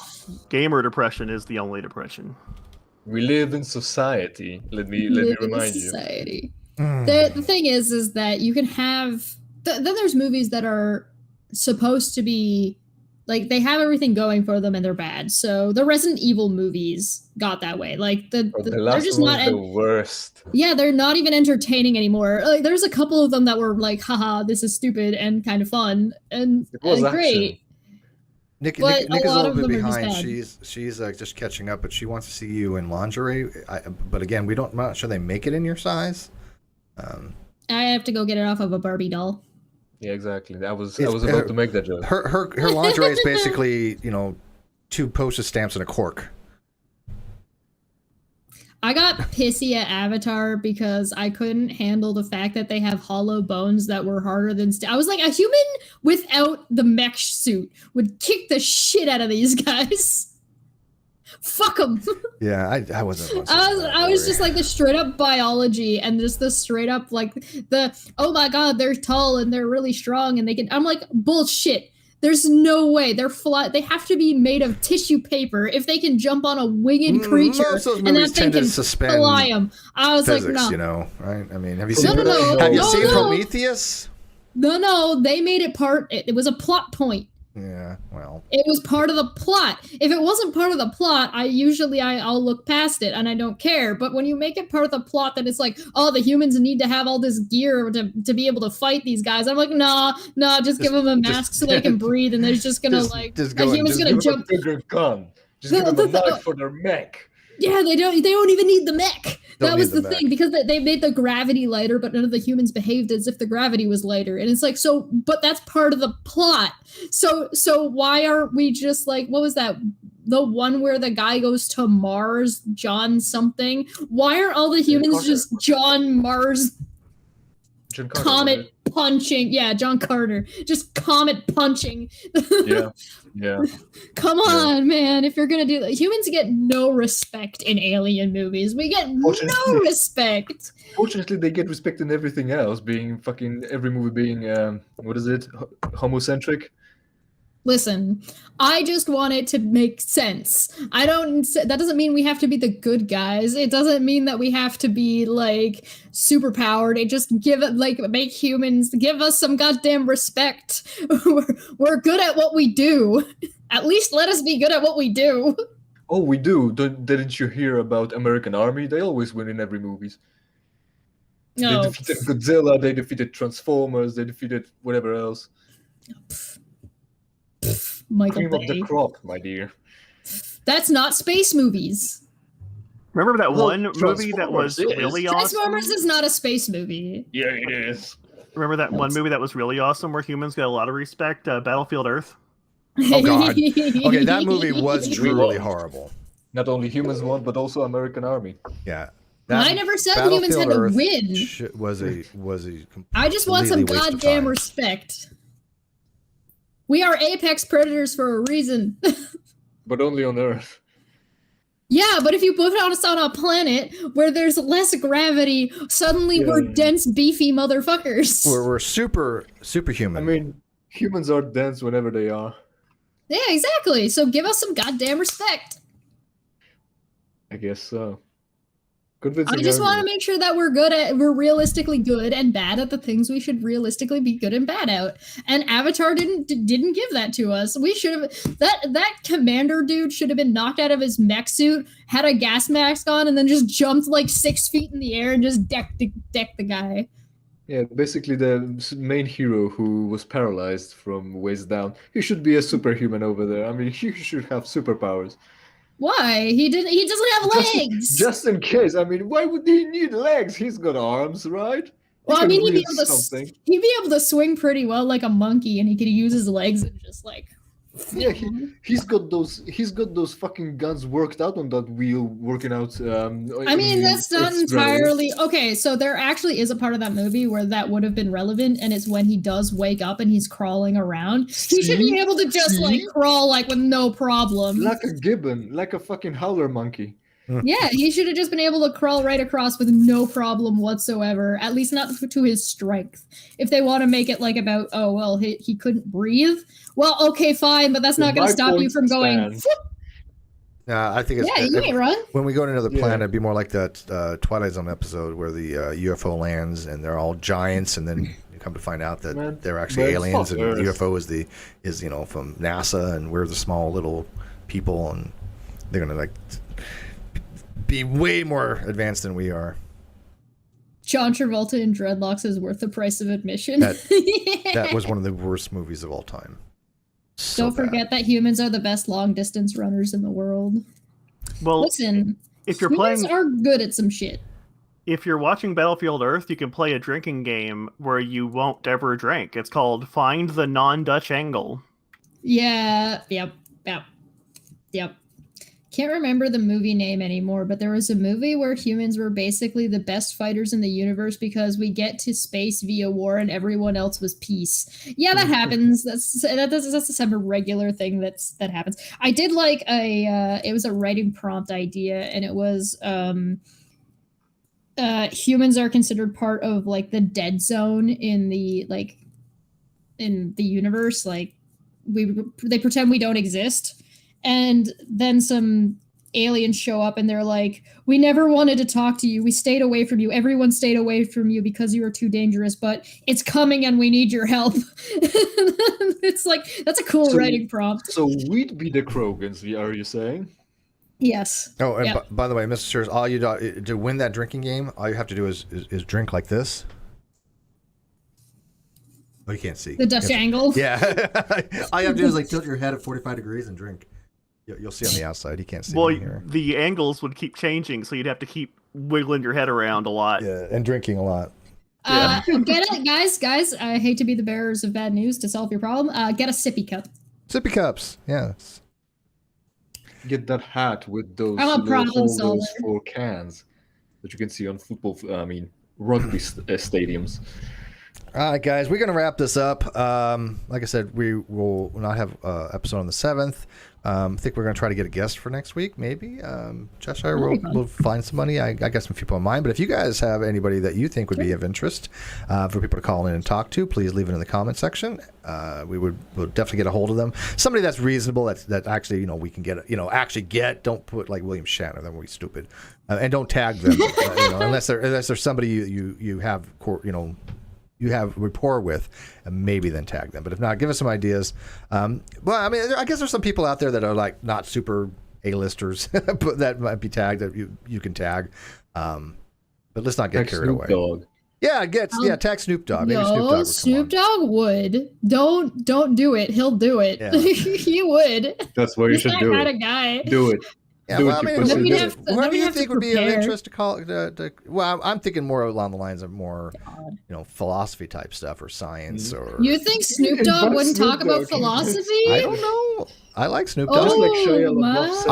Gamer depression is the only depression. We live in society. Let me remind you. Society. The thing is that you can have. Then there's movies that are supposed to be like they have everything going for them and they're bad. So the Resident Evil movies got that way. Like the they're just not the worst. Yeah, they're not even entertaining anymore. Like there's a couple of them that were like, haha, this is stupid and kind of fun and great. Nick is a little bit behind. She's just catching up, but she wants to see you in lingerie. But again, I'm not sure they make it in your size. I have to go get it off of a Barbie doll. Yeah, exactly. I was about to make that joke. Her lingerie is basically, 2 postage stamps and a cork. I got pissy at Avatar because I couldn't handle the fact that they have hollow bones that were harder than I was like, a human without the mech suit would kick the shit out of these guys. Fuck them. Yeah, I wasn't. I was just like the straight up biology and just the straight up like oh my god, they're tall and they're really strong and they can. I'm like, bullshit. There's no way they're they have to be made of tissue paper if they can jump on a winged creature and that thing can fly them. I was physics, like, no, right? I mean, have you seen? Have you seen Prometheus? No, they made it part. It was a plot point. Yeah, well, it was part of the plot. If it wasn't part of the plot, I'll look past it and I don't care. But when you make it part of the plot, that it's like, oh, the humans need to have all this gear to be able to fight these guys. I'm like, nah, just give them a mask so they can breathe, and they're just gonna humans gonna jump. Bigger gun. Just give them a knife for their mech. Yeah, they don't even need the mech. That was the thing, because they made the gravity lighter, but none of the humans behaved as if the gravity was lighter. And it's like, so, but that's part of the plot. So why aren't we just like, what was that? The one where the guy goes to Mars, John something? Why are all the humans just John Mars comet punching? Yeah, John Carter. Just comet punching. Yeah. Come on, man. If you're going to do that. Humans get no respect in alien movies. We get no respect. Fortunately, they get respect in everything else, being fucking every movie being, homocentric. Listen, I just want it to make sense. That doesn't mean we have to be the good guys. It doesn't mean that we have to be like super powered. It just make humans, give us some goddamn respect. We're good at what we do. At least let us be good at what we do. Oh, we do. Didn't you hear about American Army? They always win in every movies. No. They defeated Godzilla, they defeated Transformers, they defeated whatever else. Michael Cream of the crop, my dear. That's not space movies. Remember that one movie that was really awesome? Transformers is not a space movie. Yeah, it is. Remember that one movie that was really awesome where humans get a lot of respect? Battlefield Earth? Oh, God. Okay, that movie was truly horrible. Not only humans won, but also American Army. Yeah. I never said humans had to win. Was a I just want some goddamn respect. We are apex predators for a reason. But only on Earth. Yeah, but if you put us on a planet where there's less gravity, suddenly we're dense, beefy motherfuckers. We're superhuman. I mean, humans are dense whenever they are. Yeah, exactly. So give us some goddamn respect. I guess so. I just want to make sure that we're realistically good and bad at the things we should realistically be good and bad at. And Avatar didn't give that to us. We should have that commander dude should have been knocked out of his mech suit, had a gas mask on, and then just jumped like 6 feet in the air and just decked the guy. Yeah, basically the main hero who was paralyzed from waist down. He should be a superhuman over there. I mean, he should have superpowers. Why? He doesn't have legs. Just in case. I mean, why would he need legs? He's got arms, right? Well, I mean, he'd be able to swing pretty well like a monkey, and he could use his legs and just like. Yeah, he's got those fucking guns worked out on that wheel, working out. I mean, that's not entirely okay. So there actually is a part of that movie where that would have been relevant, and it's when he does wake up and he's crawling around. He should be able to just like crawl like with no problem, like a gibbon, like a fucking howler monkey. Yeah, he should have just been able to crawl right across with no problem whatsoever, at least not to his strength. If they want to make it like about, oh, well, he couldn't breathe. Well, okay, fine, but that's not going to stop you from going... I think it's... Yeah, you ain't wrong. When we go to another planet, it'd be more like that Twilight Zone episode where the UFO lands and they're all giants, and then you come to find out that they're actually aliens, and the UFO is from NASA, and we're the small little people, and they're going to like... be way more advanced than we are. John Travolta in dreadlocks is worth the price of admission. That was one of the worst movies of all time. Don't forget that humans are the best long distance runners in the world. Well, listen, if you're humans are good at some shit. If you're watching Battlefield Earth, you can play a drinking game where you won't ever drink. It's called Find the Non-Dutch Angle. Yeah, yep. Can't remember the movie name anymore, but there was a movie where humans were basically the best fighters in the universe because we get to space via war and everyone else was peace. Yeah, that happens. That's a regular thing that happens. I did like it was a writing prompt idea, and it was humans are considered part of like the dead zone in the universe. Like they pretend we don't exist. And then some aliens show up and they're like, we never wanted to talk to you. We stayed away from you. Everyone stayed away from you because you were too dangerous, but it's coming and we need your help. It's like, that's a cool writing prompt. So we'd be the Krogans, are you saying? Yes. Oh, and by the way, Mr. Sears, all you do to win that drinking game, all you have to do is drink like this. Oh, you can't see. The Dutch angle? Yeah. All you have to do is like tilt your head at 45 degrees and drink. You'll see on the outside. You can't see. Well, the angles would keep changing, so you'd have to keep wiggling your head around a lot. Yeah, and drinking a lot. Get it, guys. I hate to be the bearers of bad news to solve your problem. Get a sippy cup. Sippy cups, yes. Get that hat with those I'm a problem solver. For cans that you can see on rugby stadiums. All right, guys, we're going to wrap this up. Like I said, we will not have an episode on the 7th. I think we're going to try to get a guest for next week, maybe. Cheshire, we'll find somebody. I got some people in mind. But if you guys have anybody that you think would be of interest for people to call in and talk to, please leave it in the comment section. We'll definitely get a hold of them. Somebody that's reasonable, that actually, we can get. Don't put like William Shatner. That would be stupid. And don't tag them, unless there's somebody you have, you have rapport with, and maybe then tag them. But if not, give us some ideas. I guess there's some people out there that are like not super A-listers, but that might be tagged that you can tag. But let's not get carried away. Dogg. Yeah, tag Snoop Dogg. Maybe Snoop Dogg would. Don't do it. He'll do it. Yeah. He would. That's what you should do. He's that kind of guy. Do it. Yeah, what do you think would be of interest to call? Well, I'm thinking more along the lines of more, philosophy type stuff or science or. You think Snoop Dogg wouldn't talk about philosophy? I don't know. I like Snoop Dogg. Just like Shia LaBeouf said,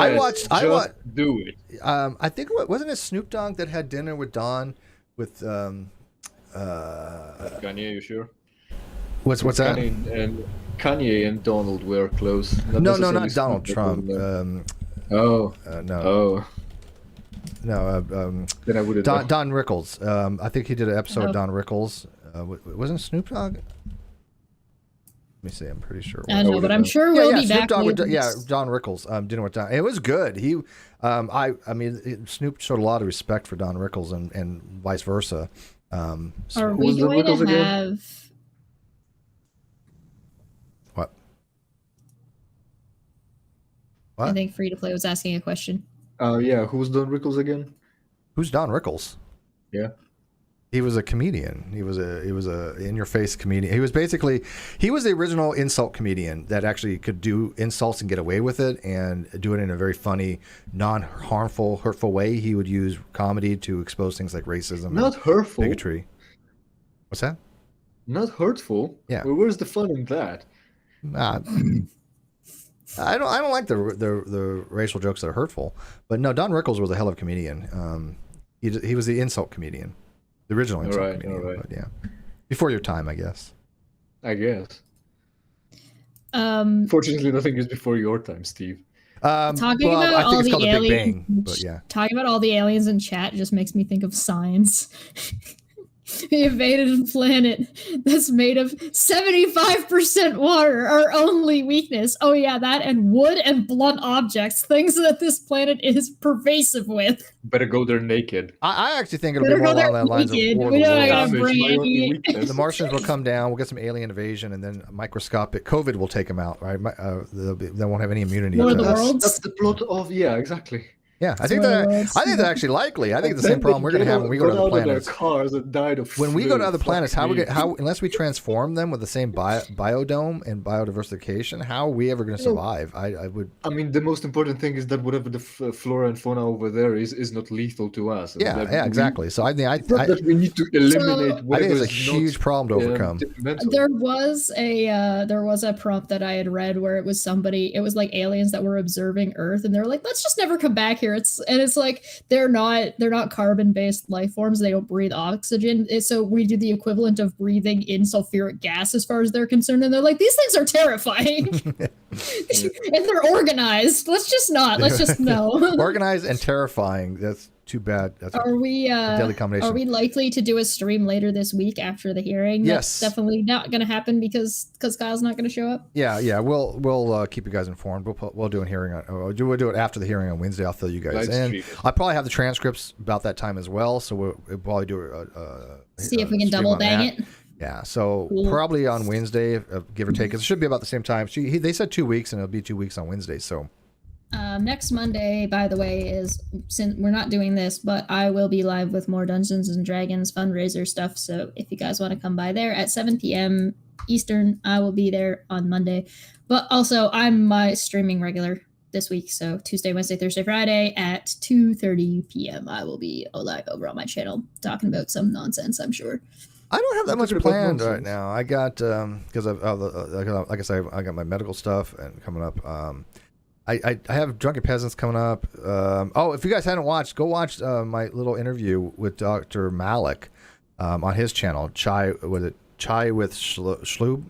I watched. Do it. I think wasn't it Snoop Dogg that had dinner with Don with Kanye? You sure? What's that? Kanye and Donald were close. No, not Donald Trump. Oh. No. Oh. No. Then I wouldn't know. Don Rickles. I think he did an episode of Don Rickles. Wasn't Snoop Dogg? Let me see. I'm pretty sure. I know, but I'm sure we'll be Snoop back. Dogg Don Rickles. Dinner with Don. It was good. He, I mean, Snoop showed a lot of respect for Don Rickles and vice versa. Are we going to have? What? I think Free to Play was asking a question. Yeah. Who's Don Rickles again? Who's Don Rickles? Yeah. He was a comedian. He was a in-your-face comedian. He was the original insult comedian that actually could do insults and get away with it and do it in a very funny, non-harmful, hurtful way. He would use comedy to expose things like racism, not hurtful, bigotry. What's that? Not hurtful. Yeah. Well, where's the fun in that? I don't like the racial jokes that are hurtful, but no, Don Rickles was a hell of a comedian. He was the insult comedian. The original insult comedian, but yeah. Before your time, I guess. Fortunately, nothing is before your time, Steve. Talking about all the aliens, talking about all the aliens in chat just makes me think of Science. We invaded a planet that's made of 75% water, our only weakness. Oh yeah, that and wood and blunt objects, things that this planet is pervasive with. Better go there naked. I actually think it'll be more along the lines of War of the Worlds. The Martians will come down, we'll get some alien invasion, and then microscopic COVID will take them out, right? They won't have any immunity. War of the Worlds? That's the plot of, yeah, exactly. Yeah, I think that's actually likely. I think it's the same problem we're going to have when we go to other planets. Cars that died of when we go to other planets, how unless we transform them with the same biodome and biodiversification, how are we ever going to survive? I mean, the most important thing is that whatever the flora and fauna over there is not lethal to us. Yeah, exactly. So I think that we need to eliminate. I think it's a huge problem to overcome. There was a prompt that I had read where it was like aliens that were observing Earth, and they're like, let's just never come back here. It's like they're not carbon-based life forms. They don't breathe oxygen. So we do the equivalent of breathing in sulfuric gas as far as they're concerned. And they're like, these things are terrifying. And they're organized. Let's just no. Organized and terrifying. That's too bad. That's a deadly combination. Are we likely to do a stream later this week after the hearing? Yes. That's definitely not going to happen because Kyle's not going to show up. Yeah. We'll keep you guys informed. We'll do a hearing. We'll do it after the hearing on Wednesday. I'll fill you guys in. I'll probably have the transcripts about that time as well. So we'll probably do see if we can double bang it. Yeah, so probably on Wednesday, give or take. It should be about the same time. They said 2 weeks, and it'll be 2 weeks on Wednesday. So next Monday, by the way, is, since we're not doing this, but I will be live with more Dungeons and Dragons fundraiser stuff. So if you guys want to come by there at 7 p.m. Eastern, I will be there on Monday. But also, I'm my streaming regular this week. So Tuesday, Wednesday, Thursday, Friday at 2:30 p.m. I will be live over on my channel talking about some nonsense, I'm sure. I don't have that much planned right now. I got because like I said, I got my medical stuff and coming up. I have Drunken Peasants coming up. If you guys hadn't watched, go watch my little interview with Dr. Malik on his channel. Chai with Shloob.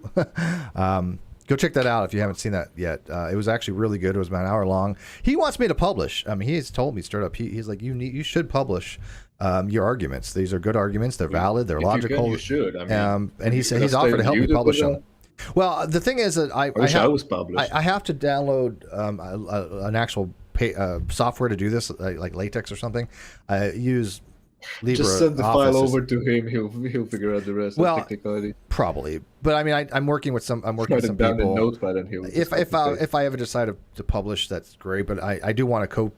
Go check that out if you haven't seen that yet. It was actually really good. It was about an hour long. He wants me to publish. I mean, he's told me straight up. He's like, you should publish your arguments. These are good arguments. They're valid. They're logical. You should. I mean, and he's offered to help me publish them. Well, the thing is that I have to download an actual software to do this, like LaTeX or something. I use Libra. Just send the file over to him. He'll figure out the rest. Of technicality. Probably. But I mean, I'm working with some. people. Notepad and if I ever decide to publish, that's great. But I do want to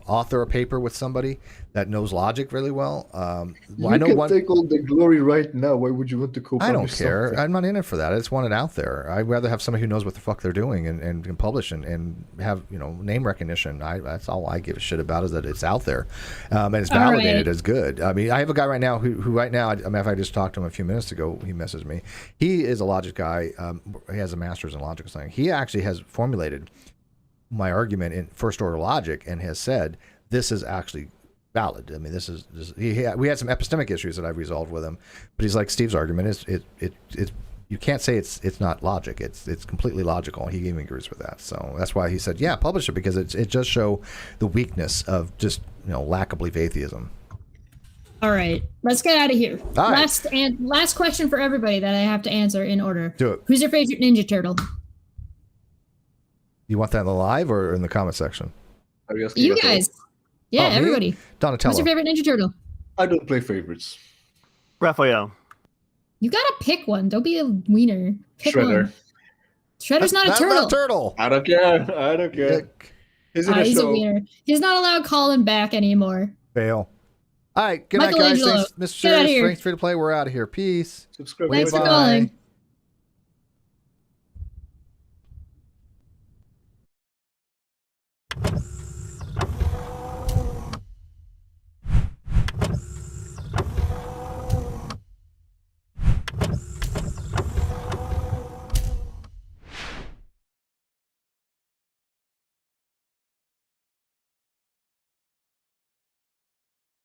author a paper with somebody that knows logic really well. I know take all the glory right now. Why would you want to I don't care. Something? I'm not in it for that. I just want it out there. I'd rather have somebody who knows what the fuck they're doing and can publish and have name recognition. That's all I give a shit about, is that it's out there and it's validated as good. I mean, I have a guy right now who right now, I just talked to him a few minutes ago. He messaged me. He is a logic guy. He has a master's in logic or something. He actually has formulated my argument in first order logic and has said this is actually valid. I mean, we had some epistemic issues that I've resolved with him, but he's like, Steve's argument is it's you can't say it's not logic. It's completely logical. He even agrees with that. So that's why he said, yeah, publish it, because it does show the weakness of just lack of belief atheism. All right, let's get out of here. All right. Last question for everybody that I have to answer in order. Do it. Who's your favorite Ninja Turtle? You want that in the live or in the comment section? You guys. Yeah, everybody. Donatello. Who's your favorite Ninja Turtle? I don't play favorites. Raphael. You gotta pick one. Don't be a wiener. Pick Shredder. one. Shredder's not a turtle. Not a turtle. I don't care. He's in a He's show. a wiener. He's not allowed calling back anymore. Fail. All right. Good night, guys. Thanks, Mr. Get out of Serious. here. Thanks for the play. We're out of here. Peace. Subscribe. Thanks for Bye. calling.